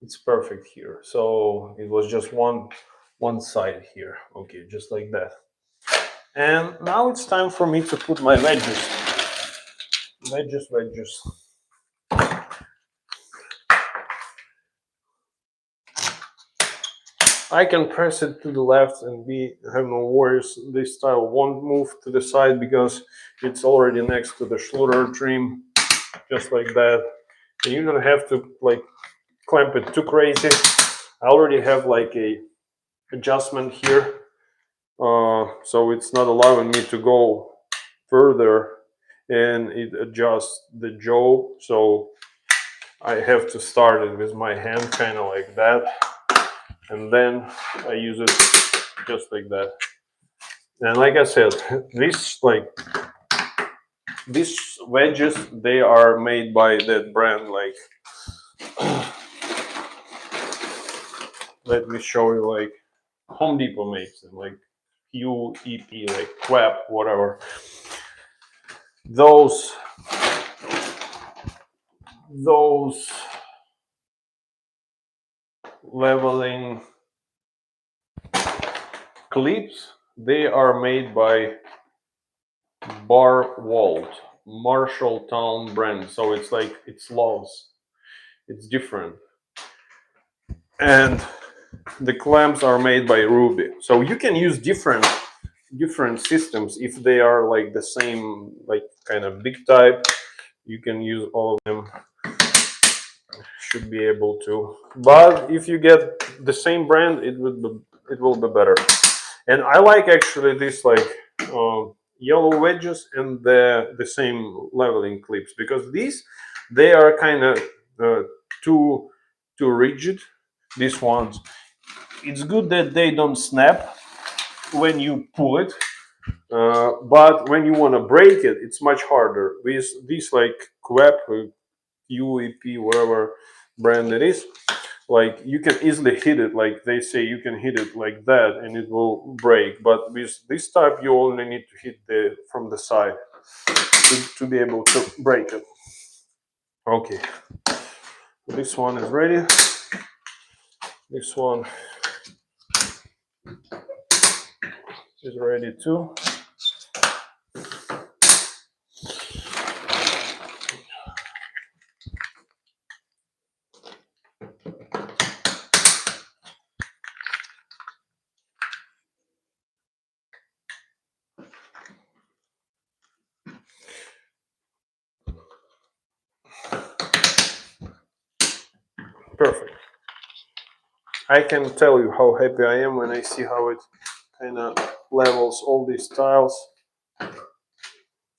it's perfect here. So it was just one side here. Okay, just like that. And now it's time for me to put my wedges. Wedges. I can press it to the left and be have no worries. This tile won't move to the side because it's already next to the Schluter trim, just like that. And you don't have to like clamp it too crazy. I already have like a adjustment here, so it's not allowing me to go further, and it adjusts the jaw. So I have to start it with my hand, kind of like that, and then I use it just like that. And like I said, these wedges, they are made by that brand. Like, let me show you. Like, Home Depot makes them. Like QEP, like QEP, whatever. Those leveling clips, they are made by Bar Walt, Marshalltown brand. So it's like it's Lowe's. It's different. And the clamps are made by Ruby. So you can use different systems if they are like the same, like kind of big type. You can use all of them. Should be able to. But if you get the same brand, it will be better. And I like actually this like yellow wedges and the same leveling clips, because these, they are kind of uh, too rigid. These ones, it's good that they don't snap when you pull it, but when you want to break it, it's much harder with these like QEP, UEP, whatever brand it is. Like, you can easily hit it, like they say you can hit it like that and it will break, but with this type you only need to hit the from the side to be able to break it. Okay, this one is ready. This one is ready too. Perfect. I can tell you how happy I am when I see how it kind of levels all these tiles,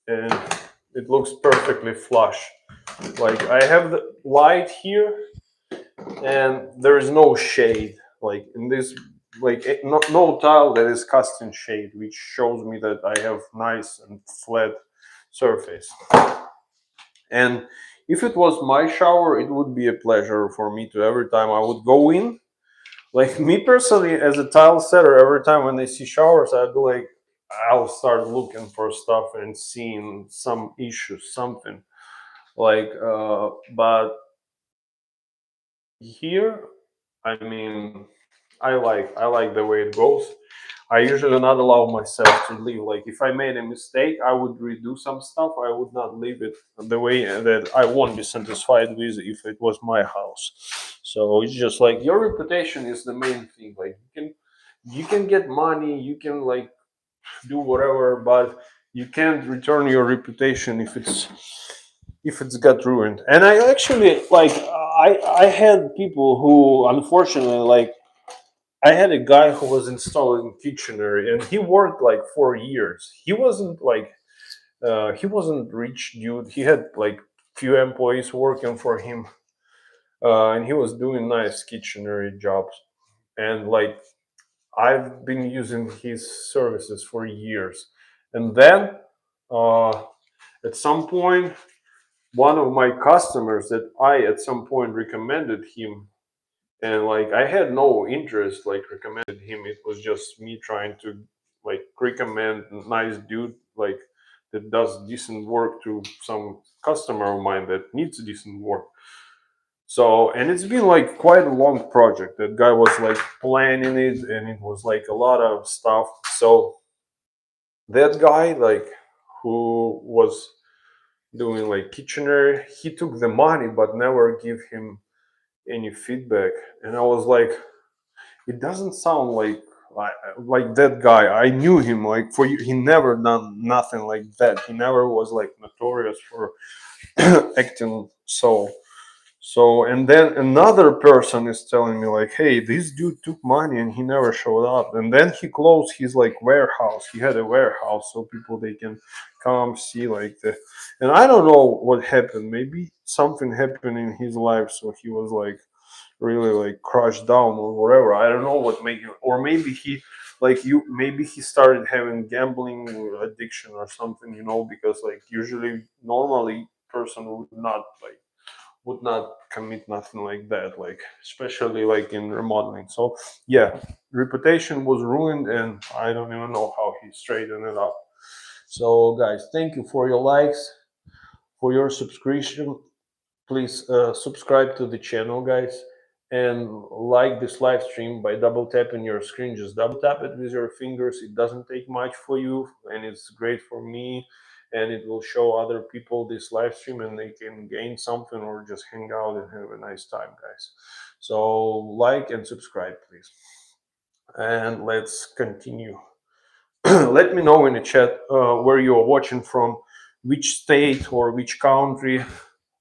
and it looks perfectly flush. Like, I have the light here and there is no shade, like in this, like no tile that is cast in shade, which shows me that I have nice and flat surface. And if it was my shower, it would be a pleasure for me to, every time I would go in, like me personally as a tile setter, every time when I see showers, I'd be like, I'll start looking for stuff and seeing some issues, something like but here, I mean, I like the way it goes. I usually not allow myself to leave. Like, if I made a mistake, I would redo some stuff. I would not leave it the way that I won't be satisfied with if it was my house. So it's just like, your reputation is the main thing. Like, you can get money, you can like do whatever, but you can't return your reputation if it's got ruined. And I actually like, I had people who, unfortunately, like, I had a guy who was installing kitchenery and he worked like 4 years. He wasn't rich dude. He had like few employees working for him, and he was doing nice kitchenery jobs. And like, I've been using his services for years. And then uh, at some point, one of my customers that I at some point recommended him, and like, I had no interest like recommended him. It was just me trying to like recommend a nice dude, like, that does decent work to some customer of mine that needs decent work. So, and it's been like quite a long project. That guy was like planning it, and it was like a lot of stuff. So that guy, like, who was doing like kitchener, he took the money but never give him any feedback. And I was like, it doesn't sound like that guy. I knew him like for you. He never done nothing like that. He never was like notorious for acting so. And then another person is telling me like, hey, this dude took money and he never showed up. And then he closed his like warehouse. He had a warehouse so people they can come see like the. And I don't know what happened. Maybe something happened in his life, so he was like really like crushed down or whatever. I don't know what made him, or maybe he like you maybe he started having gambling addiction or something, because like usually normally person would not commit nothing like that, like especially like in remodeling. So yeah, reputation was ruined and I don't even know how he straightened it up. So guys, thank you for your likes, for your subscription. Please subscribe to the channel, guys, and like this live stream by double tapping your screen. Just double tap it with your fingers. It doesn't take much for you and it's great for me, and it will show other people this live stream and they can gain something or just hang out and have a nice time, guys. So like and subscribe, please, and let's continue. Let me know in the chat where you are watching from, which state or which country,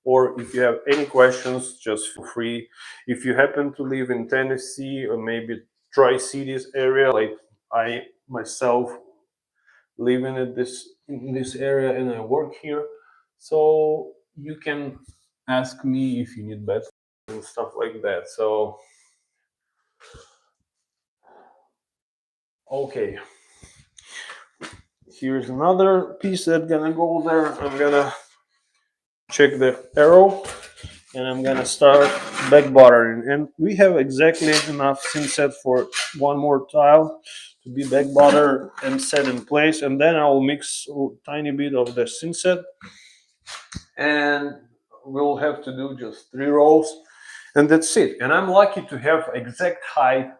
or if you have any questions, just feel free. If you happen to live in Tennessee or maybe Tri-Cities area, like I myself live in this area and I work here, so you can ask me if you need bed and stuff like that. So okay, here's another piece that's gonna go there. I'm gonna check the arrow and I'm gonna start back buttering. And we have exactly enough Thinset for one more tile to be back buttered and set in place. And then I'll mix a tiny bit of the Thinset, and we'll have to do just 3 rows, and that's it. And I'm lucky to have exact height.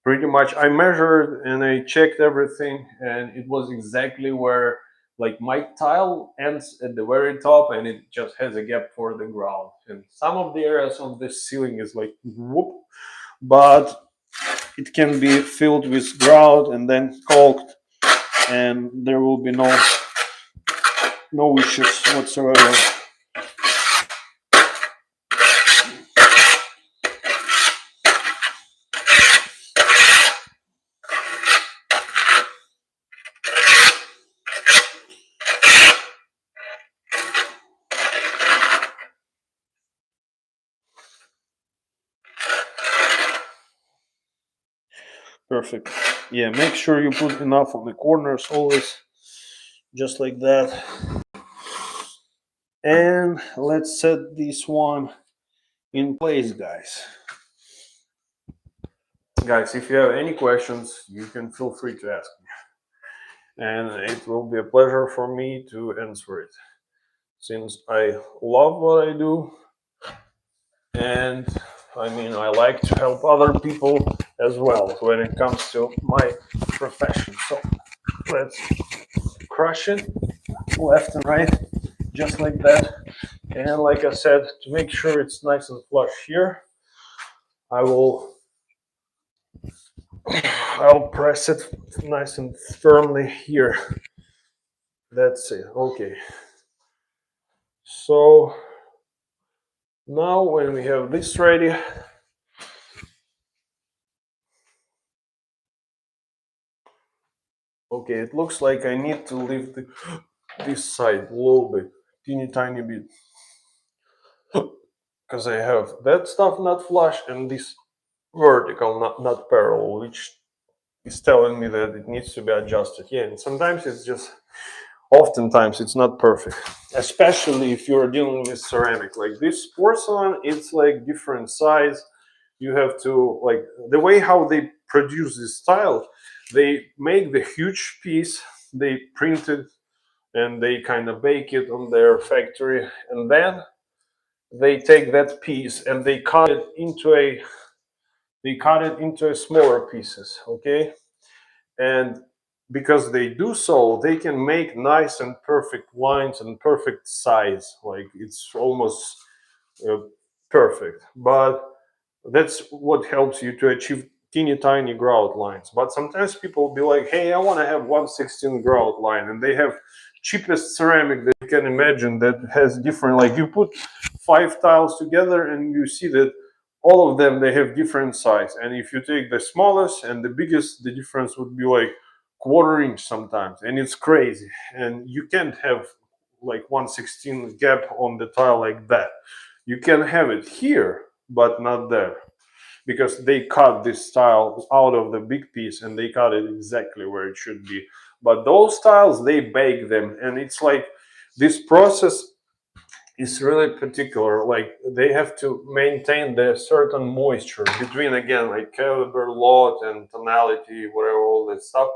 Pretty much, I measured and I checked everything, and it was exactly where like my tile ends at the very top, and it just has a gap for the ground. And some of the areas on this ceiling is like whoop, but it can be filled with grout and then caulked, and there will be no issues whatsoever. Perfect. Yeah, make sure you put enough on the corners always, just like that. And let's set this one in place, guys. Guys, if you have any questions, you can feel free to ask me. And it will be a pleasure for me to answer it, since I love what I do. And I mean, I like to help other people as well when it comes to my profession. So let's crush it left and right, just like that. And like I said, to make sure it's nice and flush here, I'll press it nice and firmly here. That's it. Okay. So now when we have this ready, okay, it looks like I need to lift this side a little bit, teeny tiny bit, because I have that stuff not flush and this vertical not parallel, which is telling me that it needs to be adjusted. Yeah, and sometimes it's just, oftentimes it's not perfect, especially if you're dealing with ceramic. Like this porcelain, it's like different size. You have to, like, the way how they produce this style, they make the huge piece, they print it, and they kind of bake it on their factory, and then they take that piece and they cut it into a smaller pieces, okay? And because they do so, they can make nice and perfect lines and perfect size, like it's almost uh, perfect. But that's what helps you to achieve teeny tiny grout lines. But sometimes people be like, hey, I want to have 1/16 grout line, and they have cheapest ceramic that you can imagine that has different, like you put 5 tiles together and you see that all of them, they have different size. And if you take the smallest and the biggest, the difference would be like quarter-inch sometimes, and it's crazy. And you can't have like 1/16 gap on the tile like that. You can have it here, but not there, because they cut this tile out of the big piece and they cut it exactly where it should be. But those tiles, they bake them, and it's like this process is really particular. Like they have to maintain the certain moisture between, again, like caliber, lot, and tonality, whatever, all that stuff.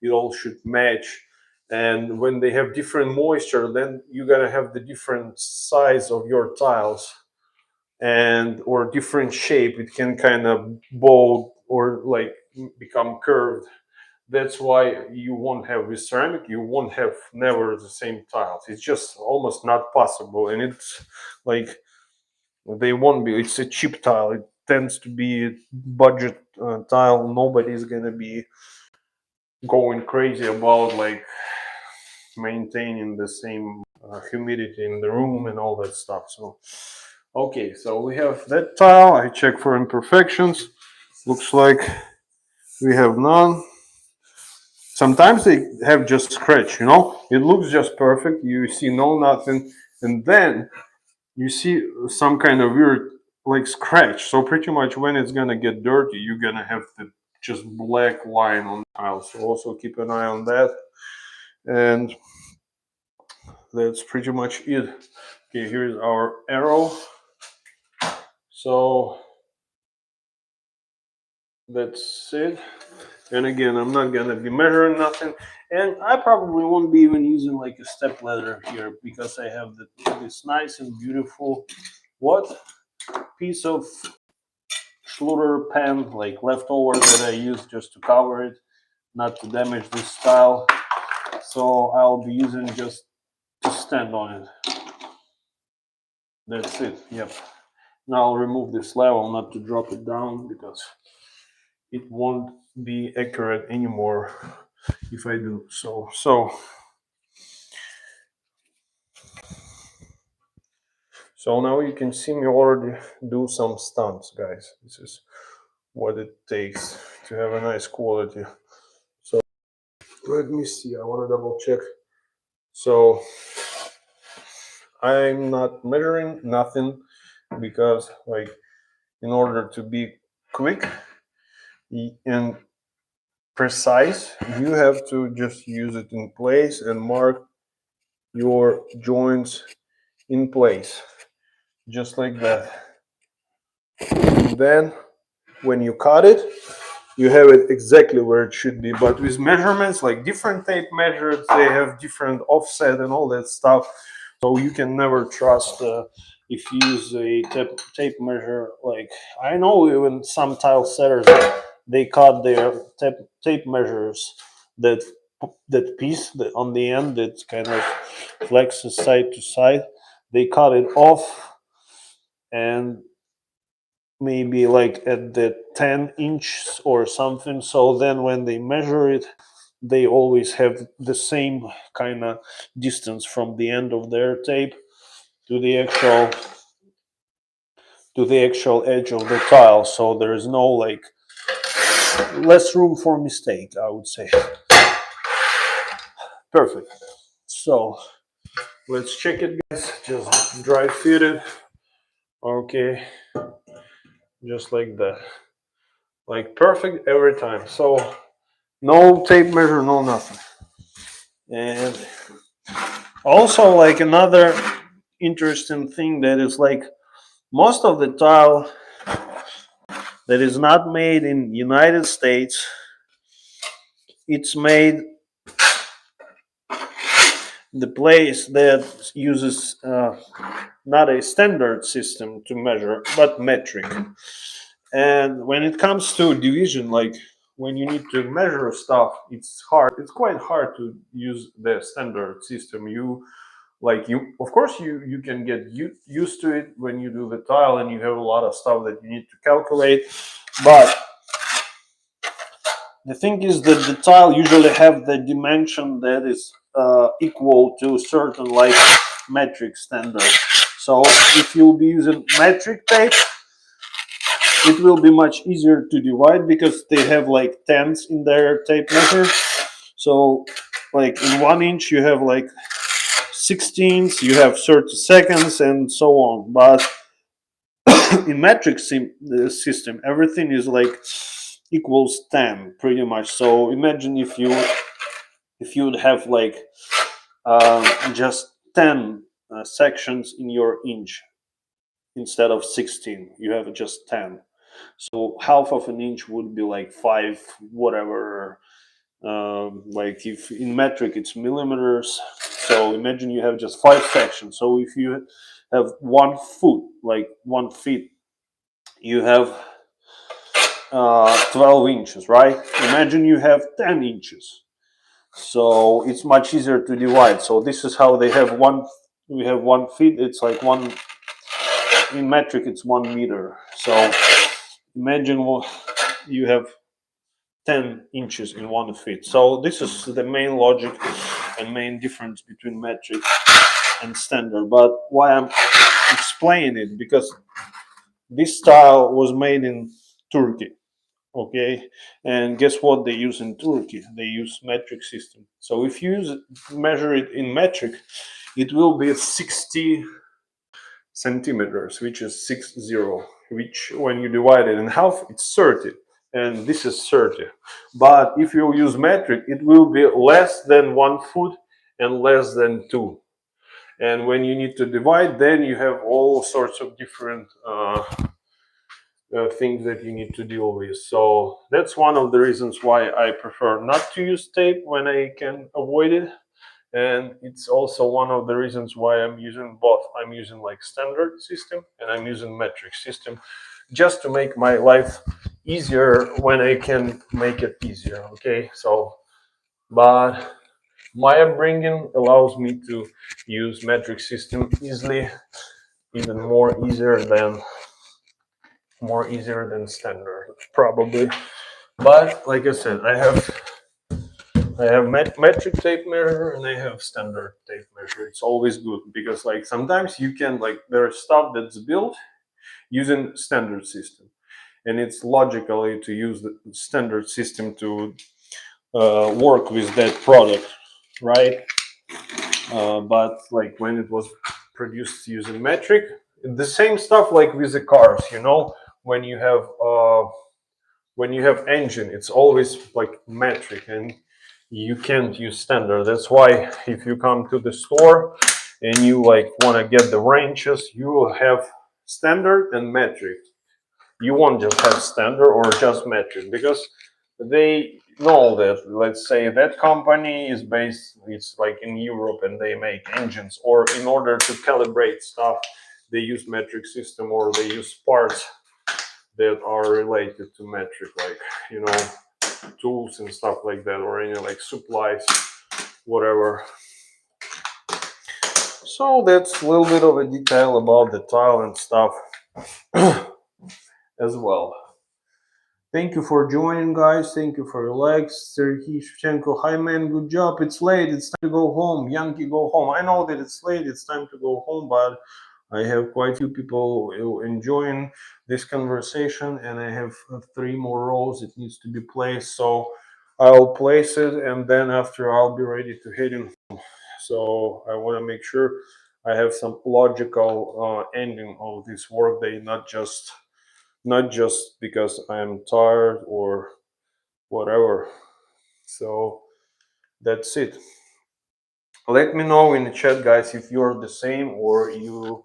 It all should match. And when they have different moisture, then you gotta have the different size of your tiles, and or different shape. It can kind of bow or like become curved. That's why you won't have with ceramic, you won't have never the same tiles. It's just almost not possible. And it's like they won't be, it's a cheap tile. It tends to be a budget tile. Nobody's gonna be going crazy about like maintaining the same humidity in the room and all that stuff. So okay, so we have that tile. I check for imperfections. Looks like we have none. Sometimes they have just scratch, you know? It looks just perfect. You see no nothing. And then you see some kind of weird like scratch. So pretty much when it's gonna get dirty, you're gonna have the just black line on the tile. So also keep an eye on that. And that's pretty much it. Okay, here's our arrow. So that's it. And again, I'm not gonna be measuring nothing, and I probably won't be even using like a step ladder here, because I have this nice and beautiful piece of Schluter pan, like leftover, that I use just to cover it, not to damage this tile. So I'll be using just to stand on it. That's it. Yep. Now I'll remove this level, not to drop it down, because it won't be accurate anymore if I do so. So now you can see me already do some stunts, guys. This is what it takes to have a nice quality. So let me see, I want to double check. So I'm not measuring nothing, because like in order to be quick and precise, you have to just use it in place and mark your joints in place, just like that. And then when you cut it, you have it exactly where it should be. But with measurements, like different tape measures, they have different offset and all that stuff. So you can never trust if you use a tape measure. Like I know even some tile setters, they cut their tape measures, that piece that on the end that kind of flexes side to side. They cut it off, and maybe like at the 10-inch or something. So then when they measure it, they always have the same kind of distance from the end of their tape to the actual edge of the tile. So there is no like less room for mistake, I would say. Perfect. So let's check it, guys. Just dry fit it. Okay, just like that. Like perfect every time. So no tape measure, no nothing. And also, like another interesting thing, that is like most of the tile that is not made in United States, it's made the place that uses not a standard system to measure, but metric. And when it comes to division, like when you need to measure stuff, it's hard. It's quite hard to use the standard system. You of course you can get used to it when you do the tile and you have a lot of stuff that you need to calculate, but the thing is that the tile usually have the dimension that is equal to certain like metric standard. So if you'll be using metric tape, it will be much easier to divide because they have like tenths in their tape measure. So like in 1 inch you have like 16ths, you have 30 seconds and so on. But in metric system, everything is like equals 10 pretty much. So imagine if you would have like just 10 sections in your inch instead of 16, you have just 10. So half of an inch would be like 5 whatever, like if in metric it's millimeters. So imagine you have just 5 sections. So if you have 1 foot, like 1 feet, you have 12 inches, right? Imagine you have 10 inches. So it's much easier to divide. So this is how they have we have 1 feet, it's like one, in metric it's 1 meter. So imagine you have 10 inches in 1 feet. So this is the main logic and main difference between metric and standard. But why I'm explaining it, because this style was made in Turkey. Okay, and guess what they use in Turkey? They use metric system. So if you measure it in metric, it will be 60 centimeters, which is 60, which when you divide it in half, it's 30, and this is 30. But if you use metric, it will be less than 1 foot and less than 2. And when you need to divide, then you have all sorts of different things that you need to deal with. So that's one of the reasons why I prefer not to use tape when I can avoid it. And it's also one of the reasons why I'm using both. I'm using like standard system and I'm using metric system, just to make my life easier when I can make it easier. Okay, so but my upbringing allows me to use metric system easily, even more easier than standard probably. But like I said, I have metric tape measure and I have standard tape measure. It's always good because like sometimes you can like there's stuff that's built using standard system, and it's logically to use the standard system to work with that product, right? But like when it was produced using metric, the same stuff like with the cars, you know, when you have engine, it's always like metric, and you can't use standard. That's why if you come to the store and you like want to get the wrenches, you will have standard and metric. You won't just have standard or just metric, because they know that, let's say that company is based, it's like in Europe and they make engines, or in order to calibrate stuff they use metric system, or they use parts that are related to metric, like, you know, tools and stuff like that, or any like supplies, whatever. So that's a little bit of a detail about the tile and stuff as well. Thank you for joining, guys. Thank you for your likes. Sergey Shevchenko, hi man, good job. It's late. It's time to go home. Yankee, go home. I know that it's late. It's time to go home, but I have quite a few people enjoying this conversation, and I have 3 more rows it needs to be placed. So I'll place it, and then after I'll be ready to head in. So I want to make sure I have some logical ending of this workday, not just because I'm tired or whatever. So that's it. Let me know in the chat, guys, if you're the same, or you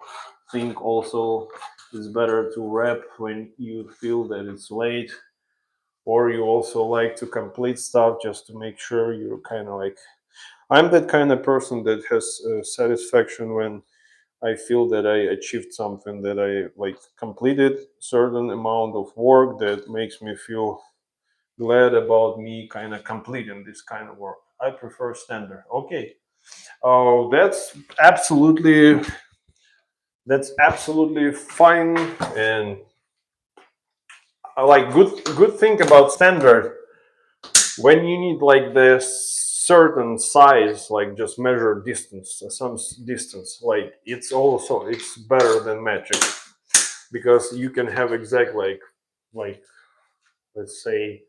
think also it's better to wrap when you feel that it's late, or you also like to complete stuff just to make sure you're kind of like, I'm that kind of person that has satisfaction when I feel that I achieved something, that I like completed certain amount of work that makes me feel glad about me kind of completing this kind of work. I prefer standard. Okay. Oh, that's absolutely fine. And I like good thing about standard. when you need like this certain size, like just measure distance, some distance, like it's better than metric, because you can have exact like let's say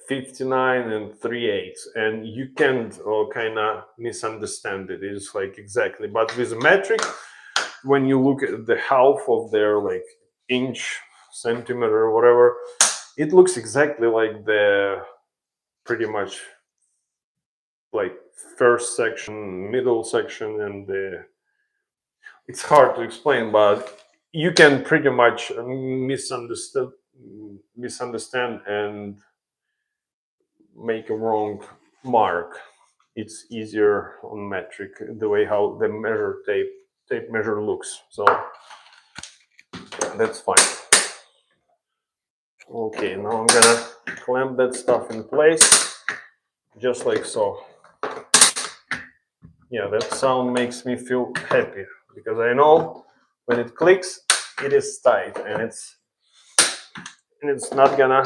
59 and 3/8, and you can't kind of misunderstand it. It's like exactly, but with metric, when you look at the half of their like inch, centimeter, or whatever, it looks exactly like the pretty much like first section, middle section, and the it's hard to explain, but you can pretty much misunderstand and make a wrong mark. It's easier on metric, the way how the measure tape measure looks. So that's fine. Okay, now I'm gonna clamp that stuff in place, just like so. Yeah, that sound makes me feel happy, because I know when it clicks, it is tight, and it's not gonna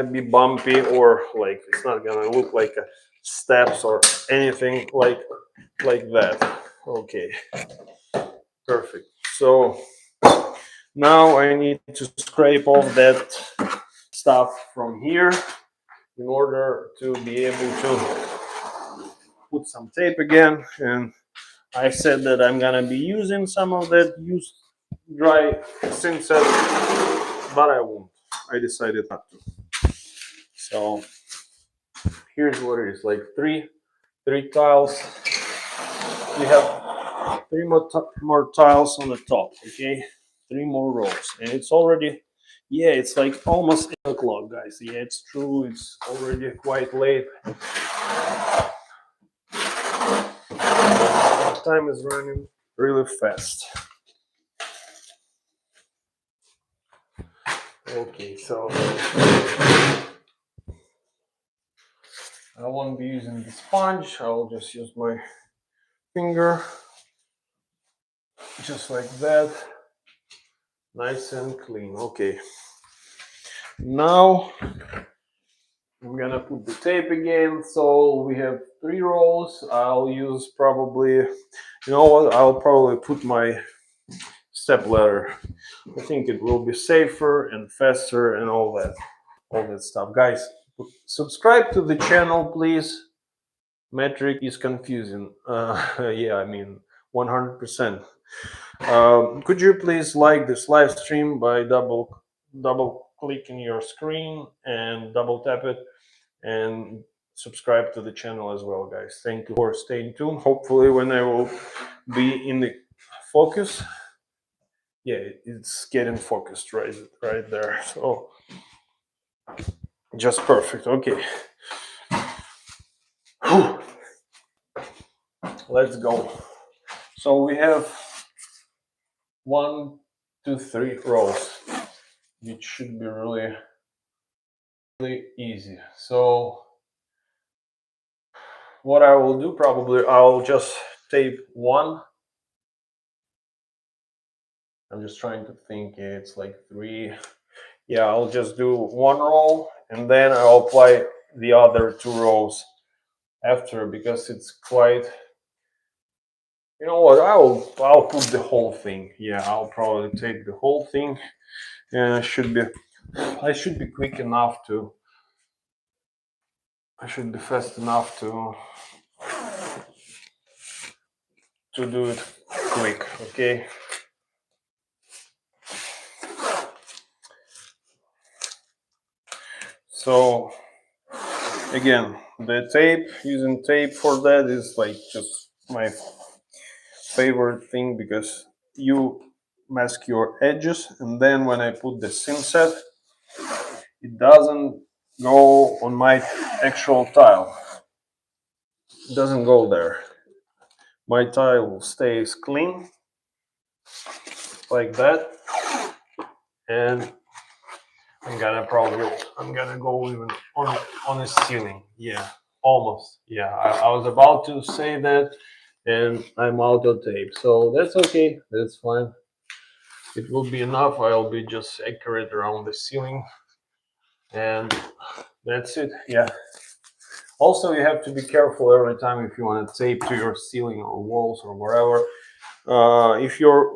be bumpy, or like it's not gonna look like steps or anything like that. Okay, perfect. So now I need to scrape off that stuff from here in order to be able to put some tape again. And I said that I'm gonna be using some of that used dry Thinset, but I won't. I decided not to. So here's what it is: like three tiles. We have three more tiles on the top. Okay, three more rows, and it's already, yeah, it's like almost 8 o'clock, guys. Yeah, it's true. It's already quite late. Time is running really fast. Okay, so I won't be using the sponge. I'll just use my finger, just like that, nice and clean. Okay, now I'm gonna put the tape again. So we have 3 rows. I'll use probably, you know what, I'll probably put my step ladder. I think it will be safer and faster and all that stuff. Guys, subscribe to the channel, please. Metric is confusing. Yeah, I mean 100%. Could you please like this live stream by double clicking your screen and double tap it, and subscribe to the channel as well, guys. Thank you for staying tuned. Hopefully when I will be in the focus, yeah, it's getting focused right there. So just perfect. Okay. Whew. Let's go. So we have 1, 2, 3 rows, which should be really easy. So what I will do, probably I'll just tape one. I'm just trying to think. It's like 3. Yeah, I'll just do 1 row, and then I'll apply the other 2 rows after, because it's quite, you know what, I'll put the whole thing. Yeah, I'll probably take the whole thing, and I should be quick enough to, I should be fast enough to do it quick. Okay. So again, the tape, using tape for that is like just my favorite thing, because you mask your edges, and then when I put the Thinset, it doesn't go on my actual tile. It doesn't go there. My tile stays clean like that, and I'm gonna go even on the ceiling. Yeah, almost. Yeah, I was about to say that, and I'm out of tape. So that's okay. That's fine. It will be enough. I'll be just accurate around the ceiling. And that's it. Yeah. Also, you have to be careful every time if you want to tape to your ceiling or walls or wherever. If your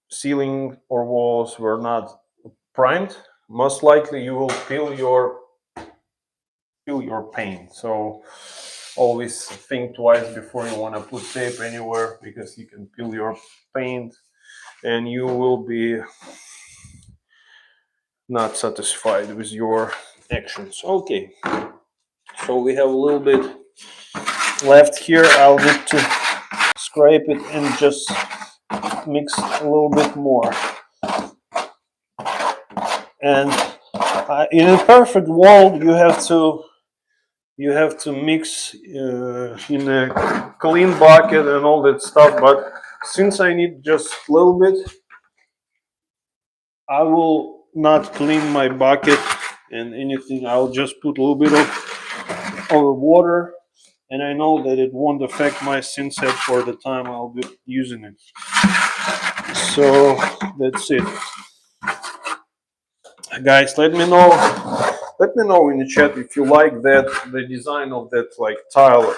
ceiling or walls were not primed, most likely you will peel your paint. So always think twice before you want to put tape anywhere, because you can peel your paint and you will be not satisfied with your actions. Okay, so we have a little bit left here. I'll need to scrape it and just mix a little bit more. And in a perfect wall, you have to mix in a clean bucket and all that stuff. But since I need just a little bit, I will not clean my bucket and anything. I'll just put a little bit of water, and I know that it won't affect my Thinset for the time I'll be using it. So that's it, guys. Let me know in the chat if you like the design of that like tile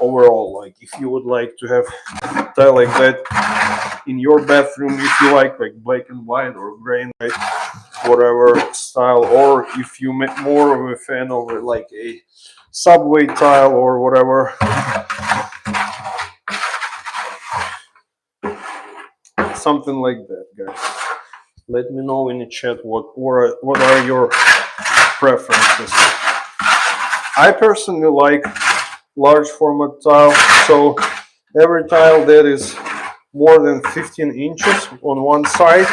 overall. Like if you would like to have tile like that in your bathroom, if you like black and white or gray and white, whatever style, or if you make more of a fan of like a subway tile or whatever. Something like that, guys. Let me know in the chat what are your preferences. I personally like large format tile, so every tile that is more than 15 inches on one side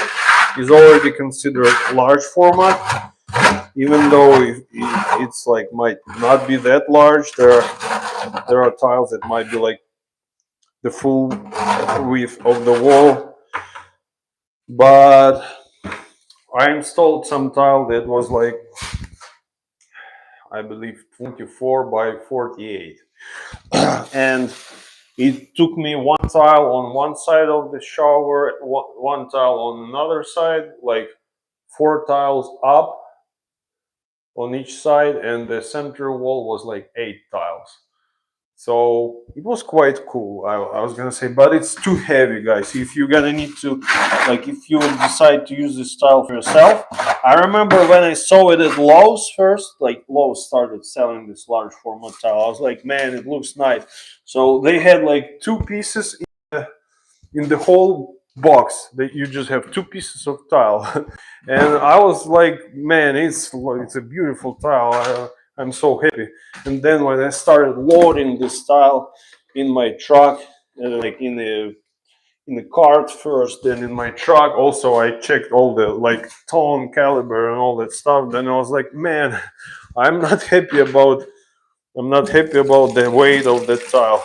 is already considered large format, even though it's like might not be that large. There are tiles that might be like the full width of the wall, but I installed some tile that was like, I believe 24 by 48, and it took me one tile on one side of the shower, one tile on another side, like 4 tiles up on each side, and the center wall was like 8 tiles. So it was quite cool. I was gonna say, but it's too heavy, guys. If you're gonna need to, like, if you decide to use this style for yourself, I remember when I saw it at Lowe's first, like Lowe's started selling this large format tile. I was like, man, it looks nice. So they had like 2 pieces in the whole box, that you just have 2 pieces of tile. And I was like, man, it's a beautiful tile. I'm so happy. And then when I started loading this tile in my truck, like in the cart first, then in my truck, also I checked all the like tone, caliber, and all that stuff. Then I was like, man, I'm not happy about the weight of that tile.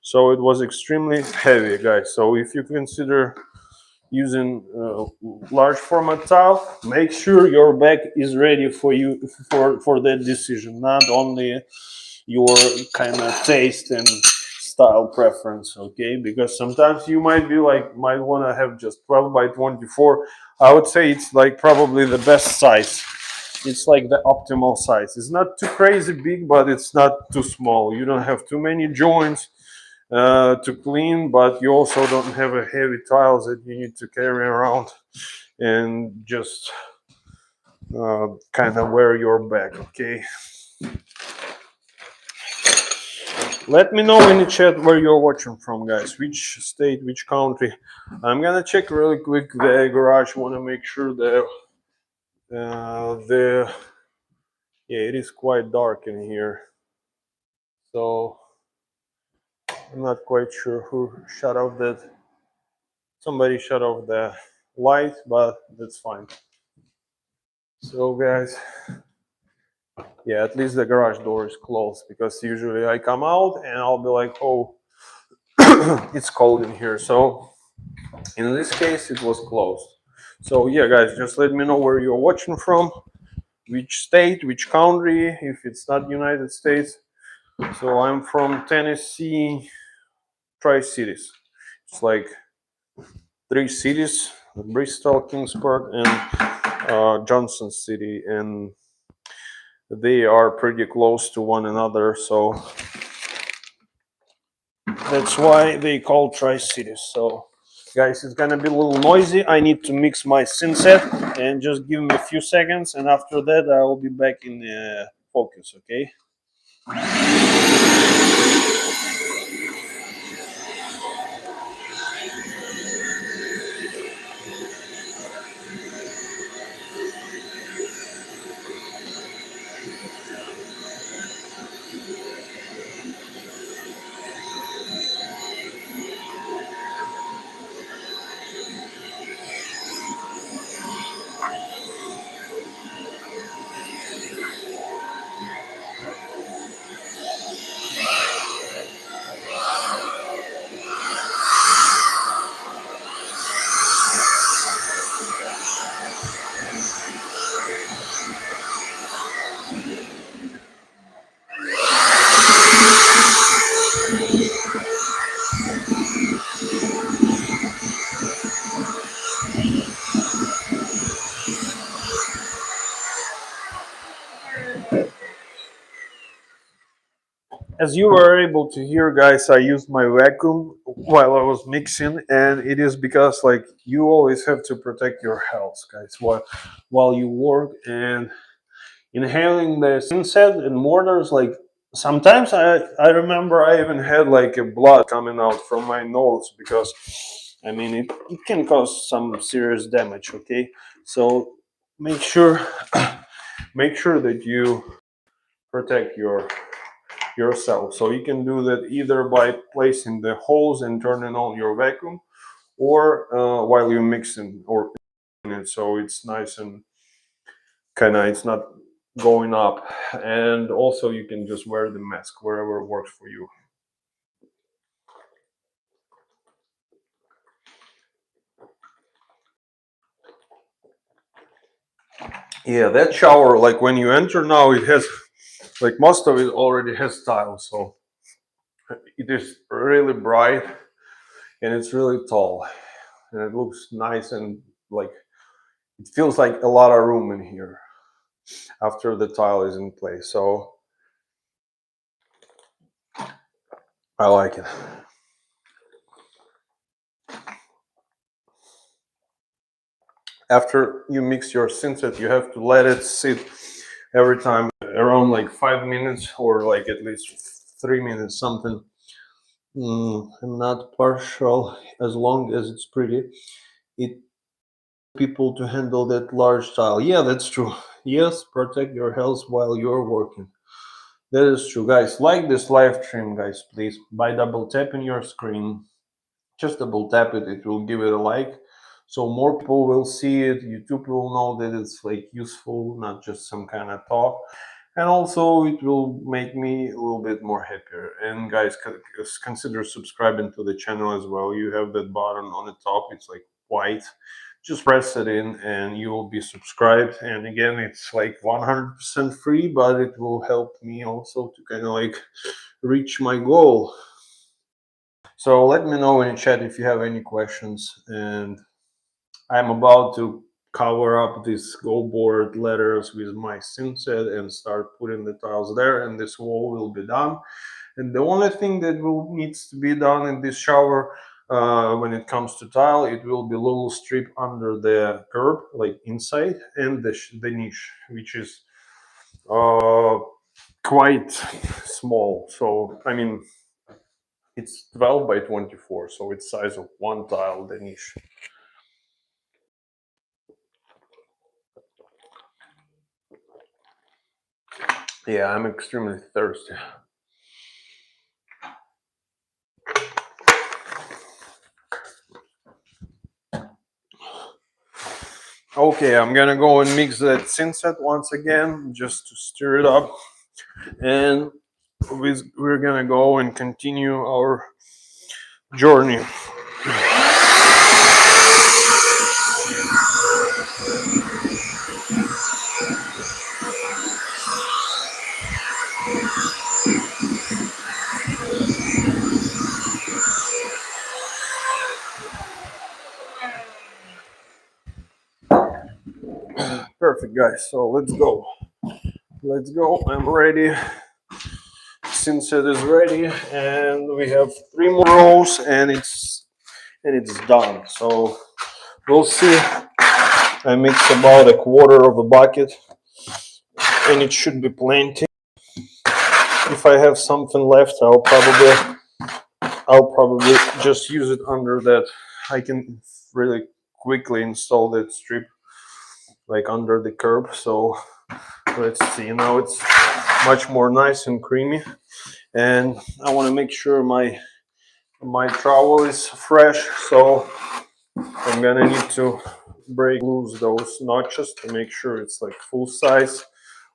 So it was extremely heavy, guys. So if you consider using large format tile, make sure your bag is ready for you for that decision, not only your kind of taste and style preference. Okay, because sometimes you might want to have just 12 by 24. I would say it's like probably the best size. It's like the optimal size. It's not too crazy big, but it's not too small. You don't have too many joints to clean, but you also don't have a heavy tiles that you need to carry around and just kind of wear your back. Okay, let me know in the chat where you're watching from, guys, which state, which country. I'm gonna check really quick the garage. Want to make sure that yeah, it is quite dark in here, so I'm not quite sure who shut off that. Somebody shut off the light, but that's fine. So, guys, yeah, at least the garage door is closed, because usually I come out and I'll be like, oh, it's cold in here. So in this case, it was closed. So yeah, guys, just let me know where you're watching from, which state, which country, if it's not United States. So I'm from Tennessee, Tri-Cities. It's like 3 cities: Bristol, Kingsburg, and Johnson City, and they are pretty close to one another, so that's why they call Tri-Cities. So guys, it's gonna be a little noisy. I need to mix my Thinset, and just give me a few seconds, and after that I will be back in focus, okay? As you were able to hear, guys, I used my vacuum while I was mixing, and it is because like you always have to protect your health, guys, while you work. And inhaling the Thinset and mortars, like sometimes I remember I even had like a blood coming out from my nose, because I mean it can cause some serious damage, okay? So make sure make sure that you protect yourself. So you can do that either by placing the hose and turning on your vacuum, or while you're mixing or in it, so it's nice and kind of it's not going up. And also you can just wear the mask wherever works for you. Yeah, that shower, like when you enter now, it has like most of it already has tile, so it is really bright and it's really tall, and it looks nice, and like it feels like a lot of room in here after the tile is in place. So I like it. After you mix your Thinset, you have to let it sit every time around like 5 minutes, or like at least 3 minutes, something. I'm not partial as long as it's pretty. It people to handle that large tile. Yeah, that's true. Yes, protect your health while you're working. That is true, guys. Like this live stream, guys, please, by double tapping your screen. Just double tap it, it will give it a like, so more people will see it. YouTube will know that it's like useful, not just some kind of talk. And also it will make me a little bit more happier. And guys, consider subscribing to the channel as well. You have that button on the top, it's like white, just press it in and you will be subscribed. And again, it's like 100% free, but it will help me also to kind of like reach my goal. So let me know in the chat if you have any questions. And I'm about to cover up these go board letters with my Thinset and start putting the tiles there, and this wall will be done. And the only thing that will needs to be done in this shower, when it comes to tile, it will be a little strip under the curb, like inside, and the niche, which is quite small. So I mean, it's 12 by 24, so it's size of one tile, the niche. Yeah, I'm extremely thirsty. Okay, I'm gonna go and mix that Thinset once again, just to stir it up. And we're gonna go and continue our journey. Perfect, guys. So let's go. Let's go. I'm ready. Thinset is ready, and we have 3 more rows, and it's done. So we'll see. I mix about a quarter of a bucket, and it should be plenty. If I have something left, I'll probably just use it under that. I can really quickly install that strip like under the curb. So let's see. Now it's much more nice and creamy, and I want to make sure my trowel is fresh. So I'm gonna need to break loose those notches to make sure it's like full size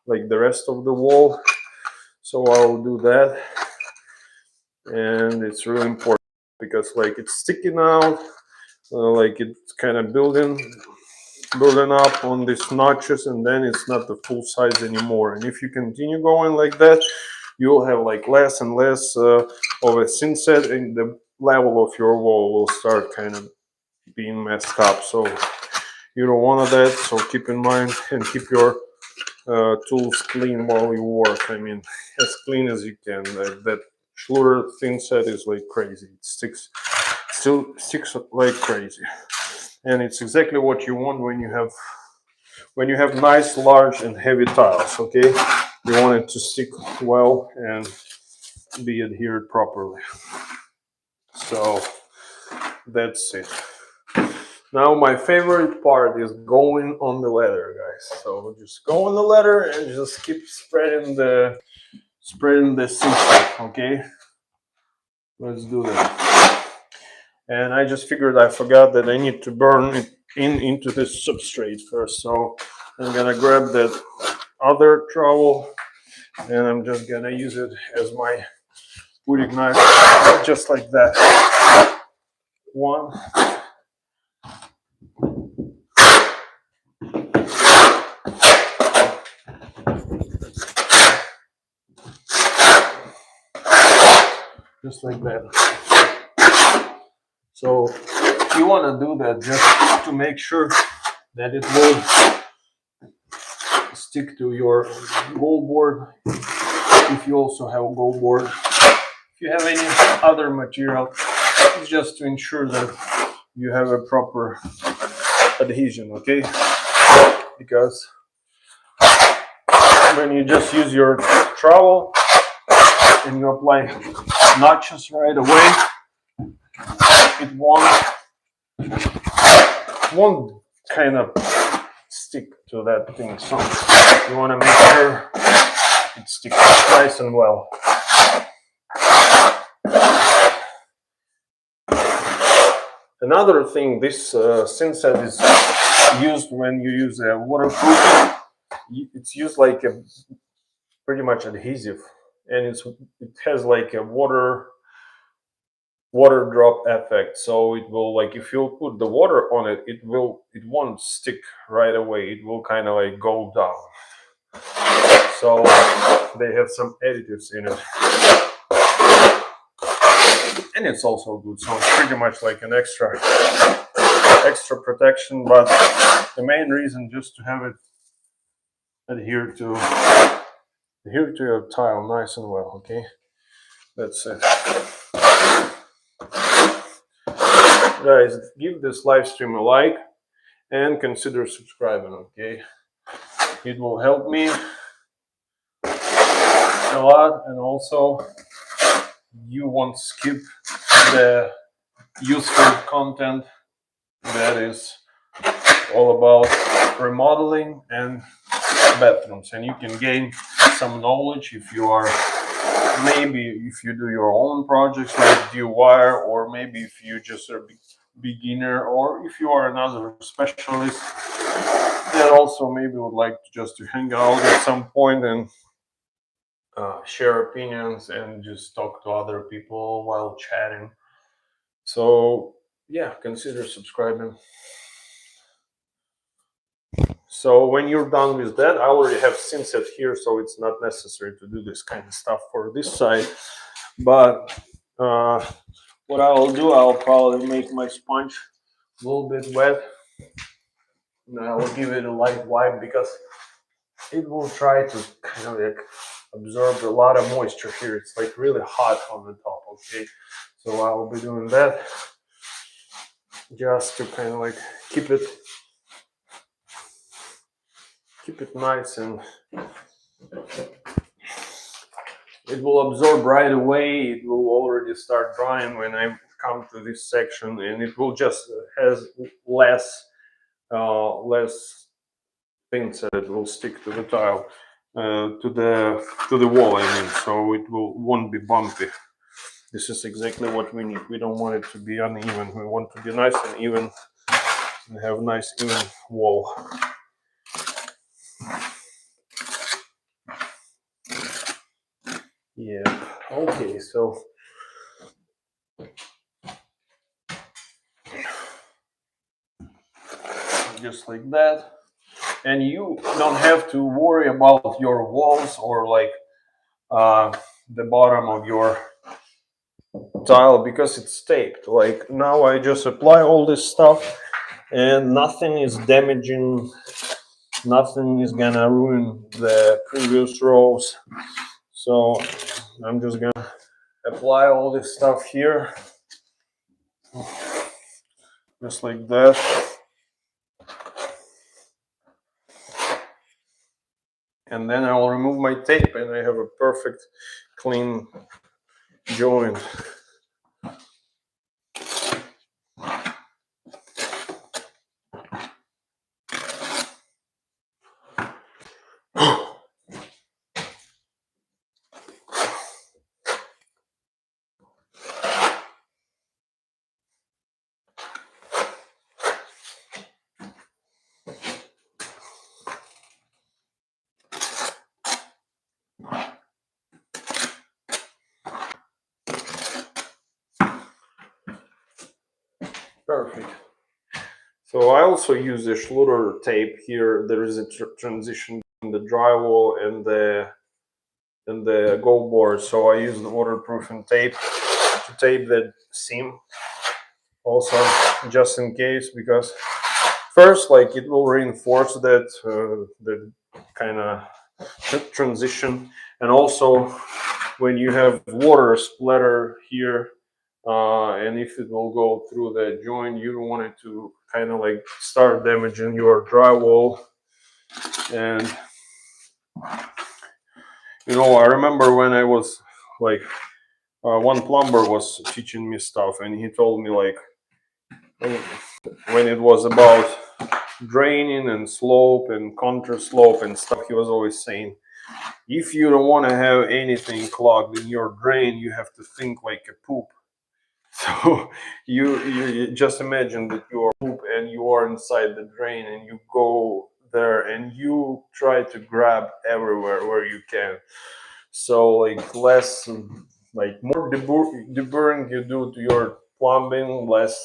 like the rest of the wall. So I'll do that, and it's really important because like it's sticking out, like it's kind of building up on these notches, and then it's not the full size anymore. And if you continue going like that, you'll have like less and less of a thinset, and the level of your wall will start kind of being messed up. So you don't want that. So keep in mind and keep your tools clean while you work. I mean, as clean as you can. That Schluter Thinset is like crazy. It still sticks like crazy, and it's exactly what you want when you have nice, large, and heavy tiles. Okay, you want it to stick well and be adhered properly. So that's it. Now my favorite part is going on the ladder, guys. So just go on the ladder and just keep spreading the thinset. Okay, let's do that. And I just figured I forgot that I need to burn it into this substrate first. So I'm gonna grab that other trowel, and I'm just gonna use it as my pudding knife, just like that. One. Just like that. So you want to do that just to make sure that it will stick to your goal board. If you also have a goal board, if you have any other material, it's just to ensure that you have a proper adhesion. Okay, because when you just use your trowel and you apply notches right away, it won't kind of stick to that thing. So you want to make sure it sticks nice and well. Another thing, this Thinset is used when you use a waterproof. It's used like a pretty much adhesive, and it has like a water drop effect. So it will, like, if you put the water on it, it won't stick right away. It will kind of like go down. So they have some additives in it, and it's also good. So it's pretty much like an extra protection, but the main reason just to have it adhere to your tile nice and well. Okay, that's it. Guys, give this live stream a like and consider subscribing. Okay, it will help me a lot, and also you won't skip the useful content that is all about remodeling and bathrooms, and you can gain some knowledge if you do your own projects like DIY, or maybe if you just are a beginner, or if you are another specialist that also maybe would like to hang out at some point and share opinions and just talk to other people while chatting. So yeah, consider subscribing. So when you're done with that, I already have Thinset here, so it's not necessary to do this kind of stuff for this side. But what I'll do, I'll probably make my sponge a little bit wet Now I'll give it a light wipe because it will try to kind of like absorb a lot of moisture here. It's like really hot on the top, okay? So I'll be doing that just to kind of like keep it nice, and it will absorb right away. It will already start drying when I come to this section, and it will just has less things that will stick to the tile, to the wall. I mean, so it won't be bumpy. This is exactly what we need. We don't want it to be uneven. We want to be nice and even and have nice even wall. Yeah. Okay. So just like that. And you don't have to worry about your walls or like the bottom of your tile because it's taped. Like now I just apply all this stuff and nothing is damaging, nothing is gonna ruin the previous rows. So I'm just gonna apply all this stuff here, just like that. And then I will remove my tape and I have a perfect clean joint. Perfect. So I also use the Schluter tape here. There is a transition in the drywall and the gold board. So I use the waterproofing tape to tape that seam also, just in case, because first, like it will reinforce that the kind of transition, and also when you have water splatter here, and if it will go through the joint, you don't want it to kind of like start damaging your drywall. And you know, I remember when I was like one plumber was teaching me stuff, and he told me like when it was about draining and slope and counter slope and stuff, he was always saying, if you don't want to have anything clogged in your drain, you have to think like a poop. So you just imagine that you are poop and you are inside the drain and you go there and you try to grab everywhere where you can. So like less, like more deburring you do to your plumbing, less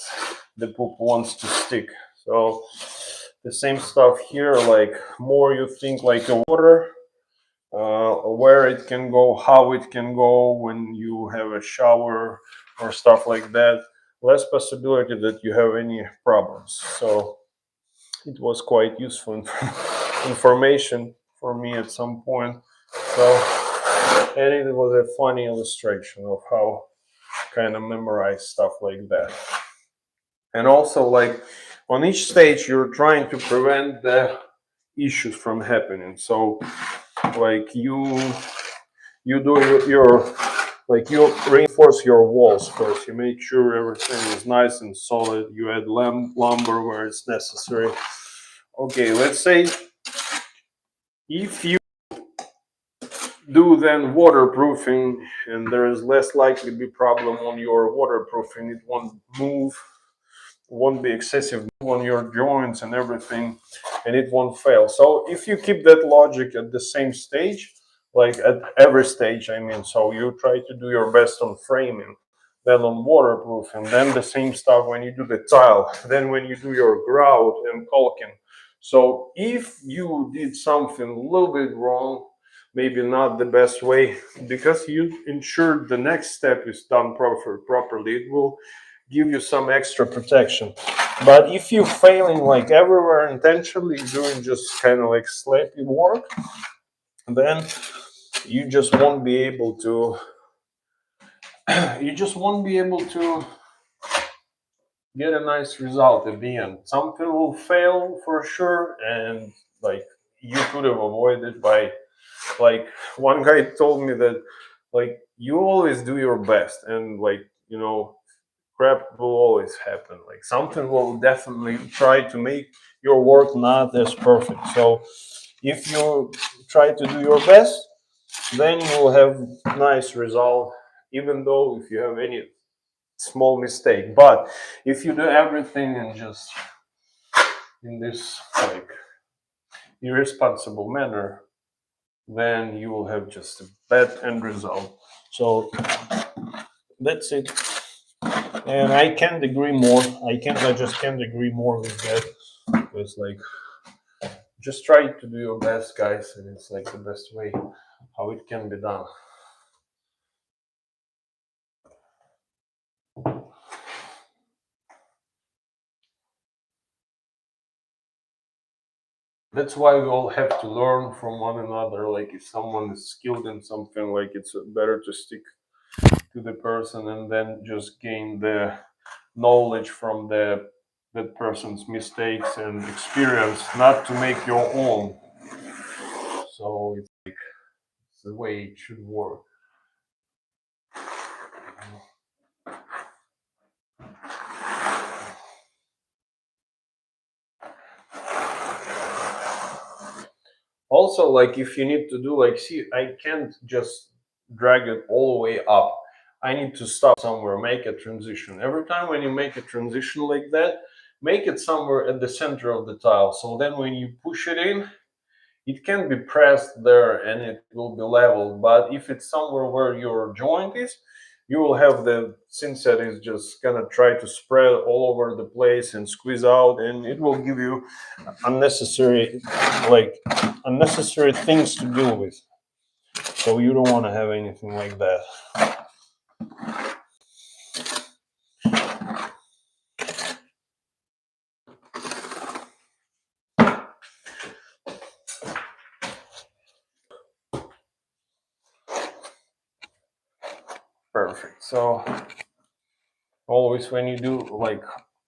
the poop wants to stick. So the same stuff here, like more you think like a water, where it can go, how it can go when you have a shower or stuff like that, less possibility that you have any problems. So it was quite useful information for me at some point. So, and it was a funny illustration of how kind of memorize stuff like that. And also, like on each stage, you're trying to prevent the issues from happening. So, like you do your like you reinforce your walls first. You make sure everything is nice and solid. You add lumber where it's necessary. Okay, let's say if you do then waterproofing, and there is less likely to be problem on your waterproofing. It won't move, won't be excessive on your joints and everything, and it won't fail. So if you keep that logic at the same stage, like at every stage, I mean, so you try to do your best on framing, then on waterproofing, then the same stuff when you do the tile, then when you do your grout and caulking. So if you did something a little bit wrong, maybe not the best way, because you ensured the next step is done properly, it will give you some extra protection. But if you're failing like everywhere intentionally doing just kind of like sloppy work, then you just won't be able to get a nice result at the end. Something will fail for sure, and like you could have avoided by, like, one guy told me that like you always do your best, and like, you know, crap will always happen. Like something will definitely try to make your work not as perfect. So if you try to do your best, then you will have nice result, even though if you have any small mistake. But if you do everything and just in this like irresponsible manner, then you will have just a bad end result. So that's it. And I can't agree more. I just can't agree more with that. It's like just try to do your best, guys, and it's like the best way how it can be done. That's why we all have to learn from one another. Like if someone is skilled in something, like it's better to stick to the person and then just gain the knowledge from that person's mistakes and experience, not to make your own. So it's like it's the way it should work. Also, like if you need to do like, see, I can't just drag it all the way up. I need to stop somewhere, make a transition. Every time when you make a transition like that, make it somewhere at the center of the tile. So then when you push it in, it can be pressed there and it will be leveled. But if it's somewhere where your joint is, you will have the Thinset is just gonna try to spread all over the place and squeeze out, and it will give you unnecessary unnecessary things to deal with. So you don't want to have anything like that. Perfect. So always when you do like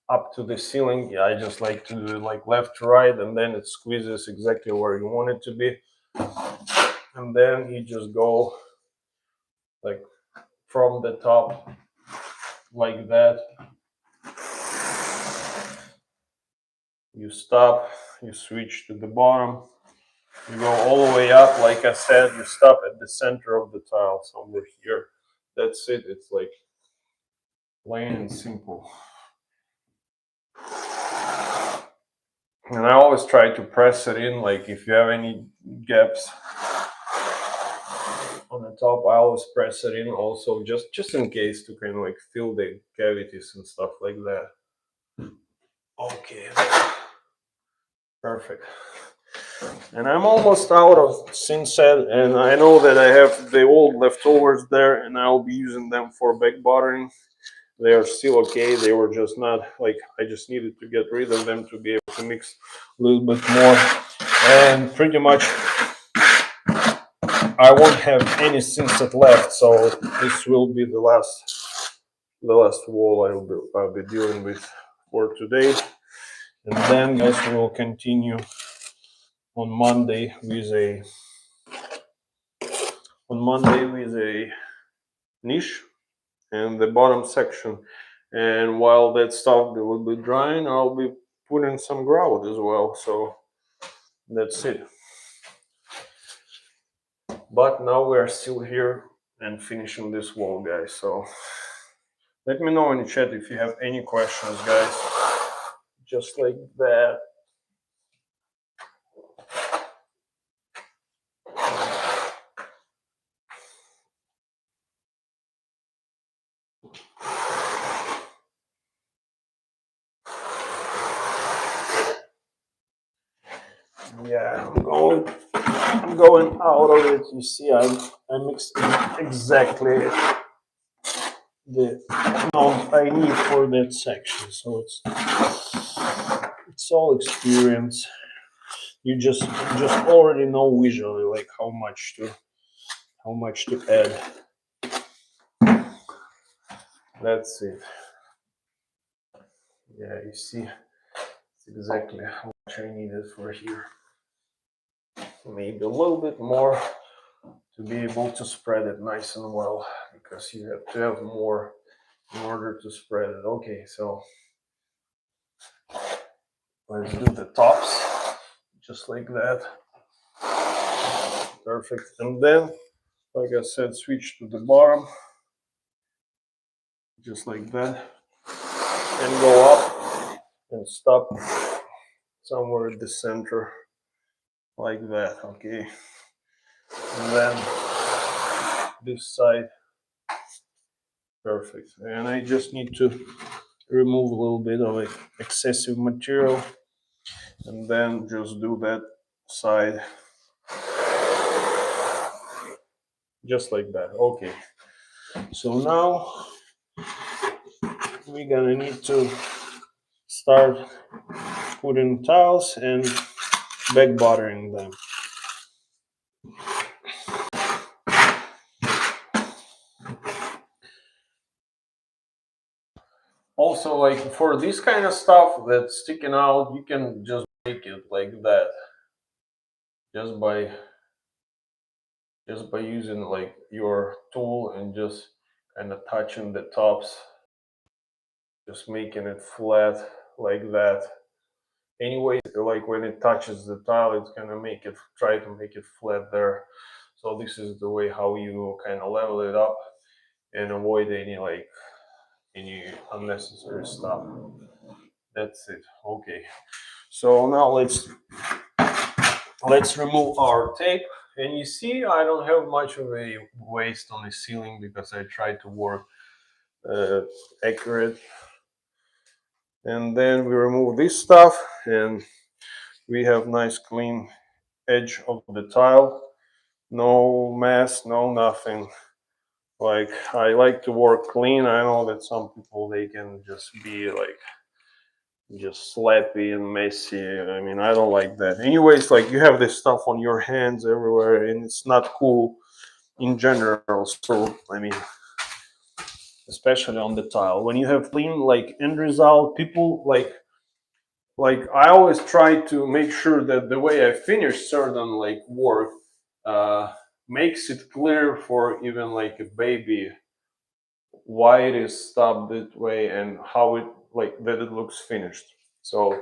up to the ceiling, yeah, I just like to do like left to right, and then it squeezes exactly where you want it to be. And then you just go like from the top like that. You stop, you switch to the bottom, you go all the way up. Like I said, you stop at the center of the tile somewhere here. That's it. It's like plain and simple. And I always try to press it in, like if you have any gaps on the top, I always press it in also, just in case, to kind of like fill the cavities and stuff like that. Okay, perfect. And I'm almost out of Thinset, and I know that I have the old leftovers there, and I'll be using them for back buttering. They are still okay. They were just not like, I just needed to get rid of them to be able to mix a little bit more. And pretty much I won't have any Thinset left, so this will be the last wall I'll be dealing with for today. And then guys, we will continue on Monday with a niche and the bottom section. And while that stuff will be drying, I'll be putting some grout as well. So that's it. But now we're still here and finishing this wall, guys. So let me know in the chat if you have any questions, guys. Just like that. Yeah, I'm going out of it. You see, I mixed exactly the amount I need for that section. So it's all experience. You just already know visually like how much to add. That's it. Yeah, you see, it's exactly how much I needed for here. Maybe a little bit more to be able to spread it nice and well, because you have to have more in order to spread it. Okay, so let's do the tops just like that. Perfect. And then, like I said, switch to the bottom just like that, and go up and stop somewhere at the center like that. Okay, and then this side. Perfect. And I just need to remove a little bit of excessive material, and then just do that side just like that. Okay, so now we're gonna need to start putting tiles and back buttering them. Also, like for this kind of stuff that's sticking out, you can just make it like that, just by using like your tool and just kind of touching the tops, just making it flat like that. Anyway, like when it touches the tile, it's gonna try to make it flat there. So this is the way how you kind of level it up and avoid any unnecessary stuff. That's it. Okay. So now let's remove our tape. And you see, I don't have much of a waste on the ceiling because I try to work accurate. And then we remove this stuff, and we have nice clean edge of the tile. No mess, no nothing. Like, I like to work clean. I know that some people, they can just be like just slappy and messy. I mean, I don't like that. Anyways, like, you have this stuff on your hands everywhere, and it's not cool in general. So I mean, especially on the tile, when you have clean like end result, people like I always try to make sure that the way I finish certain like work makes it clear for even like a baby why it is stopped that way and how it like that it looks finished. So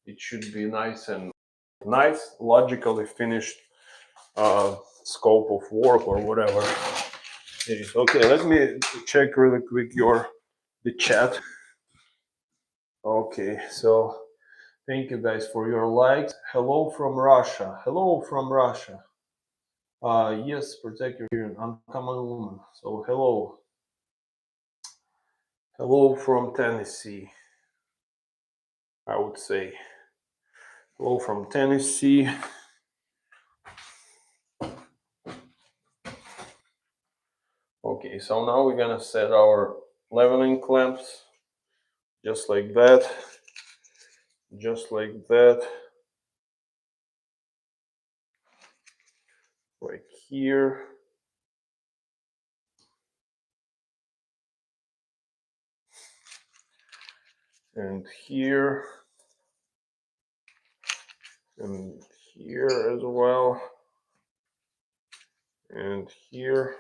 it should be nice and nice, logically finished scope of work or whatever it is. Okay, let me check really quick the chat. Okay, so thank you guys for your likes. Hello from Russia. Hello from Russia. Yes, protect your hearing. Uncommon woman. So hello. Hello from Tennessee. I would say. Hello from Tennessee. Okay, so now we're gonna set our leveling clamps just like that. Just like that. Right here. And here. And here as well. And here.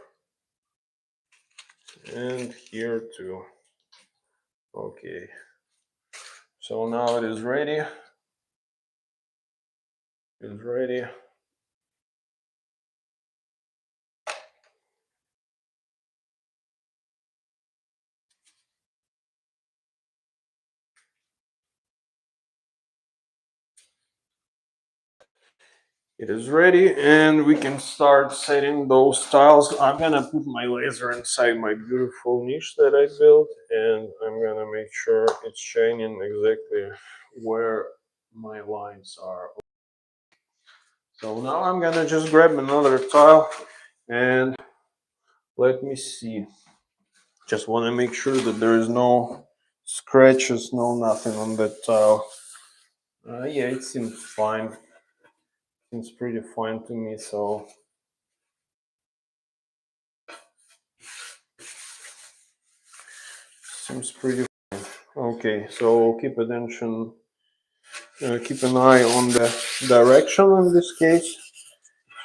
And here too. Okay. So now it is ready. It is ready. It is ready, and we can start setting those tiles. I'm gonna put my laser inside my beautiful niche that I built, and I'm gonna make sure it's shining exactly where my lines are. So now I'm gonna just grab another tile and let me see. Just want to make sure that there is no scratches, no nothing on that tile. Yeah, it seems fine. Seems pretty fine to me. So seems pretty fine. Okay, so keep attention. Keep an eye on the direction in this case.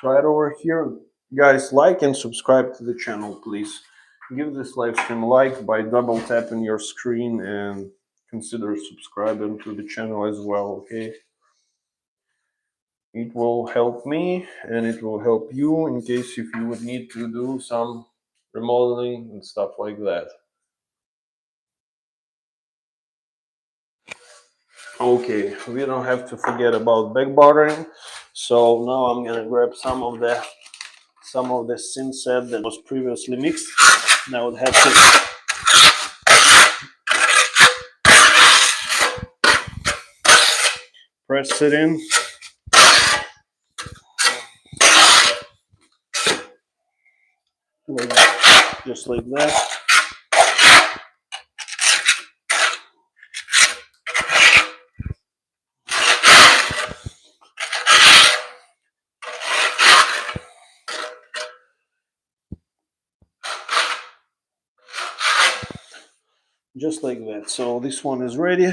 Right over here, guys. Like and subscribe to the channel, please. Give this live stream a like by double tapping your screen and consider subscribing to the channel as well. Okay. It will help me and it will help you in case if you would need to do some remodeling and stuff like that. Okay, we don't have to forget about back buttering. So now I'm gonna grab some of the Thinset that was previously mixed. And I would have to press it in. Just like that. Just like that. So this one is ready.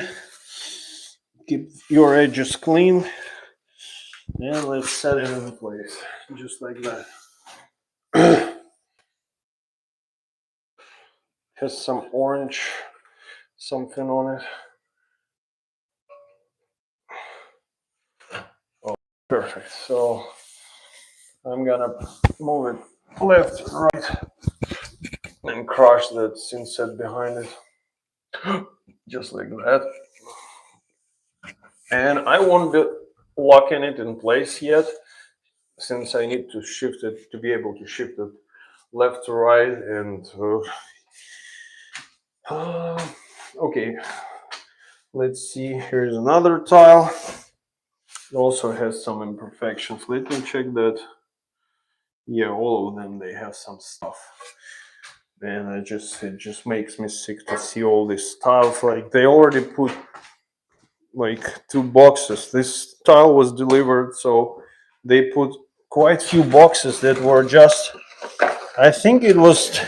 Keep your edges clean and let's set it in place just like that. Has some orange something on it. Oh, perfect. So I'm gonna move it left and right and crush that Thinset behind it just like that. And I won't be locking it in place yet since I need to shift it to be able to shift it left to right and okay, let's see. Here's another tile. It also has some imperfections. Let me check that. Yeah, all of them they have some stuff, and it just makes me sick to see all these tiles. Like they already put like 2 boxes. This tile was delivered, so they put quite few boxes that were just. I think it was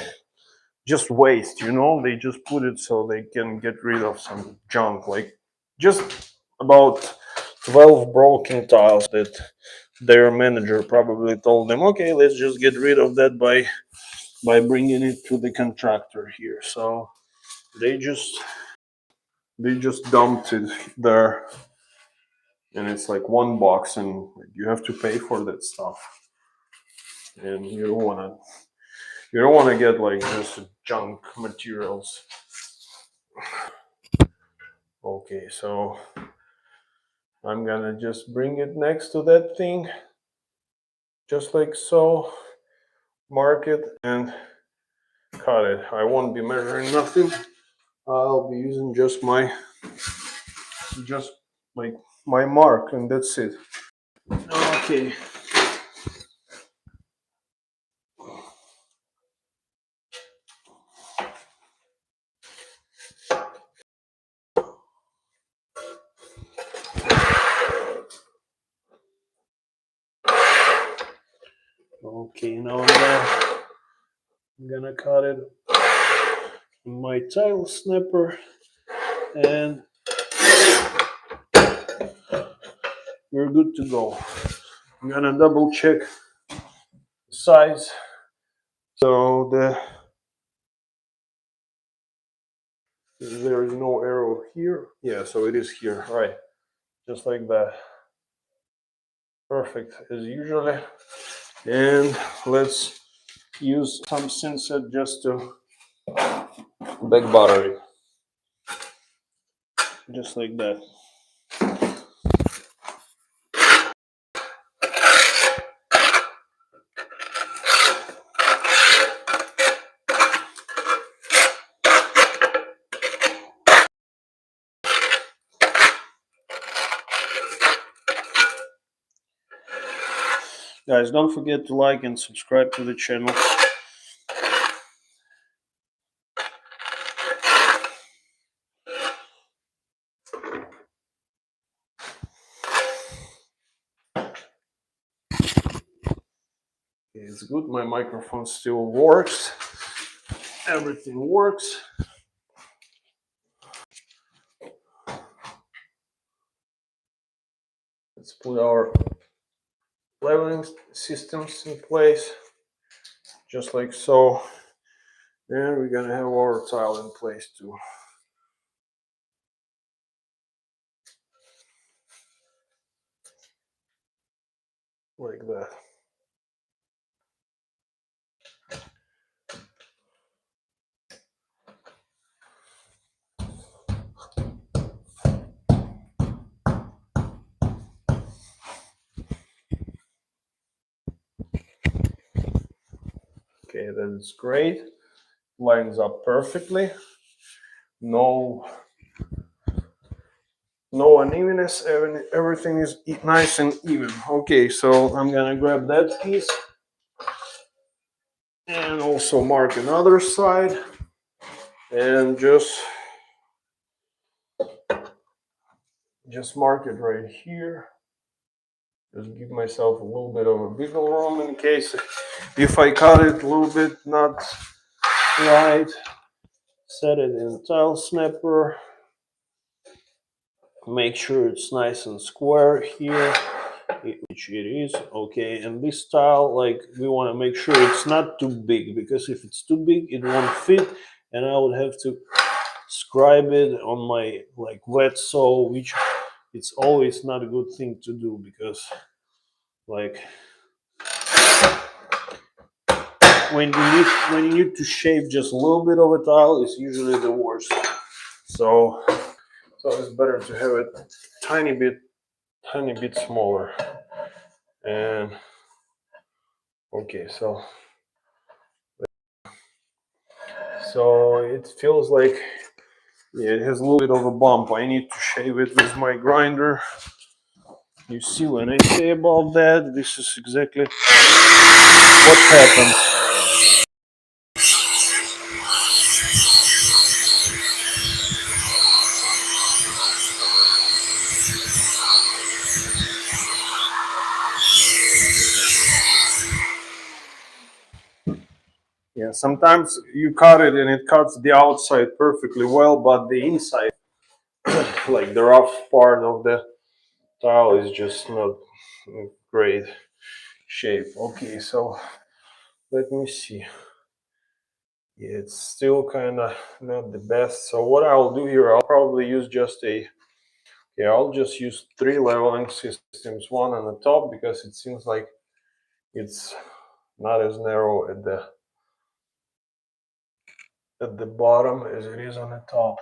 just waste, they just put it so they can get rid of some junk, like just about 12 broken tiles that their manager probably told them, okay, let's just get rid of that by bringing it to the contractor here. So they just dumped it there, and it's like 1 box and you have to pay for that stuff, and you don't want to get like just junk materials. Okay, so I'm gonna just bring it next to that thing, just like so, mark it and cut it. I won't be measuring nothing. I'll be using just like my mark, and that's it. Okay. Okay, now I'm gonna cut it in my tile snapper, and we're good to go. I'm gonna double check size. So there is no arrow here. Yeah, so it is here, right? Just like that. Perfect as usual. And let's use some Thinset just to back butter it. Just like that. Guys, don't forget to like and subscribe to the channel. it's good. My microphone still works. Everything works. Let's put our leveling systems in place, just like so. And we're gonna have our tile in place too. Like that. Okay, that's great. Lines up perfectly. No unevenness. Everything is nice and even. Okay, so I'm gonna grab that piece and also mark another side and just mark it right here. Just give myself a little bit of a bigger room in case if I cut it a little bit not right. Set it in tile snapper. Make sure it's nice and square here, which it is. Okay, and this tile, like, we want to make sure it's not too big, because if it's too big it won't fit and I would have to scribe it on my like wet saw, which it's always not a good thing to do, because like when you need to shave just a little bit of a tile, it's usually the worst. So it's better to have it tiny bit smaller. And okay, so it feels like, yeah, it has a little bit of a bump. I need to shave it with my grinder. You see, when I say about that, this is exactly what happens. Yeah, sometimes you cut it and it cuts the outside perfectly well, but the inside, like the rough part of the tile, is just not great shape. Okay, so let me see. Yeah, it's still kind of not the best. So what I'll do here, I'll probably use just I'll just use 3 leveling systems, one on the top, because it seems like it's not as narrow at the bottom as it is on the top.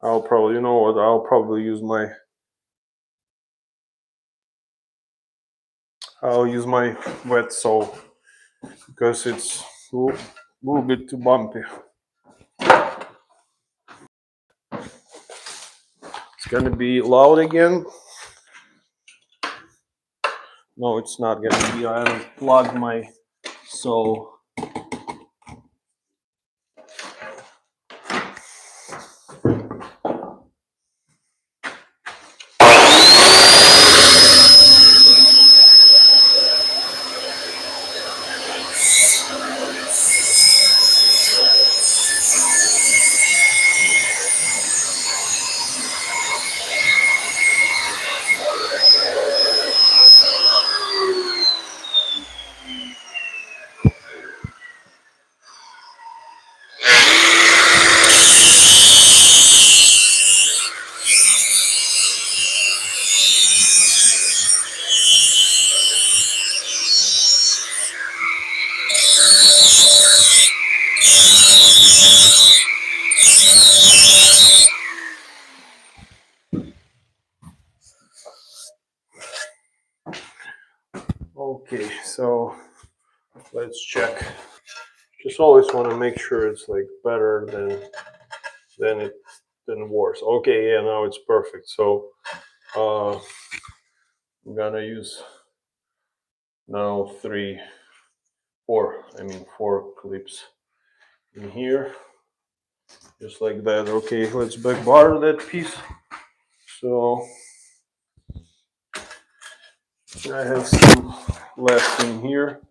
I'll probably, you know what, I'll probably use I'll use my wet saw, because it's a little bit too bumpy. It's gonna be loud again. No, it's not gonna be. I unplugged my saw. Okay, so let's check. Just always want to make sure it's like better than worse. Okay, yeah, now it's perfect. So I'm gonna use now 4 clips in here, just like that. Okay, let's back bar that piece. So I have some left in here,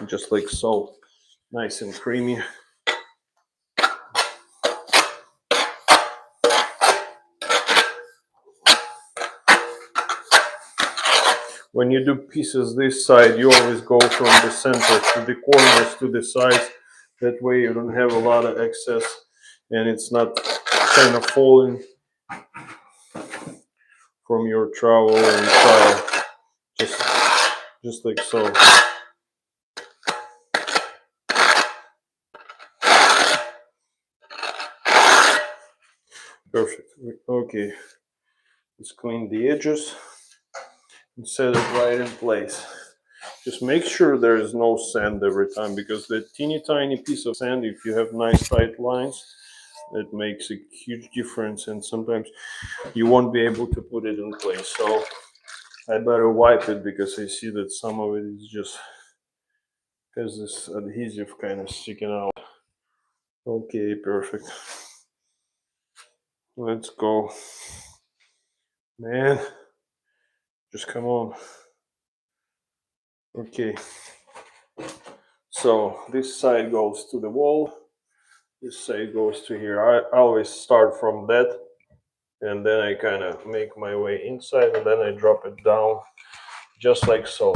just like so, nice and creamy. When you do pieces this side, you always go from the center to the corners to the sides. That way you don't have a lot of excess and it's not kind of falling from your trowel and tile. Just like so. Perfect. Okay. Let's clean the edges and set it right in place. Just make sure there is no sand every time, because the teeny tiny piece of sand, if you have nice tight lines, it makes a huge difference, and sometimes you won't be able to put it in place. So I better wipe it, because I see that some of it is just has this adhesive kind of sticking out. Okay, perfect. Let's go. Man, just come on. Okay. So this side goes to the wall. This side goes to here. I always start from that, and then I kind of make my way inside, and then I drop it down just like so.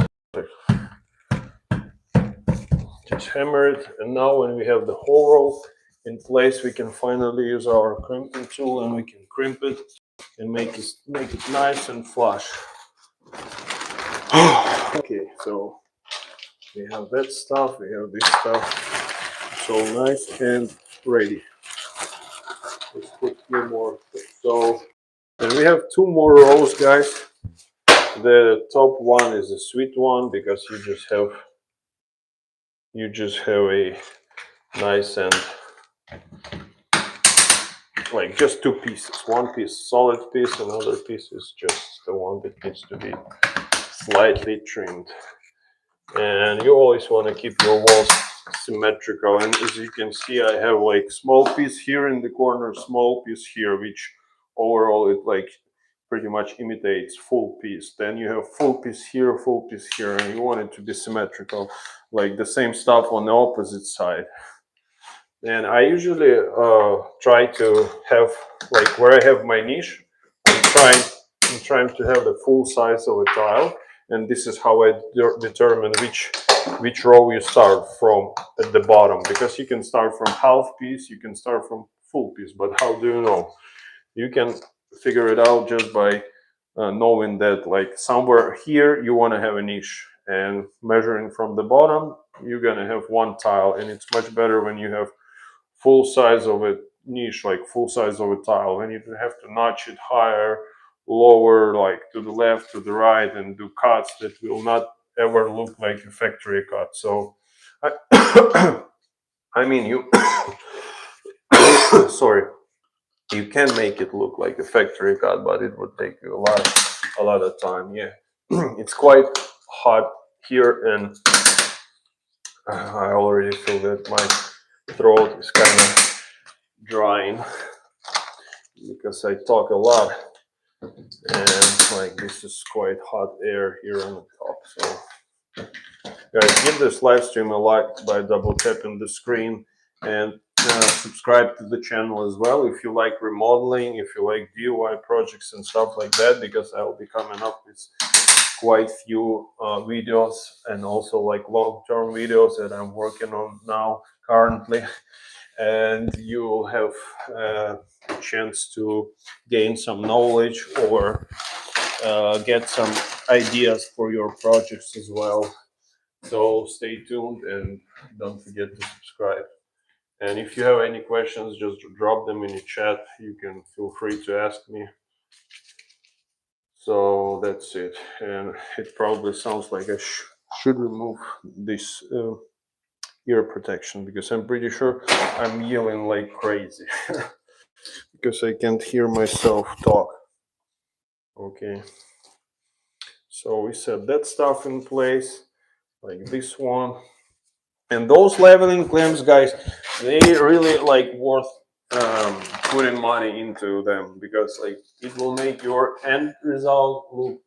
Just hammer it, and now when we have the whole row in place, we can finally use our crimping tool, and we can crimp it and make it nice and flush. Okay, so we have that stuff, we have this stuff. It's all nice and ready. Let's put two more. So, and we have two more rows, guys. The top one is a sweet one, because you just have a nice and like just two pieces. One piece solid piece, another piece is just the one that needs to be slightly trimmed. And you always want to keep your walls symmetrical, and as you can see, I have like small piece here in the corner, small piece here, which overall it like pretty much imitates full piece. Then you have full piece here, and you want it to be symmetrical, like the same stuff on the opposite side. And I usually try to have, like where I have my niche, I'm trying to have the full size of a tile, and this is how I determine which row you start from at the bottom, because you can start from half piece, you can start from full piece, but how do you know? You can figure it out just by knowing that like somewhere here you want to have a niche, and measuring from the bottom you're gonna have one tile, and it's much better when you have full size of a niche, like full size of a tile, and you have to notch it higher, lower, like to the left, to the right, and do cuts that will not ever look like a factory cut. So I, I mean, you sorry, you can make it look like a factory cut, but it would take you a lot of time. Yeah. It's quite hot here, and I already feel that my throat is kind of drying, because I talk a lot, and like this is quite hot air here on the top. So guys, give this live stream a like by double tapping the screen, and subscribe to the channel as well if you like remodeling, if you like DIY projects and stuff like that, because I will be coming up with quite few videos, and also like long-term videos that I'm working on now currently, and you will have a chance to gain some knowledge, or get some ideas for your projects as well. So stay tuned and don't forget to subscribe. And if you have any questions, just drop them in the chat. You can feel free to ask me. So that's it. And it probably sounds like I should remove this ear protection, because I'm pretty sure I'm yelling like crazy because I can't hear myself talk. Okay. So we set that stuff in place, like this one. And those leveling clamps, guys, they really like worth putting money into them, because like it will make your end result look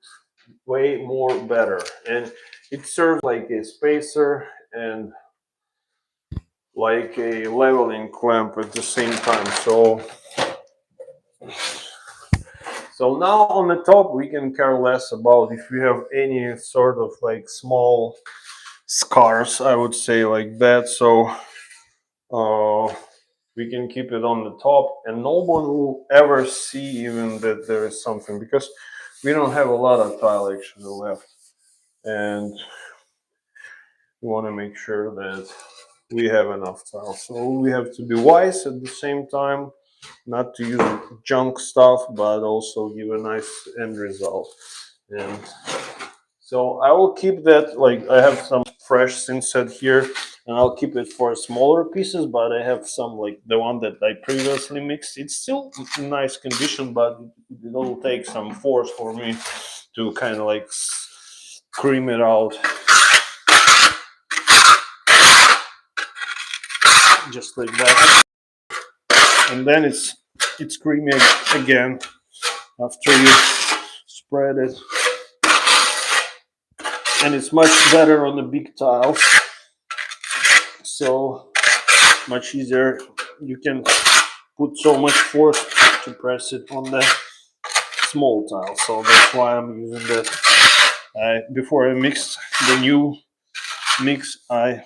way more better, and it serves like a spacer and like a leveling clamp at the same time. So now on the top we can care less about if you have any sort of like small scars, I would say, like that. So we can keep it on the top, and no one will ever see even that there is something, because we don't have a lot of tile actually left, and we want to make sure that we have enough tile. So we have to be wise at the same time, not to use junk stuff, but also give a nice end result. And so I will keep that, like I have some fresh Thinset here, and I'll keep it for smaller pieces, but I have some like the one that I previously mixed. It's still in nice condition, but it'll take some force for me to kind of like scream it out. Just like that. And then it's creamy again after you spread it. And it's much better on the big tiles. So much easier. You can put so much force to press it on the small tile. So that's why I'm using that. Before I mixed the new mix, I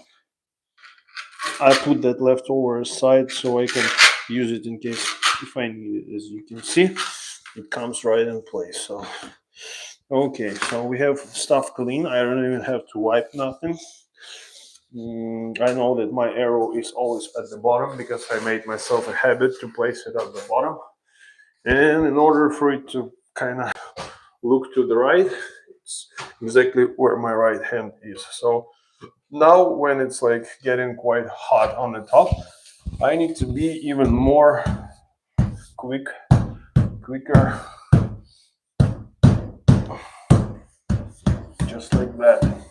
put that leftover aside so I can use it in case if I need it. As you can see, it comes right in place. So okay, so we have stuff clean. I don't even have to wipe nothing. I know that my arrow is always at the bottom because I made myself a habit to place it at the bottom. And in order for it to kind of look to the right, it's exactly where my right hand is. So now when it's like getting quite hot on the top, I need to be even more quicker, just like that,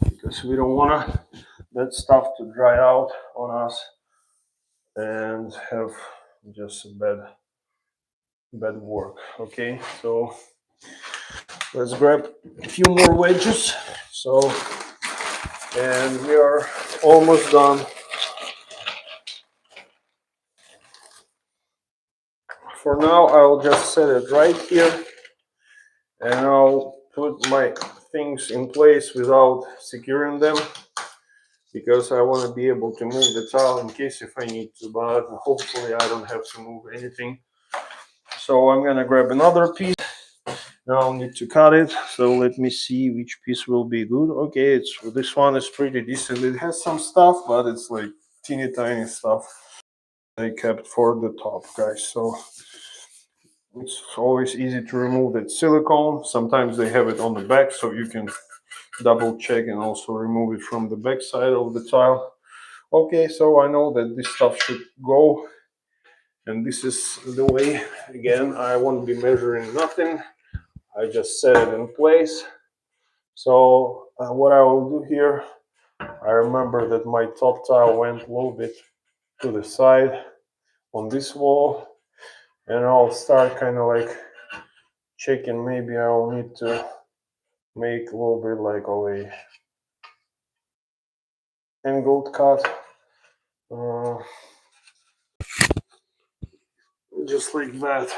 because we don't want that stuff to dry out on us and have just bad work. Okay, so let's grab a few more wedges. So, and we are almost done. For now, I'll just set it right here, and I'll put my things in place without securing them, because I want to be able to move the tile in case if I need to, but hopefully I don't have to move anything. So I'm gonna grab another piece. Now I'll need to cut it. So let me see which piece will be good. Okay, this one is pretty decent. It has some stuff, but it's like teeny tiny stuff I kept for the top, guys. So it's always easy to remove that silicone. Sometimes they have it on the back, so you can double check and also remove it from the back side of the tile. Okay, so I know that this stuff should go, and this is the way. Again, I won't be measuring nothing. I just set it in place. So what I will do here, I remember that my top tile went a little bit to the side on this wall, and I'll start kind of like checking. Maybe I will need to make a little bit like of a angled cut, uh, just like that.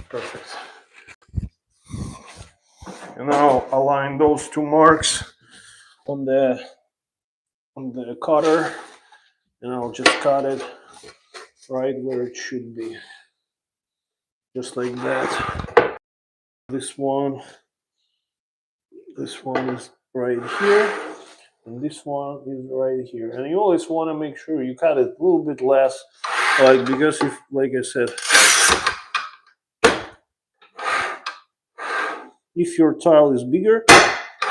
Perfect. And now align those two marks on the cutter, and I'll just cut it right where it should be, just like that. This one is right here, and this one is right here. And you always want to make sure you cut it a little bit less, like, because if, like I said, if your tile is bigger,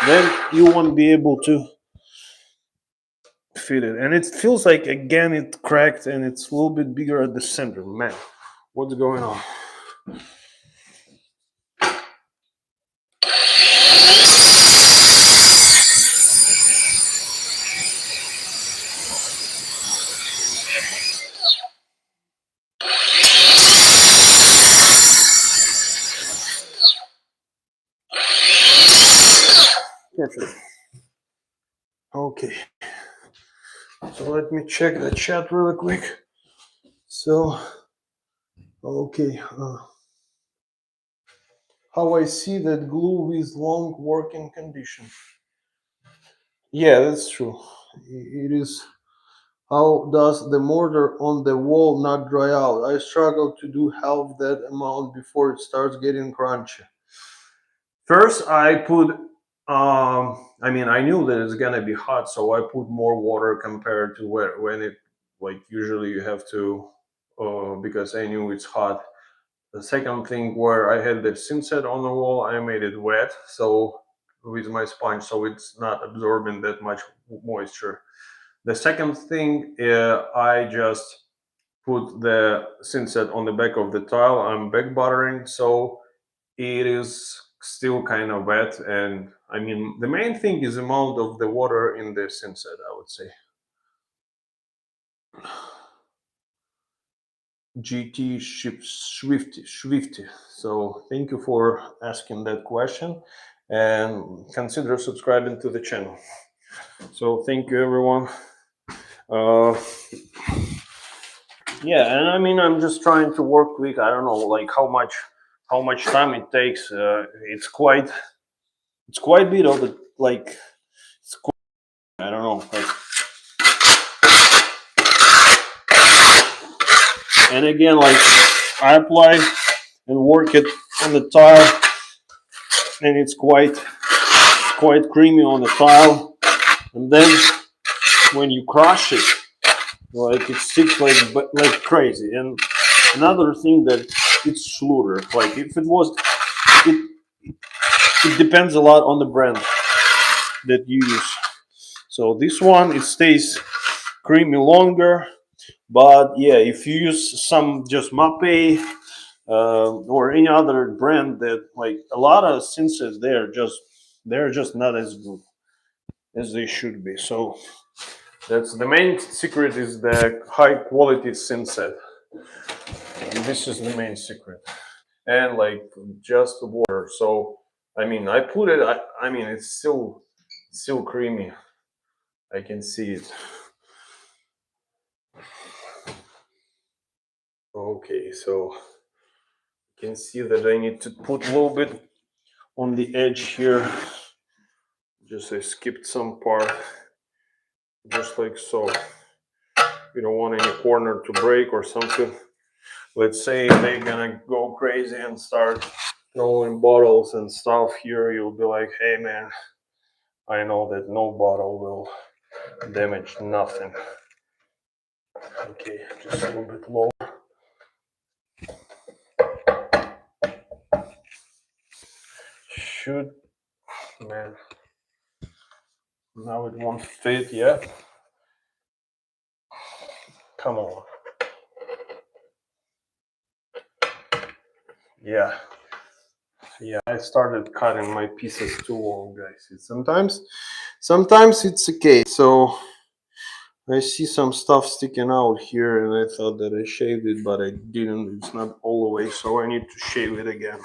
then you won't be able to fit it. And it feels like, again, it cracked and it's a little bit bigger at the center. Man, what's going on? Perfect. Okay. So let me check the chat really quick. So, okay. How I see that glue with long working condition. Yeah, that's true. It is. How does the mortar on the wall not dry out? I struggle to do half that amount before it starts getting crunchy. First, I put. I mean, I knew that it's gonna be hot, so I put more water compared to when it like usually you have to, because I knew it's hot. The second thing where I had the Thinset on the wall, I made it wet, so with my sponge, so it's not absorbing that much moisture. The second thing, I just put the Thinset on the back of the tile. I'm back buttering, so it is still kind of wet. And I mean, the main thing is the amount of the water in the Thinset, I would say. GT Swifty. So thank you for asking that question and consider subscribing to the channel. So thank you, everyone. Yeah, and I mean, I'm just trying to work quick. I don't know, like how much time it takes. It's quite a bit of it. Like, I don't know. Like, and again, like I apply and work it on the tile, and it's quite creamy on the tile. And then when you crush it, like it sticks like crazy. And another thing that it's schluter. Like if it was, it it depends a lot on the brand that you use. So this one, it stays creamy longer. But yeah, if you use some just Mape, or any other brand, that like a lot of Thinsets, they're just not as good as they should be. So that's the main secret, is the high quality Thinset. This is the main secret. And like just water. So I mean, I put it. I mean, it's still creamy. I can see it. Okay, so you can see that I need to put a little bit on the edge here. Just I skipped some part, just like so. You don't want any corner to break or something. Let's say they're gonna go crazy and start throwing bottles and stuff here. You'll be like, hey man, I know that no bottle will damage nothing. Okay, just a little bit lower. Should, man, now it won't fit yet. Come on. Yeah. Yeah, I started cutting my pieces too long, guys. Sometimes it's okay. So I see some stuff sticking out here, and I thought that I shaved it, but I didn't. It's not all the way, so I need to shave it again.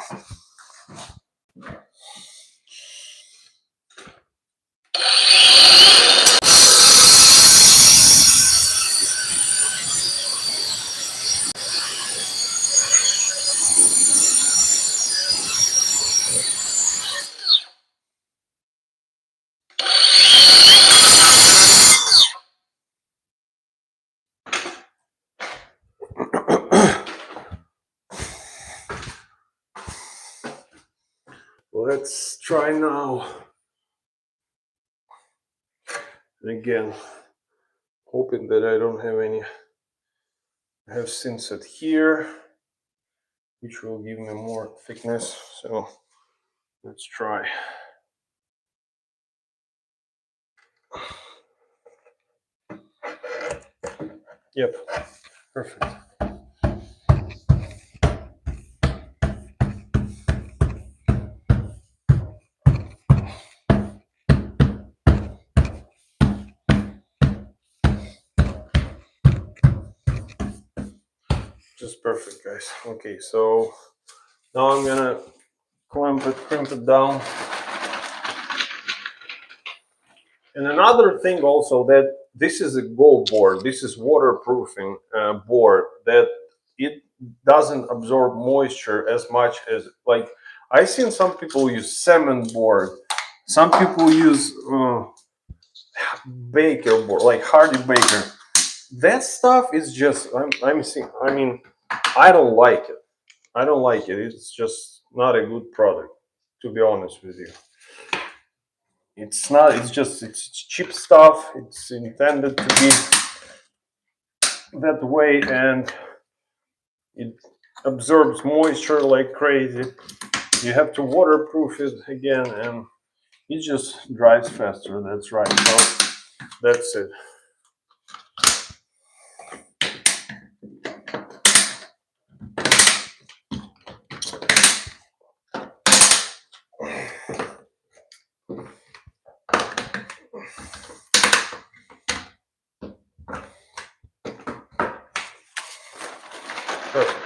Let's try now. And again, hoping that I don't have any. I have Thinset here, which will give me more thickness. So let's try. Yep, perfect. is perfect, guys. Okay, so now I'm gonna crimp it down. And another thing also, that this is a Go board. This is waterproofing board that it doesn't absorb moisture as much as, like, I've seen some people use cement board. Some people use baker board, like Hardy Baker. That stuff is just, I mean, I don't like it. I don't like it. It's just not a good product, to be honest with you. It's not, it's cheap stuff. It's intended to be that way, and it absorbs moisture like crazy. You have to waterproof it again, and it just dries faster. That's right. So that's it. Perfect.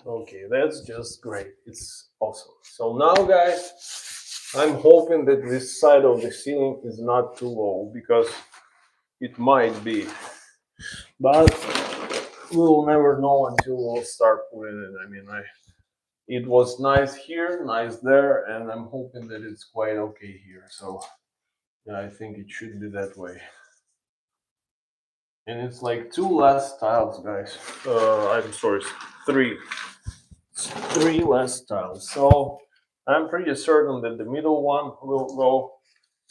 Okay, that's just great. It's awesome. So now, guys, I'm hoping that this side of the ceiling is not too low, because it might be, but we'll never know until we'll start putting it. I mean, it was nice here, nice there, and I'm hoping that it's quite okay here. So yeah, I think it should be that way. And it's like 2 less tiles, guys. I'm sorry, 3. It's 3 less tiles. So I'm pretty certain that the middle one will go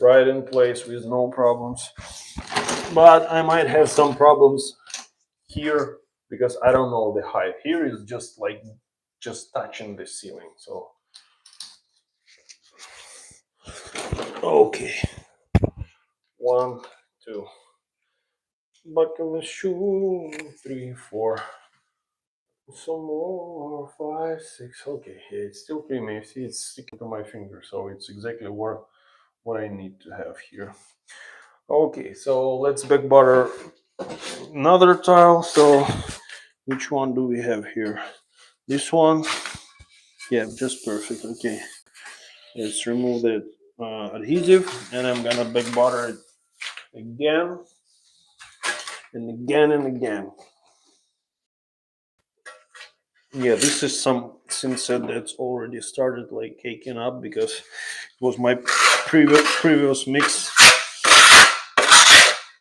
right in place with no problems. But I might have some problems here because I don't know the height. Here is just like just touching the ceiling. So okay, 1, 2. Buckle the shoe. 3, 4. Some more. 5, 6. Okay, yeah, it's still creamy. You see, it's sticking to my finger, so it's exactly what I need to have here. Okay, so let's back butter another tile. So which one do we have here? This one. Yeah, just perfect. Okay, let's remove the adhesive, and I'm gonna back butter it again and again and again. Yeah, this is some Thinset that's already started like caking up, because it was my previous mix,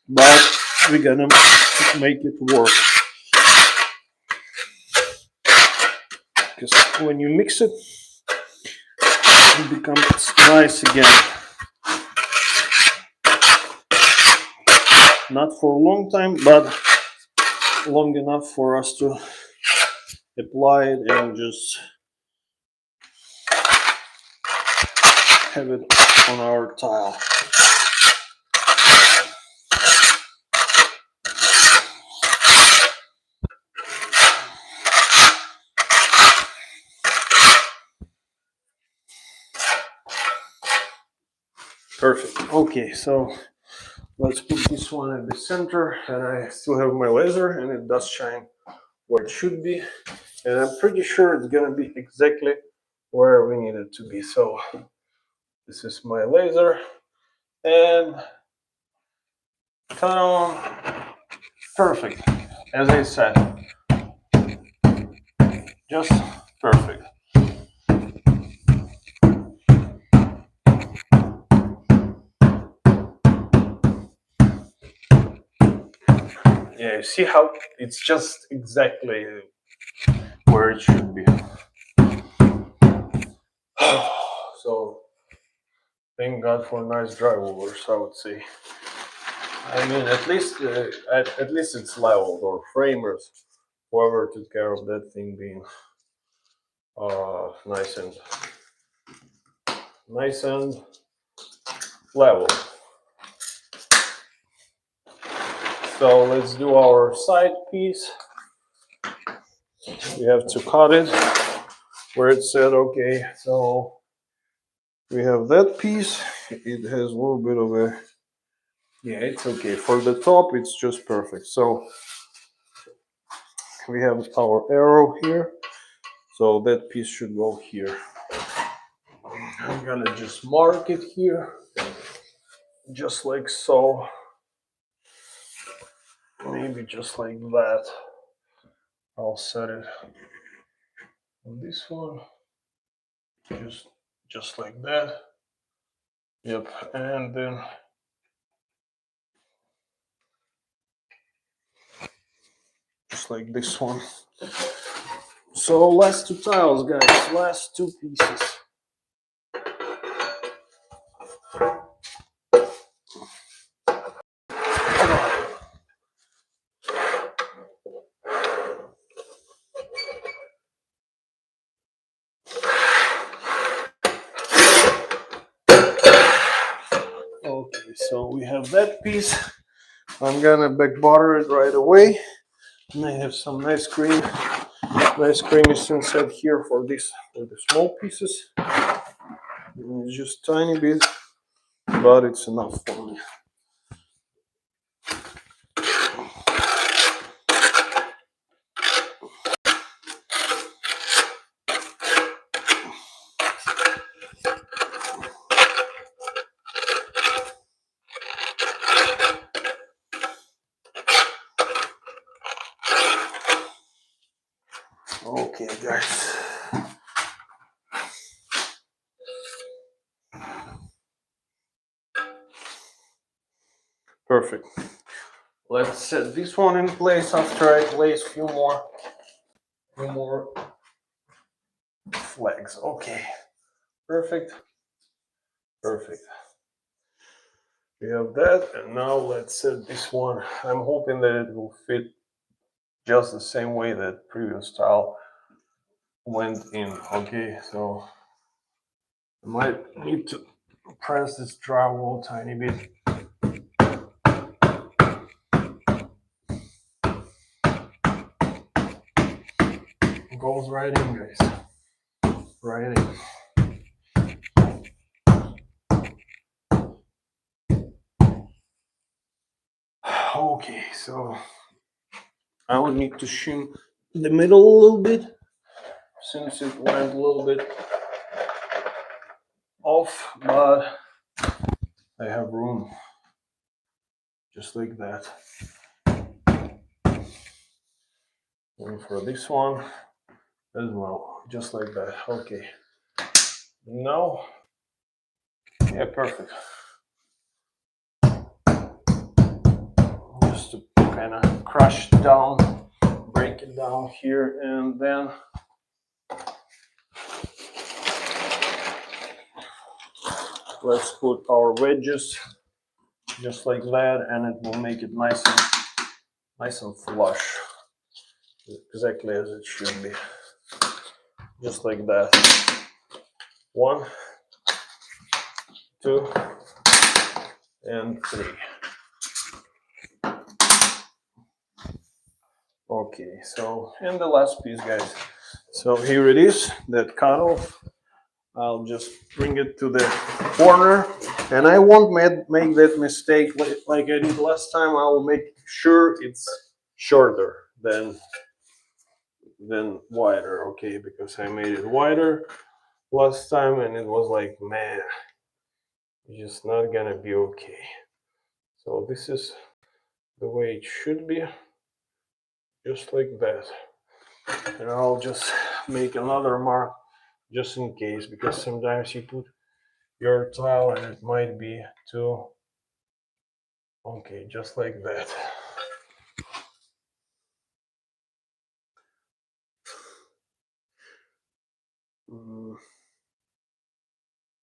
but we're gonna make it work, because when you mix it, it becomes nice again. Not for a long time, but long enough for us to apply it and just have it on our tile. Perfect. Okay, so let's put this one at the center, and I still have my laser, and it does shine where it should be, and I'm pretty sure it's gonna be exactly where we need it to be. So this is my laser, and ta-da! Perfect. As I said, just perfect. Yeah, you see how it's just exactly where it should be. So thank God for nice drywallers, I would say. I mean, at least it's leveled, or framers, whoever took care of that thing being nice and level. So let's do our side piece. We have to cut it. where it said, okay, so we have that piece. It has a little bit of a, yeah, it's okay. For the top, it's just perfect. So we have our arrow here. So that piece should go here. I'm gonna just mark it here, just like so. Maybe just like that. I'll set it on this one. Just like that. Yep, and then just like this one. So last two tiles, guys, last two pieces. Okay, so we have that piece. I'm gonna back butter it right away. And I have some nice creamy Thinset here for the small pieces. And it's just tiny bit, but it's enough for me. Okay, guys. Perfect. Let's set this one in place after I place a few more flags. Okay. Perfect. Perfect. We have that, and now let's set this one. I'm hoping that it will fit just the same way that previous tile went in. Okay, so I might need to press this drywall a tiny bit. It goes right in, guys. Right in. Okay, so I would need to shim the middle a little bit since it went a little bit off, but I have room just like that. And for this one as well, just like that. Okay, now, yeah, perfect. Just to kind of crush it down, break it down here, and then let's put our wedges just like that, and it will make it nice and flush, exactly as it should be, just like that. 1, 2, and 3. Okay, so and the last piece, guys. So here it is, that cut off. I'll just bring it to the corner, and I won't make that mistake like I did last time. I will make sure it's shorter than wider, okay, because I made it wider last time and it was like, man, it's just not gonna be okay. So this is the way it should be, just like that. And I'll just make another mark just in case, because sometimes you put your tile and it might be too, okay, just like that.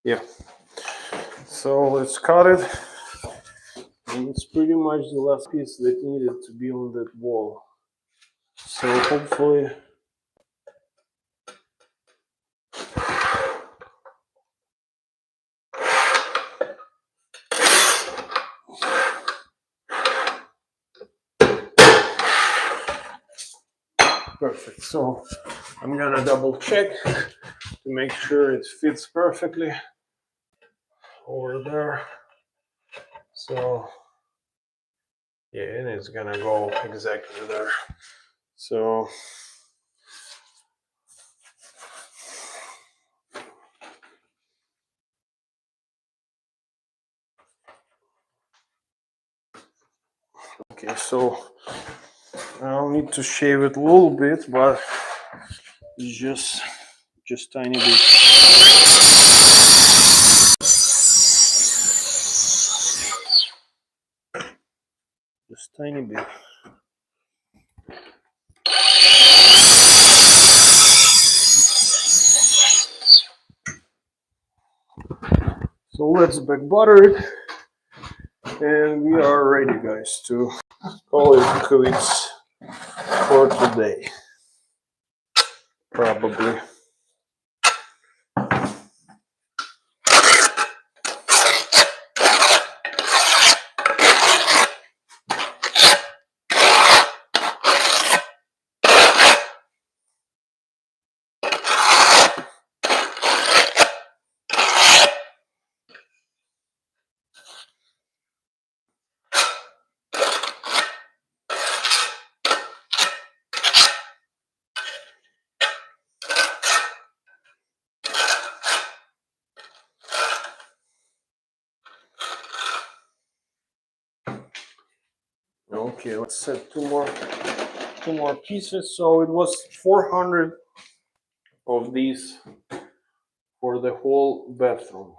Yeah, so let's cut it, and it's pretty much the last piece that needed to be on that wall. So hopefully perfect. So I'm gonna double check to make sure it fits perfectly over there. So yeah, and it's gonna go exactly there. So okay, so I'll need to shave it a little bit, but it's just tiny bit. Just tiny bit. So let's back butter it, and we are ready, guys, to call it quits for today. Probably. Okay, let's set two more pieces. So it was 400 of these for the whole bathroom.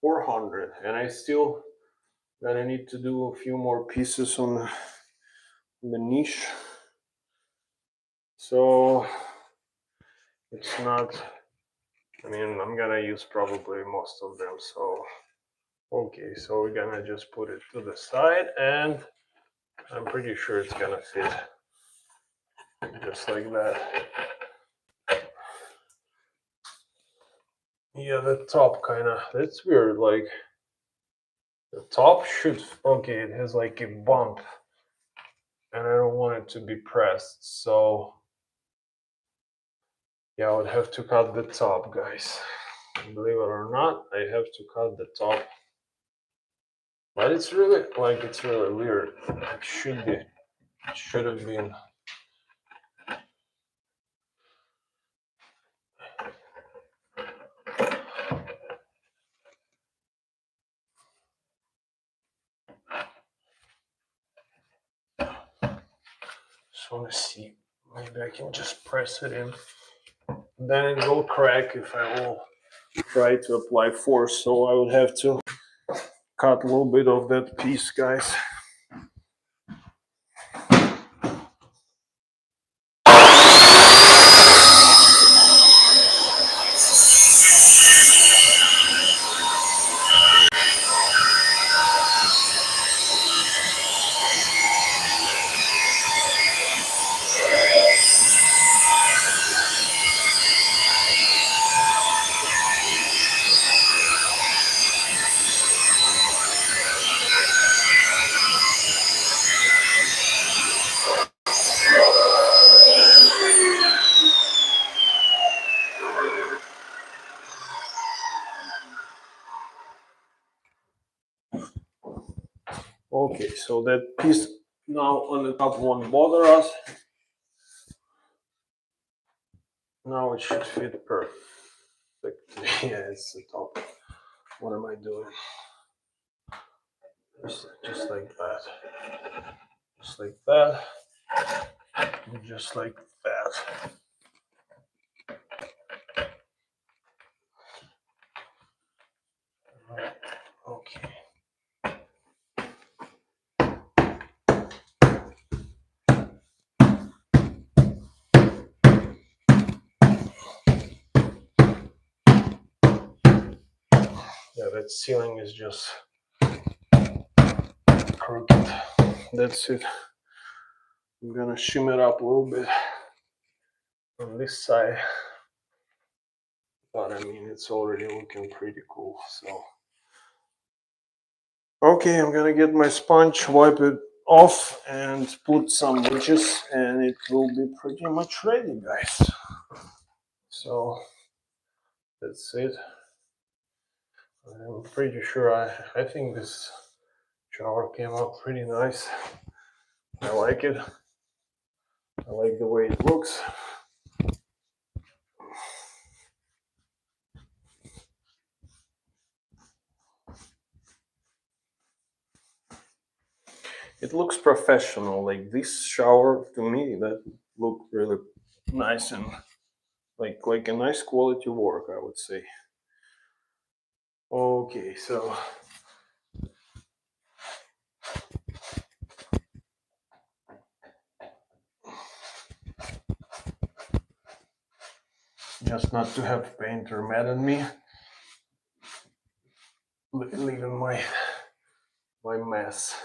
400, and I still gonna need to do a few more pieces on the niche. So it's not, I mean, I'm gonna use probably most of them. So okay, so we're gonna just put it to the side, and I'm pretty sure it's gonna fit just like that. Yeah, the top kind of, that's weird. Like the top should, okay, it has like a bump, and I don't want it to be pressed. So yeah, I would have to cut the top, guys. Believe it or not, I have to cut the top. But it's really, like, it's really weird. It should be, it should have been. So let's see, maybe I can just press it in. Then it will crack if I will try to apply force. So I would have to cut a little bit of that piece, guys. Okay, so that piece now on the top won't bother us. Now it should fit perfectly. Yeah, it's the top. What am I doing? Just like that. Just like that. And just like that. Okay. Yeah, that ceiling is just crooked. That's it. I'm gonna shim it up a little bit on this side. But I mean, it's already looking pretty cool, so. Okay, I'm gonna get my sponge, wipe it off, and put some ridges, and it will be pretty much ready, guys. So That's it. I'm pretty sure I think this shower came out pretty nice. I like it. I like the way it looks. It looks professional. Like this shower to me, that looked really nice and like a nice quality work, I would say. Okay, so just not to have painter mad at me, leaving my mess,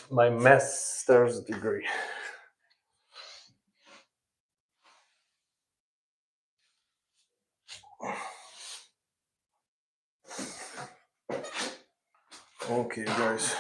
my master's degree. Okay, guys.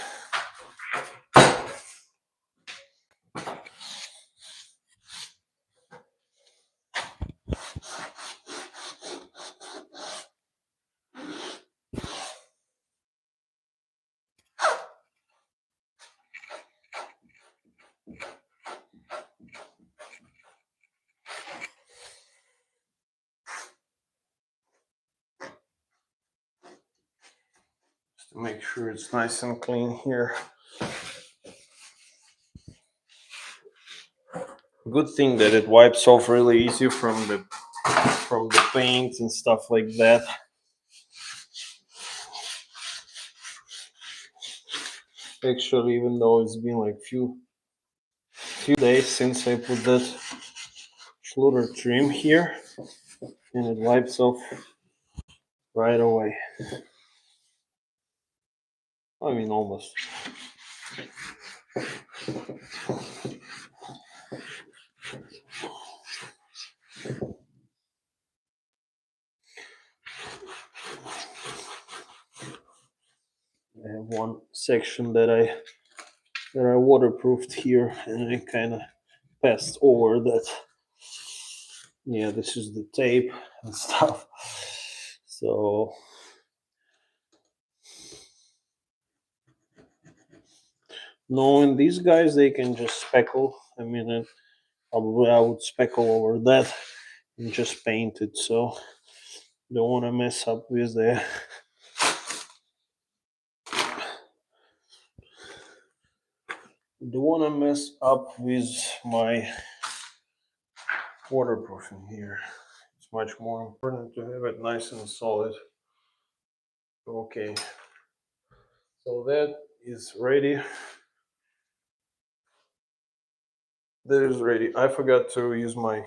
To make sure it's nice and clean here. Good thing that it wipes off really easy from the paint and stuff like that. Actually, even though it's been like few days since I put that Schluter trim here, and it wipes off right away. I mean, almost. I have one section that I waterproofed here, and I kind of passed over that. Yeah, this is the tape and stuff. So knowing these guys, they can just speckle. I mean, probably I would speckle over that and just paint it. So don't want to mess up with the my waterproofing here. It's much more important to have it nice and solid. Okay, so that is ready. That is ready. I forgot to use my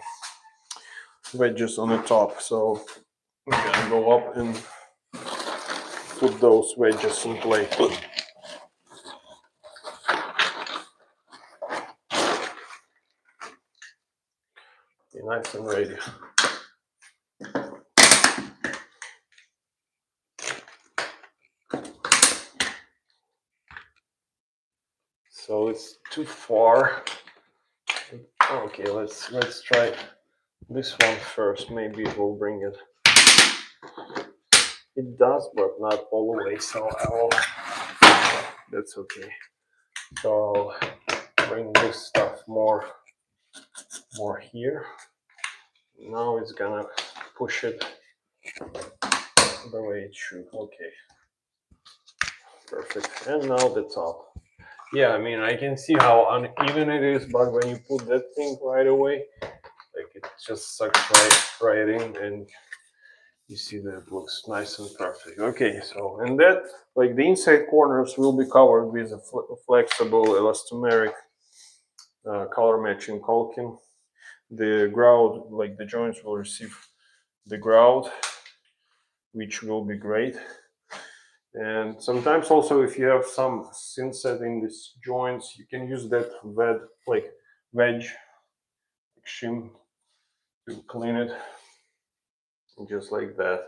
wedges on the top, so I'm gonna go up and put those wedges in place. Be nice and ready. So it's too far. Okay, let's try this one first. Maybe it will bring it. It does, but not all the way. So I will. That's okay. So I'll bring this stuff more here. Now it's gonna push it the way it should. Okay, perfect. And now the top. Yeah, I mean, I can see how uneven it is, but when you put that thing right away, like it just sucks right in, and you see that it looks nice and perfect. Okay, so and that, like the inside corners will be covered with a flexible elastomeric color matching caulking. The grout, like the joints will receive the grout, which will be great. And sometimes also if you have some Thinset in these joints, you can use that wedge shim to clean it, just like that,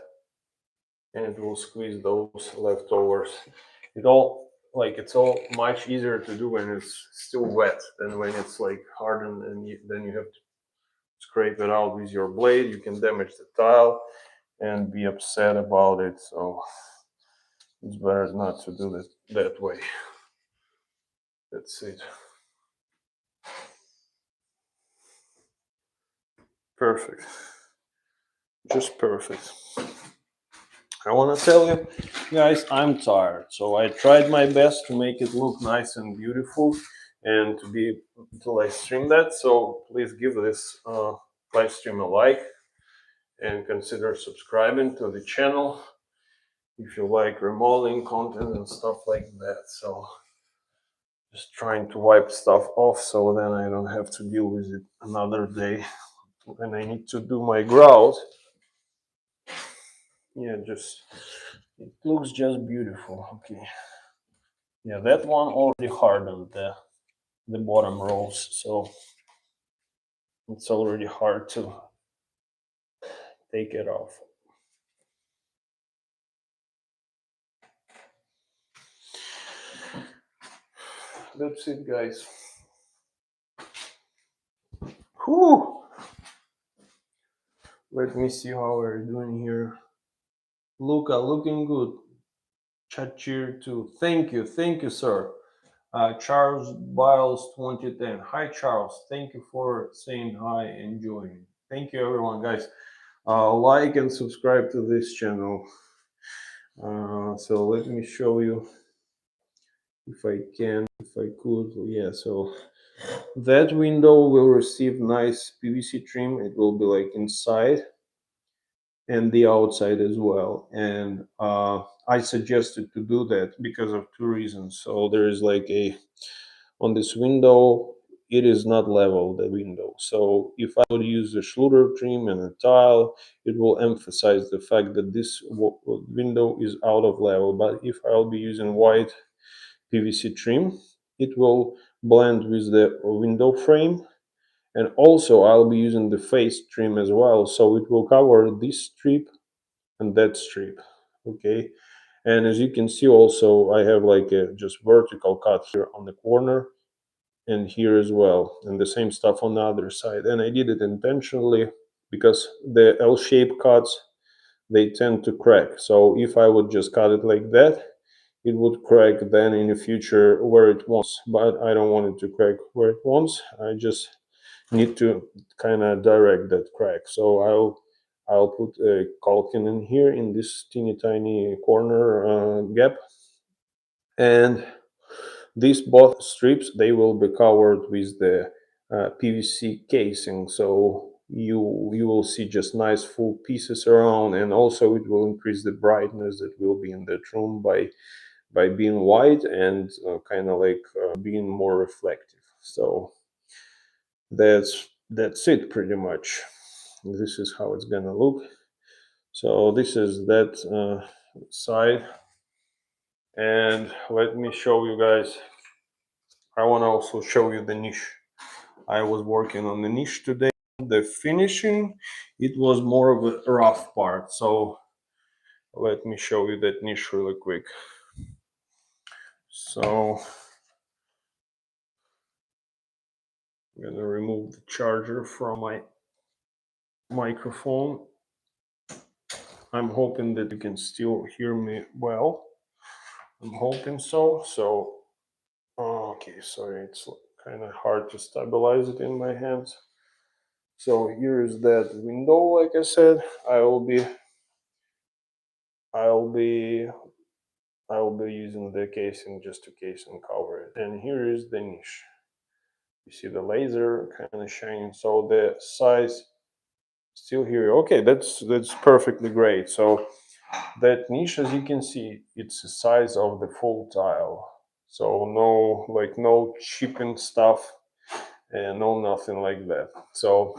and it will squeeze those leftovers. It's all much easier to do when it's still wet than when it's like hardened, and then you have to scrape it out with your blade, you can damage the tile and be upset about it. So it's better not to do it that way. That's it. Perfect. Just perfect. I want to tell you guys, I'm tired. So I tried my best to make it look nice and beautiful and to live stream that. So please give this live stream a like and consider subscribing to the channel if you like remodeling content and stuff like that. So just trying to wipe stuff off so then I don't have to deal with it another day when I need to do my grout. Yeah, just it looks just beautiful. Okay. Yeah, that one already hardened the bottom rows, so it's already hard to take it off. That's it, guys. Whew. Let me see how we're doing here. Luca, looking good. Chat cheer too. Thank you, sir. Charles Biles 2010. Hi, Charles. Thank you for saying hi and joining. Thank you, everyone, guys. Like and subscribe to this channel. So let me show you if I can, if I could. Yeah, so that window will receive nice PVC trim. It will be like inside and the outside as well. And I suggested to do that because of two reasons. So there is like on this window, it is not level, the window. So if I would use a Schluter trim and a tile, it will emphasize the fact that this window is out of level. But if I'll be using white PVC trim, it will blend with the window frame. And also I'll be using the face trim as well. So it will cover this strip and that strip. Okay. And as you can see also, I have like a just vertical cut here on the corner and here as well, and the same stuff on the other side. And I did it intentionally because the L-shaped cuts, they tend to crack. So if I would just cut it like that, it would crack then in the future where it wants, but I don't want it to crack where it wants. I just need to kind of direct that crack. So I'll put a caulking in here in this teeny tiny corner gap, and these both strips, they will be covered with the PVC casing, so you will see just nice full pieces around, and also it will increase the brightness that will be in that room by being white and kind of like being more reflective. So that's it pretty much. This is how it's gonna look. So this is that side, and let me show you guys. I want to also show you the niche. I was working on the niche today. The finishing, it was more of a rough part. So let me show you that niche really quick. So I'm gonna remove the charger from my microphone. I'm hoping that you can still hear me well. I'm hoping so. So, okay, sorry, it's kind of hard to stabilize it in my hands. So here is that window. Like I said, I'll be using the casing just to case and cover it. And here is the niche. You see the laser kind of shining. So the size still here. Okay, that's perfectly great. So that niche, as you can see, it's the size of the full tile. So no chipping stuff and no nothing like that. So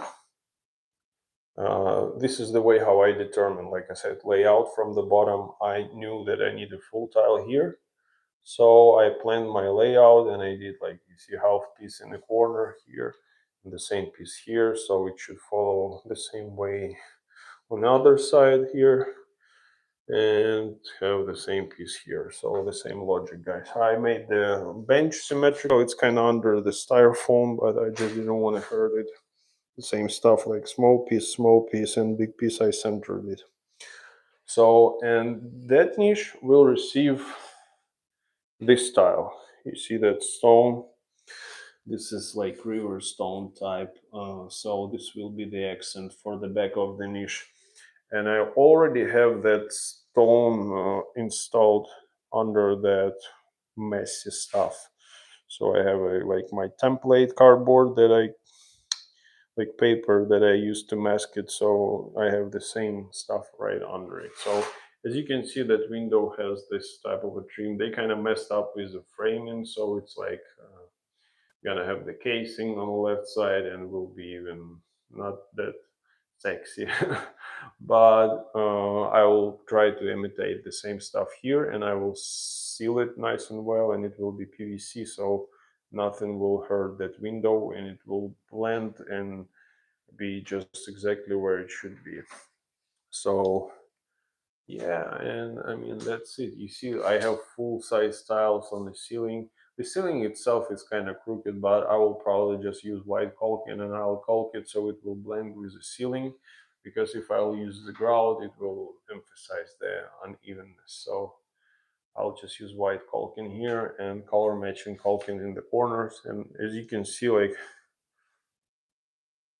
this is the way how I determine, like I said, layout from the bottom. I knew that I need a full tile here. So I planned my layout and I did, like, you see, half piece in the corner here and the same piece here. So it should follow the same way on the other side here and have the same piece here. So the same logic, guys. I made the bench symmetrical. It's kind of under the styrofoam, but I just didn't want to hurt it. the same stuff, like small piece, and big piece I centered it. So, and that niche will receive this style. You see that stone? This is like river stone type. So this will be the accent for the back of the niche. And I already have that stone installed under that messy stuff. So I have like my template cardboard that I like paper that I used to mask it. So I have the same stuff right under it. So as you can see, that window has this type of a trim. They kind of messed up with the framing, so it's like gonna have the casing on the left side and will be even not that sexy. But I will try to imitate the same stuff here, and I will seal it nice and well, and it will be PVC, so nothing will hurt that window, and it will blend and be just exactly where it should be. So yeah, and I mean that's it. You see, I have full size tiles on the ceiling. The ceiling itself is kind of crooked, but I will probably just use white caulking, and I'll caulk it so it will blend with the ceiling, because if I'll use the grout, it will emphasize the unevenness. So I'll just use white caulking here and color matching caulking in the corners. And as you can see, like,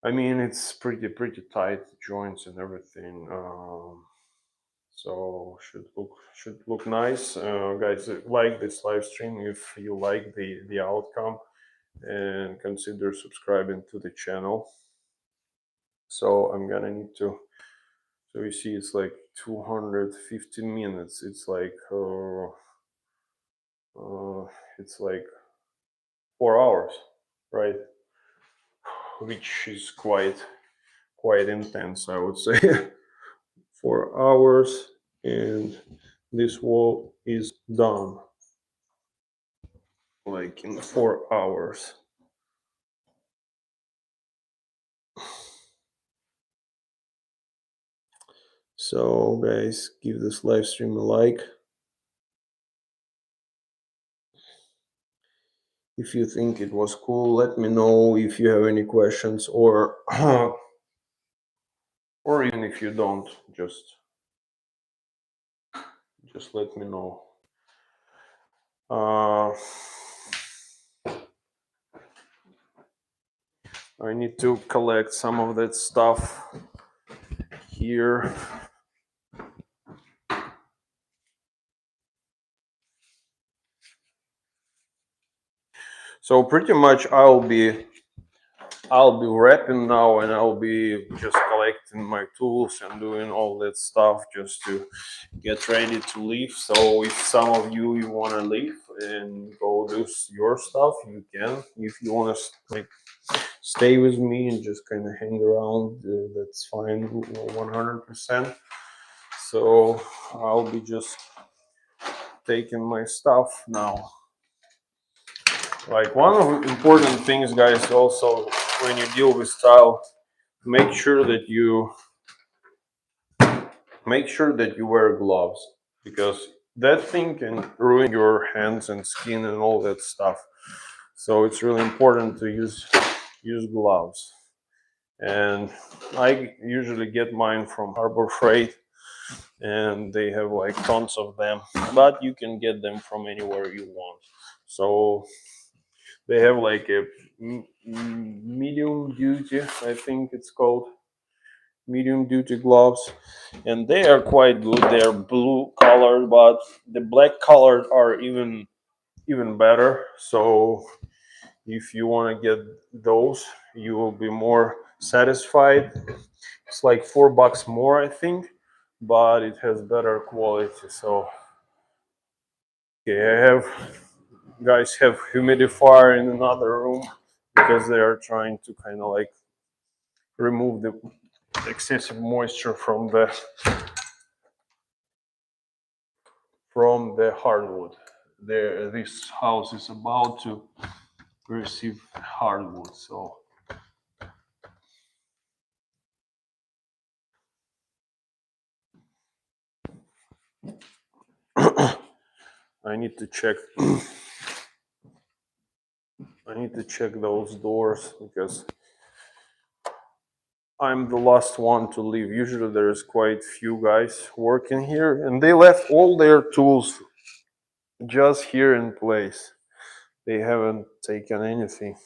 I mean, it's pretty tight joints and everything. So should look nice. Guys, like this live stream if you like the outcome, and consider subscribing to the channel. So I'm gonna need to. So you see, it's like 250 minutes. It's like 4 hours, right? Which is quite intense, I would say. 4 hours, and this wall is done like in 4 hours. So guys, give this live stream a like if you think it was cool. Let me know if you have any questions, or or even if you don't, just let me know. I need to collect some of that stuff here. So pretty much I'll be wrapping now, and I'll be just collecting my tools and doing all that stuff just to get ready to leave. So if some of you want to leave and go do your stuff, you can. If you want to like stay with me and just kind of hang around, that's fine, 100%. So I'll be just taking my stuff now. Like, one of the important things, guys, also when you deal with style, make sure that you wear gloves, because that thing can ruin your hands and skin and all that stuff. So it's really important to use gloves. And I usually get mine from Harbor Freight, and they have like tons of them, but you can get them from anywhere you want. So they have like a medium duty, I think it's called medium duty gloves, and they are quite good. They are blue colored, but the black colored are even better. So if you want to get those, you will be more satisfied. It's like $4 more, I think, but it has better quality. So okay, guys have humidifier in another room because they are trying to kind of like remove the excessive moisture from the hardwood. This house is about to receive hardwood, so I need to check. I need to check those doors because I'm the last one to leave. Usually there's quite few guys working here, and they left all their tools just here in place. They haven't taken anything.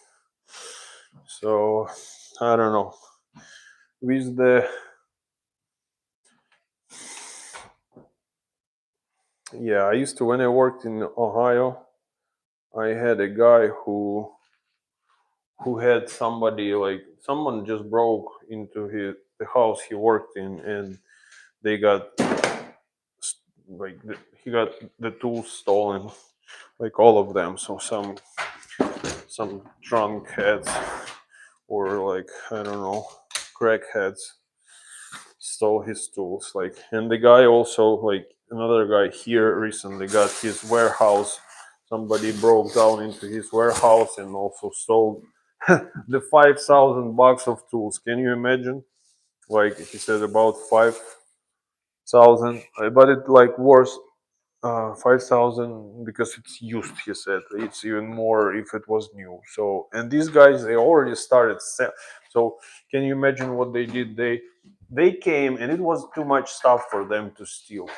So I don't know. With the Yeah, I used to, when I worked in Ohio, I had a guy who had somebody, like someone just broke into the house he worked in, and they got he got the tools stolen, like all of them. So some drunk heads, or like, I don't know, crackheads stole his tools. Like, and the guy also, like another guy here recently got his warehouse. Somebody broke down into his warehouse and also stole the $5,000 of tools. Can you imagine? Like he said, about 5,000, but it like worth 5,000 because it's used. He said it's even more if it was new. So, and these guys, they already started sell. So can you imagine what they did? They came and it was too much stuff for them to steal.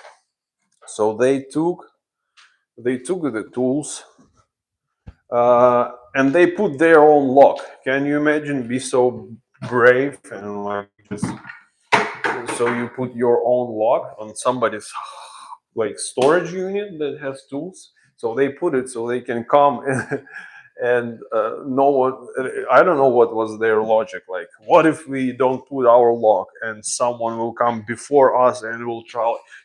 So they took the tools, and they put their own lock. Can you imagine? Be so brave and like just, so you put your own lock on somebody's like storage unit that has tools. So they put it so they can come and no one. I don't know what was their logic. Like, what if we don't put our lock and someone will come before us and will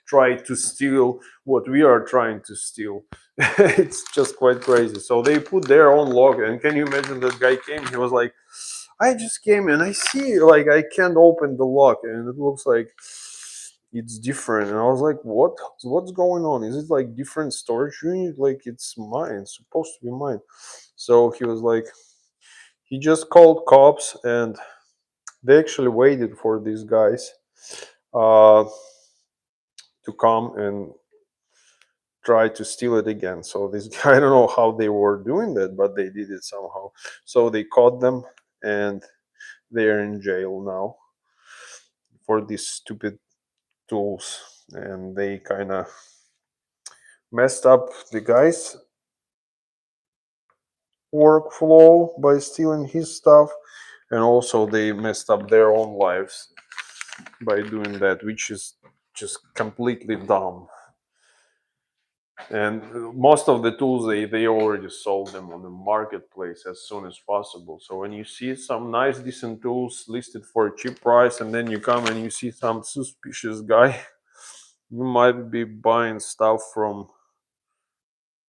try to steal what we are trying to steal? It's just quite crazy. So they put their own lock, and can you imagine that guy came? He was like, I just came and I see like I can't open the lock and it looks like it's different. And I was like, what's going on? Is it like different storage unit? Like, it's mine, it's supposed to be mine. So he was like, he just called cops, and they actually waited for these guys uh, to come and try to steal it again. So this guy, I don't know how they were doing that, but they did it somehow. So they caught them, and they're in jail now for these stupid tools. And they kind of messed up the guy's workflow by stealing his stuff, and also they messed up their own lives by doing that, which is just completely dumb. And most of the tools, they already sold them on the marketplace as soon as possible. So when you see some nice decent tools listed for a cheap price, and then you come and you see some suspicious guy, you might be buying stuff from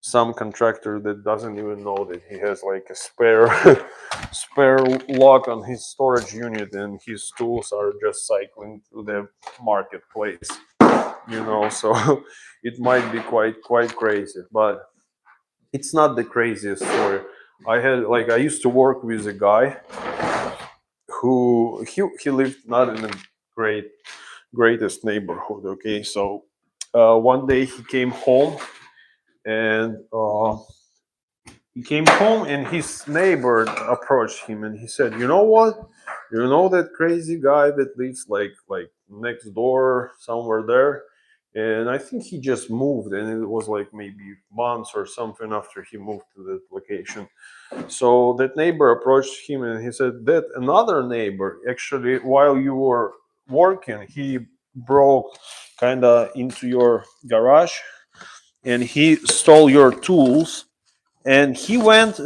some contractor that doesn't even know that he has like a spare spare lock on his storage unit, and his tools are just cycling through the marketplace, so it might be quite crazy, but it's not the craziest story. I used to work with a guy who he lived not in a greatest neighborhood. Okay, so one day and he came home and his neighbor approached him and he said, "You know what? You know that crazy guy that lives like next door somewhere there?" And I think he just moved, and it was like maybe months or something after he moved to that location. So that neighbor approached him and he said that another neighbor, actually, while you were working, he broke kind of into your garage and he stole your tools, and he went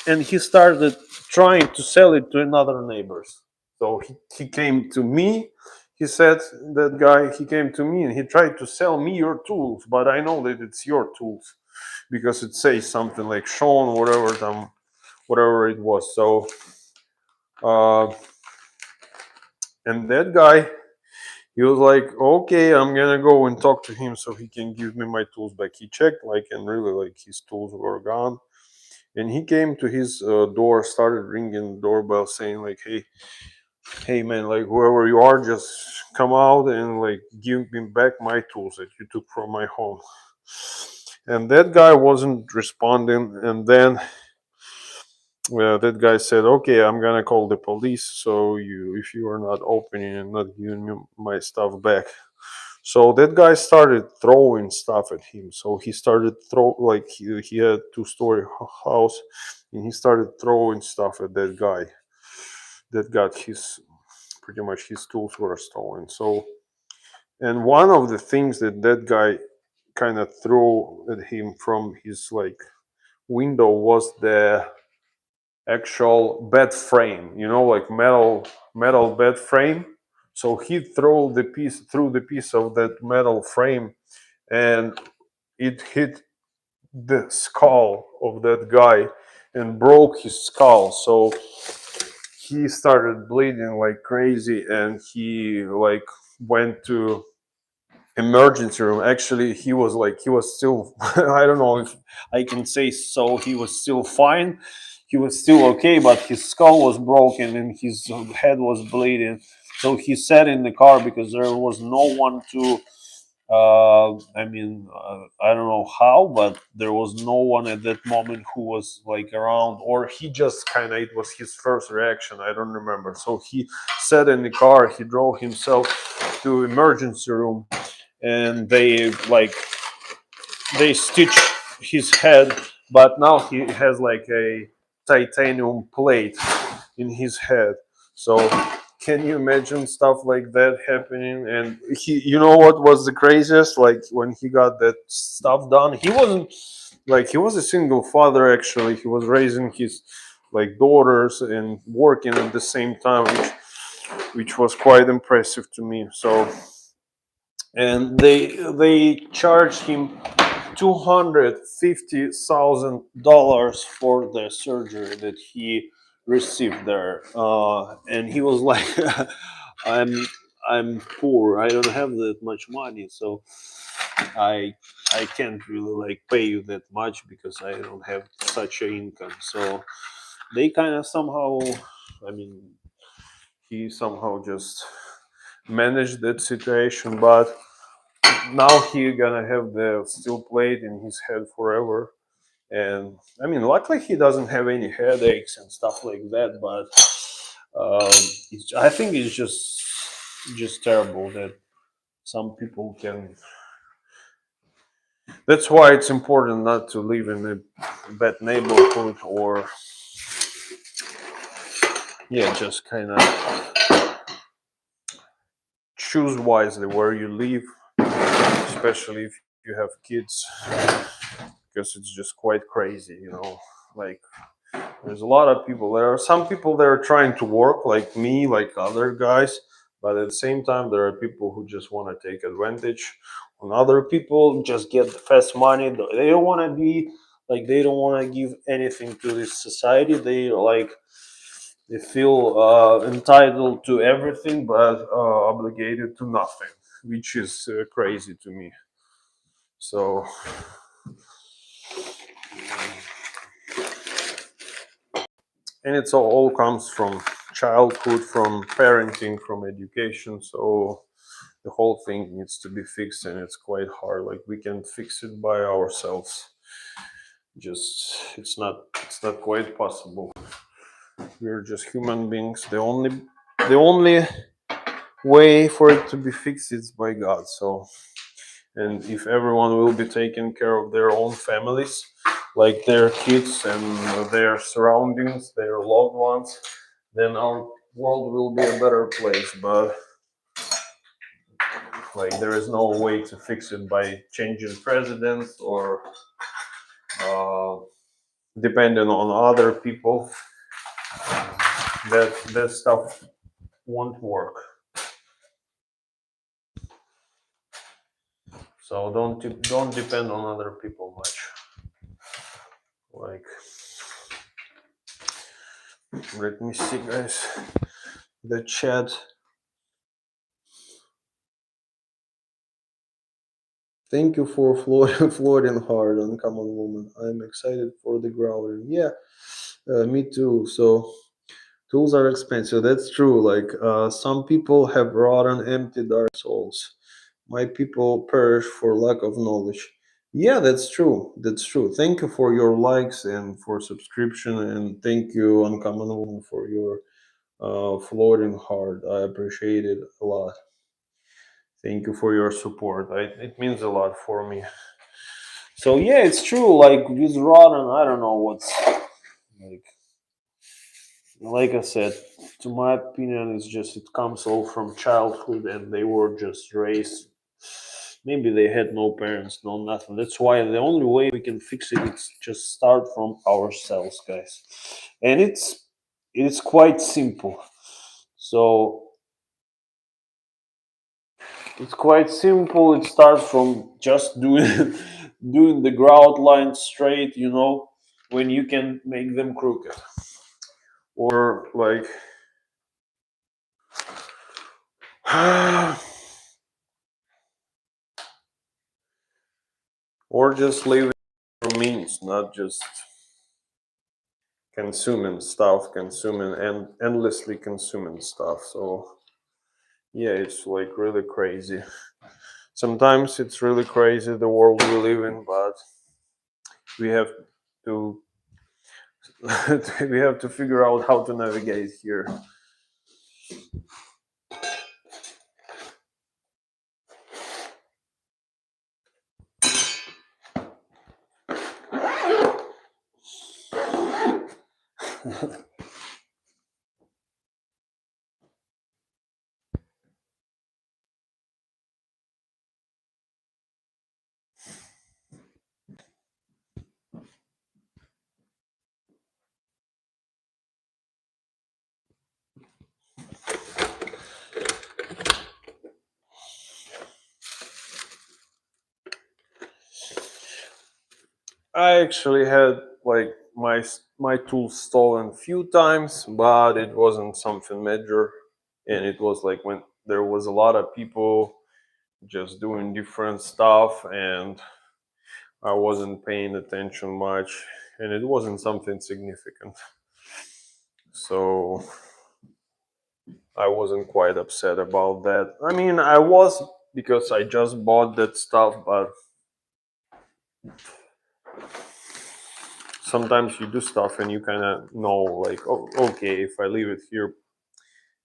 and he started trying to sell it to another neighbors. So he came to me. He said, that guy, he came to me and he tried to sell me your tools, but I know that it's your tools because it says something like Sean, whatever it was. So uh, and that guy, he was like, okay, I'm gonna go and talk to him so he can give me my tools back. He checked, like, and really, like, his tools were gone. And he came to his door, started ringing the doorbell, saying like, hey man, like, whoever you are, just come out and like give me back my tools that you took from my home. And that guy wasn't responding. And then that guy said, "Okay, I'm gonna call the police. So if you are not opening and not giving me my stuff back." So that guy started throwing stuff at him. So he started throw like he had 2-story house, and he started throwing stuff at that guy. That got his pretty much his tools were stolen. So, and one of the things that guy kind of threw at him from his like window was the actual bed frame, like metal bed frame. So he threw the piece of that metal frame, and it hit the skull of that guy and broke his skull. So he started bleeding like crazy, and he like went to emergency room. Actually, he was still I don't know if I can say so, he was still fine, he was still okay, but his skull was broken and his head was bleeding. So he sat in the car because there was no one to I don't know how, but there was no one at that moment who was like around, or he just kind of, it was his first reaction, I don't remember. So he sat in the car, he drove himself to emergency room, and they stitch his head, but now he has like a titanium plate in his head. So can you imagine stuff like that happening? And you know what was the craziest? Like when he got that stuff done, he wasn't like, he was a single father. Actually, he was raising his like daughters and working at the same time, which was quite impressive to me. So, and they charged him $250,000 for the surgery that he received there, and he was like, "I'm I'm poor. I don't have that much money, so I I can't really like pay you that much because I don't have such an income." So they kind of somehow, I mean, he somehow just managed that situation, but now he gonna have the steel plate in his head forever. And I mean, luckily he doesn't have any headaches and stuff like that, but I think it's just terrible that some people can. That's why it's important not to live in a bad neighborhood, or yeah, just kind of choose wisely where you live, especially if you have kids, because it's just quite crazy, like. There's a lot of people. There are some people that are trying to work like me, like other guys, but at the same time, there are people who just want to take advantage on other people, just get the fast money. They don't want to be like, they don't want to give anything to this society. They feel entitled to everything, but obligated to nothing, which is crazy to me. So and it's all comes from childhood, from parenting, from education. So the whole thing needs to be fixed, and it's quite hard. Like we can fix it by ourselves, just it's not quite possible. We're just human beings. The only way for it to be fixed is by God. So, and if everyone will be taking care of their own families, like their kids and their surroundings, their loved ones, then our world will be a better place. But like there is no way to fix it by changing presidents, or uh, depending on other people. That stuff won't work. So don't depend on other people much. Like, let me see, guys, the chat. Thank you for floating hard on Common Woman. I'm excited for the growler. Yeah, me too. So tools are expensive. That's true. Like some people have rotten, empty, dark souls. My people perish for lack of knowledge. Yeah, that's true. That's true. Thank you for your likes and for subscription, and thank you, Uncommon Woman, for your floating heart. I appreciate it a lot. Thank you for your support. It means a lot for me. So yeah, it's true. Like with Rodden, I don't know what's like. Like I said, to my opinion, it's just it comes all from childhood, and they were just raised. Maybe they had no parents, no nothing. That's why the only way we can fix it is just start from ourselves, guys. And it's quite simple. So it's quite simple. It starts from just doing doing the grout line straight, when you can make them crooked. Or like or just leave it for means, not just consuming stuff, consuming and endlessly consuming stuff. So yeah, it's like really crazy. Sometimes it's really crazy the world we live in, but we have to we have to figure out how to navigate here. I actually had like my tools stolen a few times, but it wasn't something major, and it was like when there was a lot of people just doing different stuff, and I wasn't paying attention much, and it wasn't something significant. So I wasn't quite upset about that. I mean, I was because I just bought that stuff, but sometimes you do stuff and you kind of know, like, oh, okay, if I leave it here,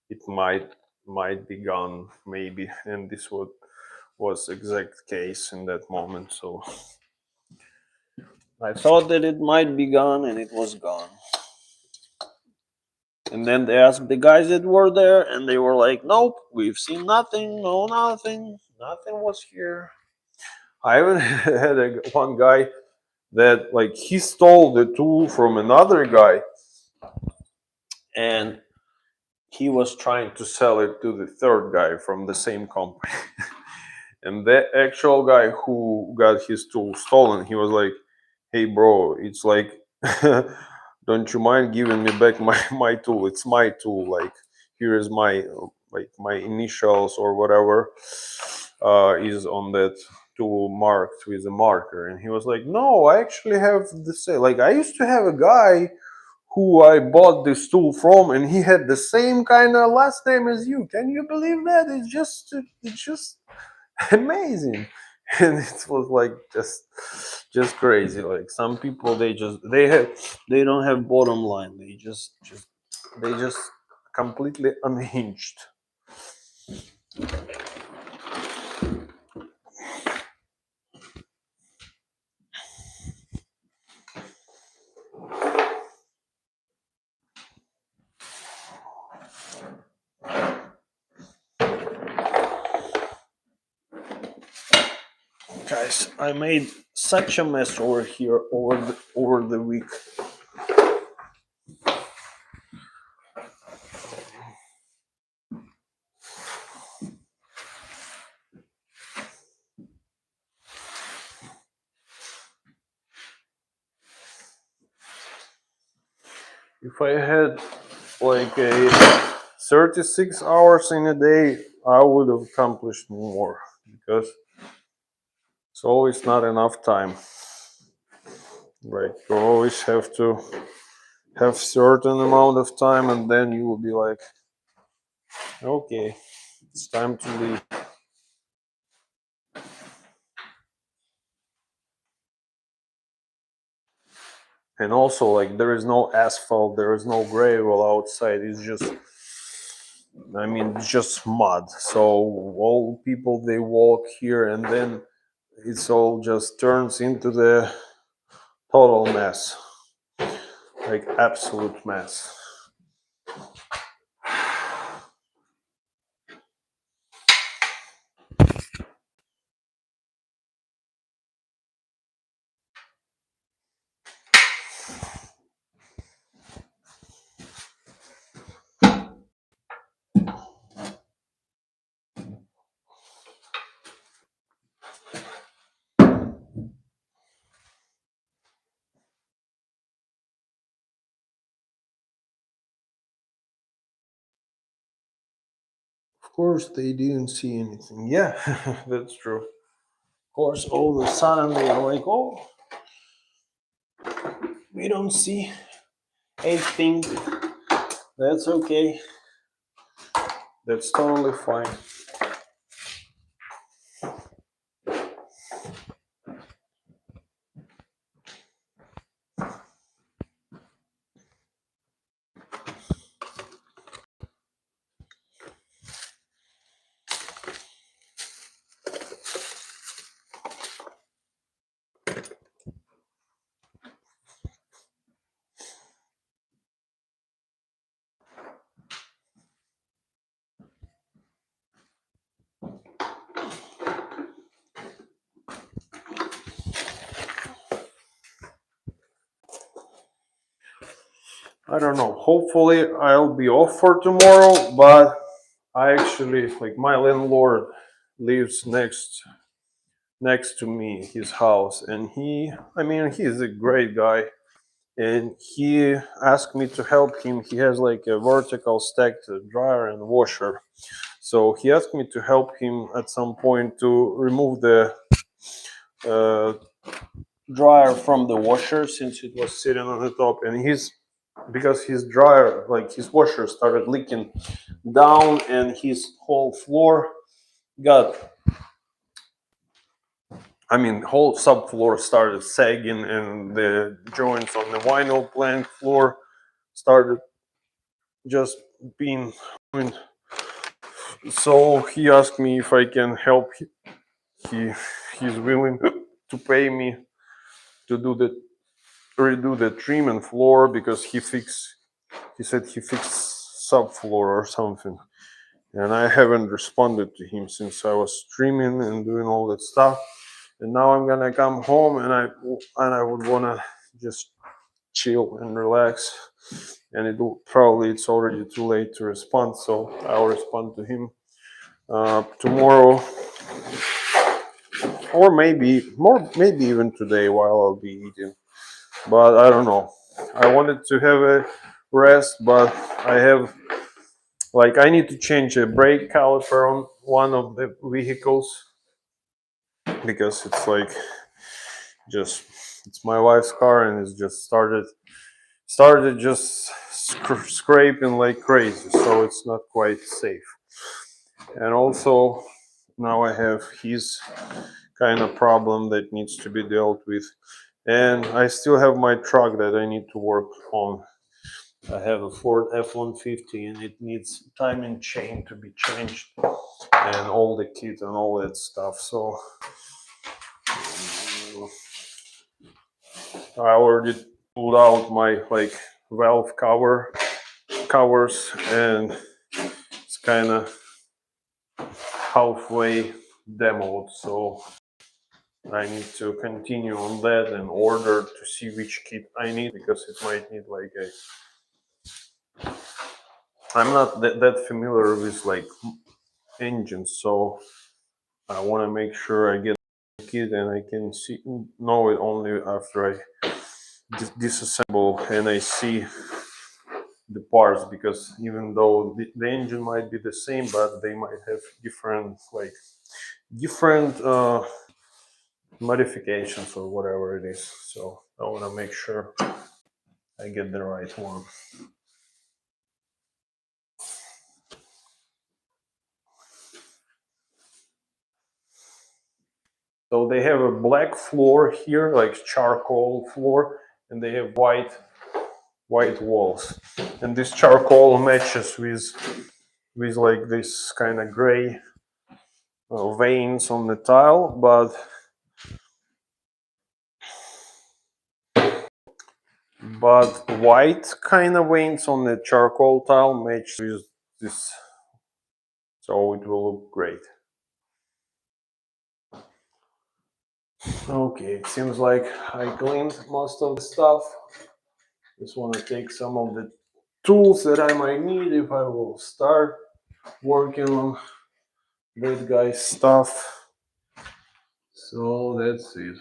it might be gone, maybe. And this was exact case in that moment. So I thought that it might be gone, and it was gone. And then they asked the guys that were there, and they were like, "Nope, we've seen nothing. No, nothing was here." I even had one guy that like he stole the tool from another guy, and he was trying to sell it to the third guy from the same company. And the actual guy who got his tool stolen, he was like, "Hey, bro, it's like, don't you mind giving me back my tool? It's my tool. Like, here is my initials or whatever is on that tool marked with a marker." And he was like, "No, I actually have the same. Like, I used to have a guy who I bought this tool from, and he had the same kind of last name as you. Can you believe that? It's just amazing." And it was like just crazy. Like some people, they don't have bottom line. They just completely unhinged. Guys, I made such a mess over here over the week. If I had like a 36 hours in a day, I would have accomplished more, because it's always not enough time. Like you always have to have certain amount of time, and then you will be like, okay, it's time to leave. And also, like, there is no asphalt, there is no gravel outside. It's just, I mean, it's just mud. So all people, they walk here, and then it's all just turns into the total mess, like absolute mess. Of course, they didn't see anything. Yeah, that's true. Of course, all of a sudden they are like, oh, we don't see anything. That's okay. That's totally fine. I don't know. Hopefully, I'll be off for tomorrow, but I actually, like, my landlord lives next to me, his house, and I mean, he's a great guy, and he asked me to help him. He has like a vertical stacked dryer and washer, so he asked me to help him at some point to remove the uh, dryer from the washer since it was sitting on the top, and because his dryer, like his washer, started leaking down, and his whole floor got, I mean, whole subfloor started sagging, and the joints on the vinyl plank floor started just being. I mean, so he asked me if I can help. He he's willing to pay me to redo the trim and floor because he said he fixed subfloor or something, and I haven't responded to him since I was streaming and doing all that stuff. And now I'm gonna come home, and I would wanna just chill and relax. And it's already too late to respond, so I'll respond to him tomorrow, or maybe even today while I'll be eating. But I don't know. I wanted to have a rest, but I have, like, I need to change a brake caliper on one of the vehicles because it's like just it's my wife's car, and it's just started just scraping like crazy, so it's not quite safe. And also now I have his kind of problem that needs to be dealt with, and I still have my truck that I need to work on. I have a Ford F-150, and it needs timing chain to be changed and all the kit and all that stuff. So I already pulled out my like valve covers, and it's kind of halfway demoed. So I need to continue on that and order to see which kit I need, because it might need like a. I'm not that familiar with like engines, so I want to make sure I get the kit, and I can know it only after I disassemble and I see the parts, because even though the engine might be the same, but they might have different modifications or whatever it is. So I want to make sure I get the right one. So they have a black floor here, like charcoal floor, and they have white walls, and this charcoal matches with like this kind of gray veins on the tile, but white kind of veins on the charcoal tile match with this, so it will look great. Okay, it seems like I cleaned most of the stuff. Just want to take some of the tools that I might need if I will start working on that guy's stuff. So that's it.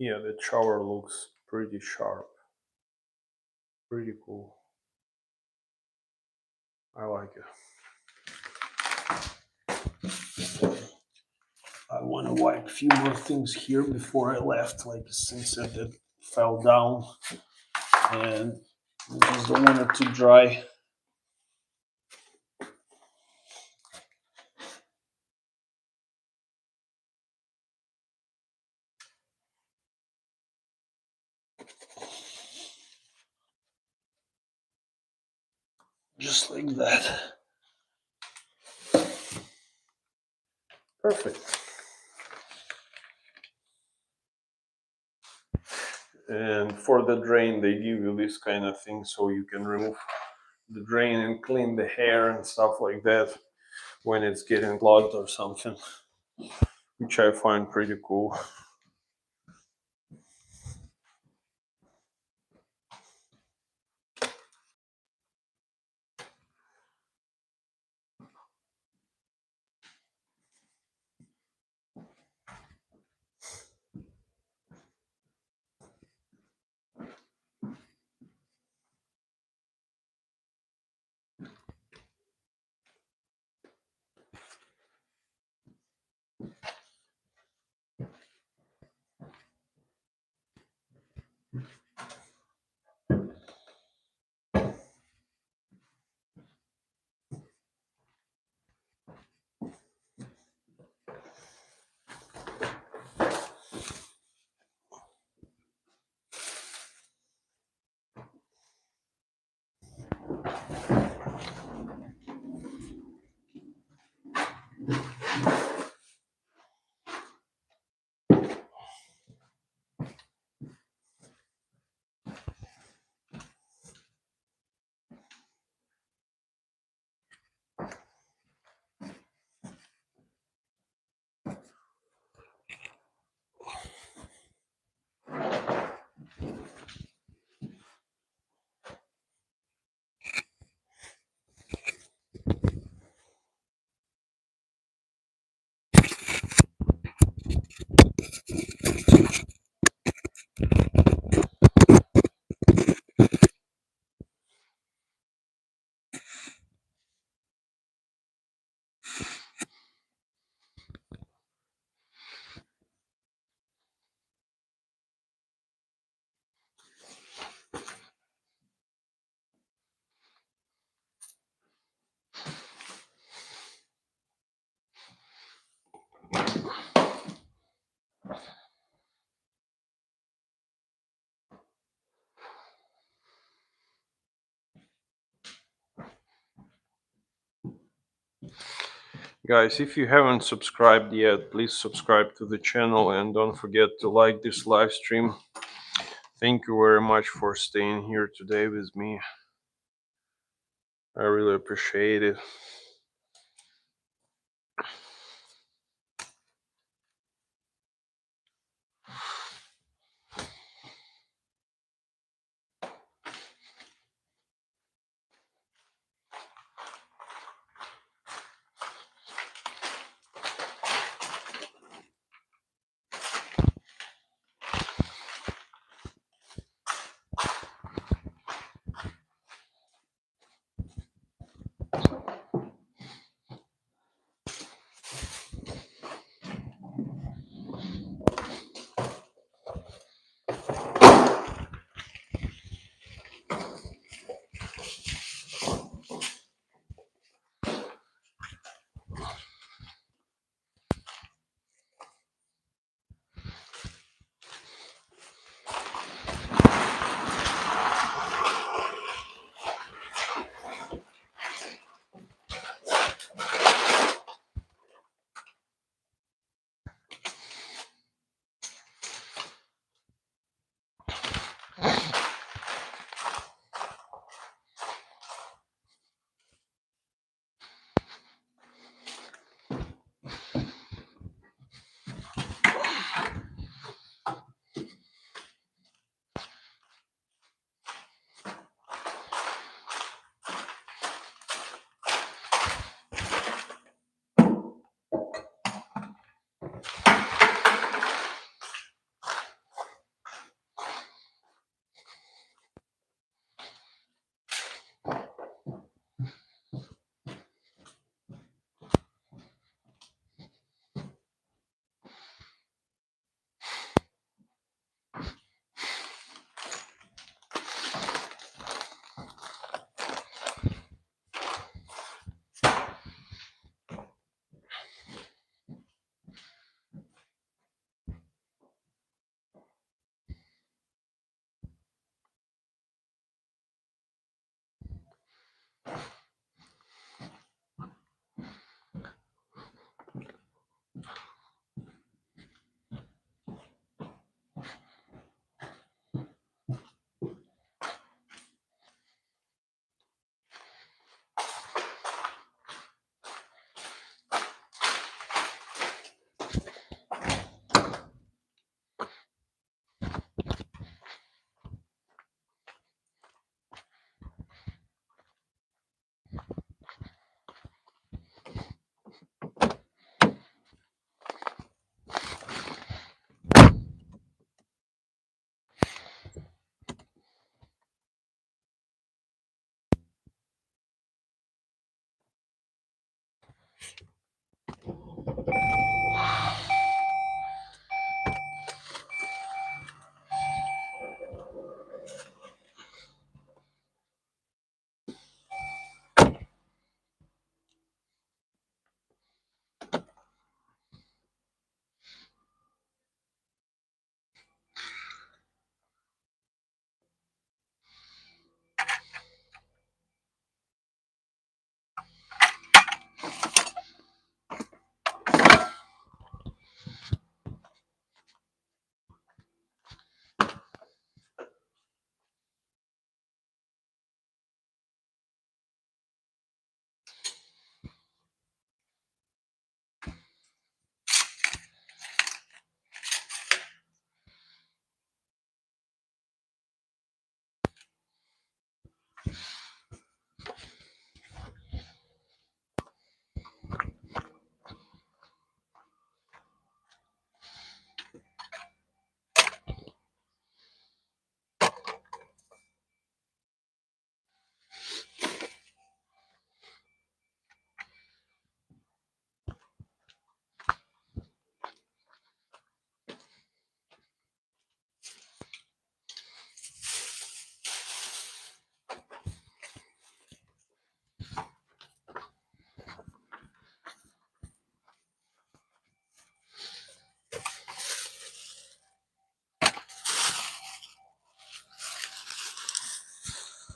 Yeah, the shower looks pretty sharp. Pretty cool. I like it. I want to wipe a few more things here before I left, like the Thinset that fell down, and I just don't want it to dry. Just like that. Perfect. And for the drain, they give you this kind of thing so you can remove the drain and clean the hair and stuff like that when it's getting clogged or something, which I find pretty cool. Guys, if you haven't subscribed yet, please subscribe to the channel and don't forget to like this live stream. Thank you very much for staying here today with me. I really appreciate it.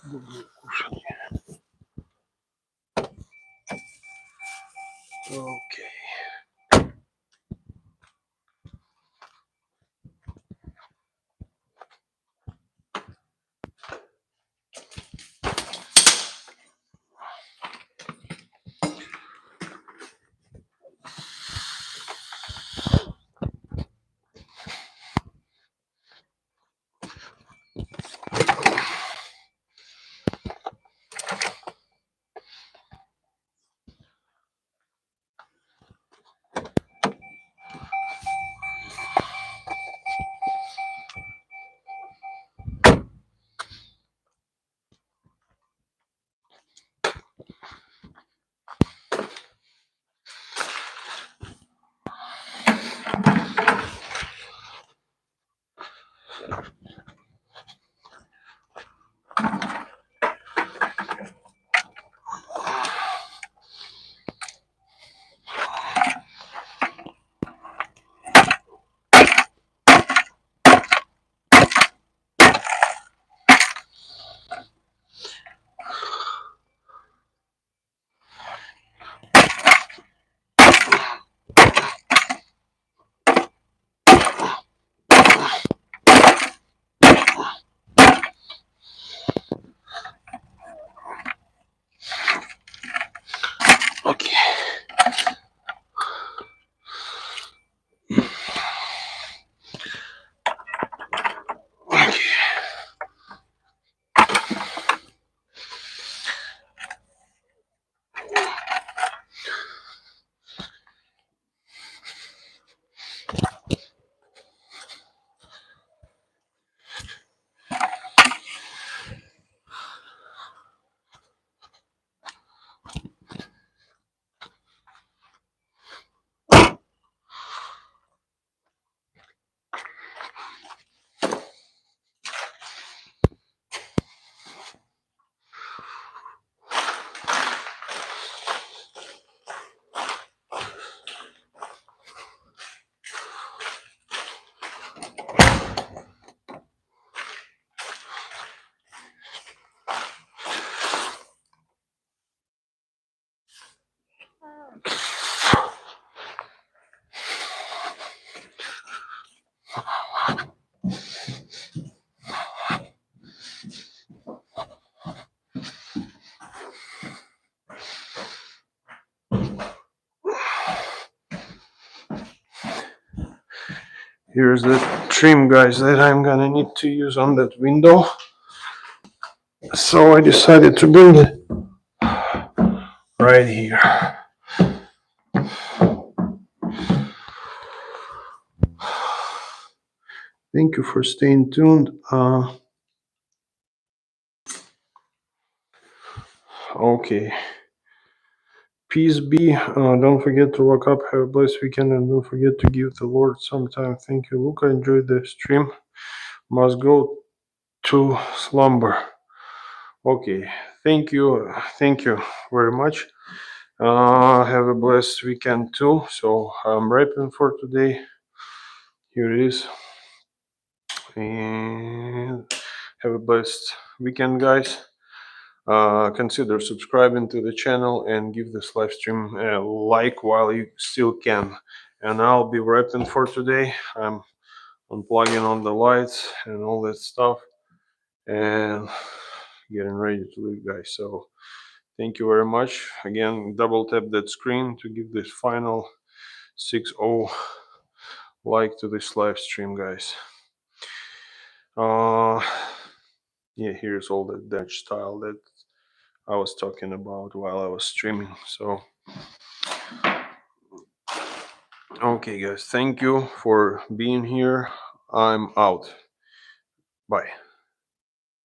Okay. Okay. Okay. Here's the trim, guys, that I'm gonna need to use on that window. So I decided to bring it right here. Thank you for staying tuned. Okay. Peace be. Don't forget to lock up. Have a blessed weekend, and don't forget to give the Lord some time. Thank you, Luca. Enjoy the stream. Must go to slumber. Okay. Thank you. Thank you very much. Have a blessed weekend too. So I'm wrapping for today. Here it is. And have a blessed weekend, guys. Consider subscribing to the channel and give this live stream a like while you still can. And I'll be wrapping for today. I'm unplugging on the lights and all that stuff and getting ready to leave, guys. So thank you very much. Again, double tap that screen to give this final 6-0 like to this live stream, guys. yeah, here's all the Dutch style that I was talking about while I was streaming. So, okay, guys, thank you for being here. I'm out. Bye.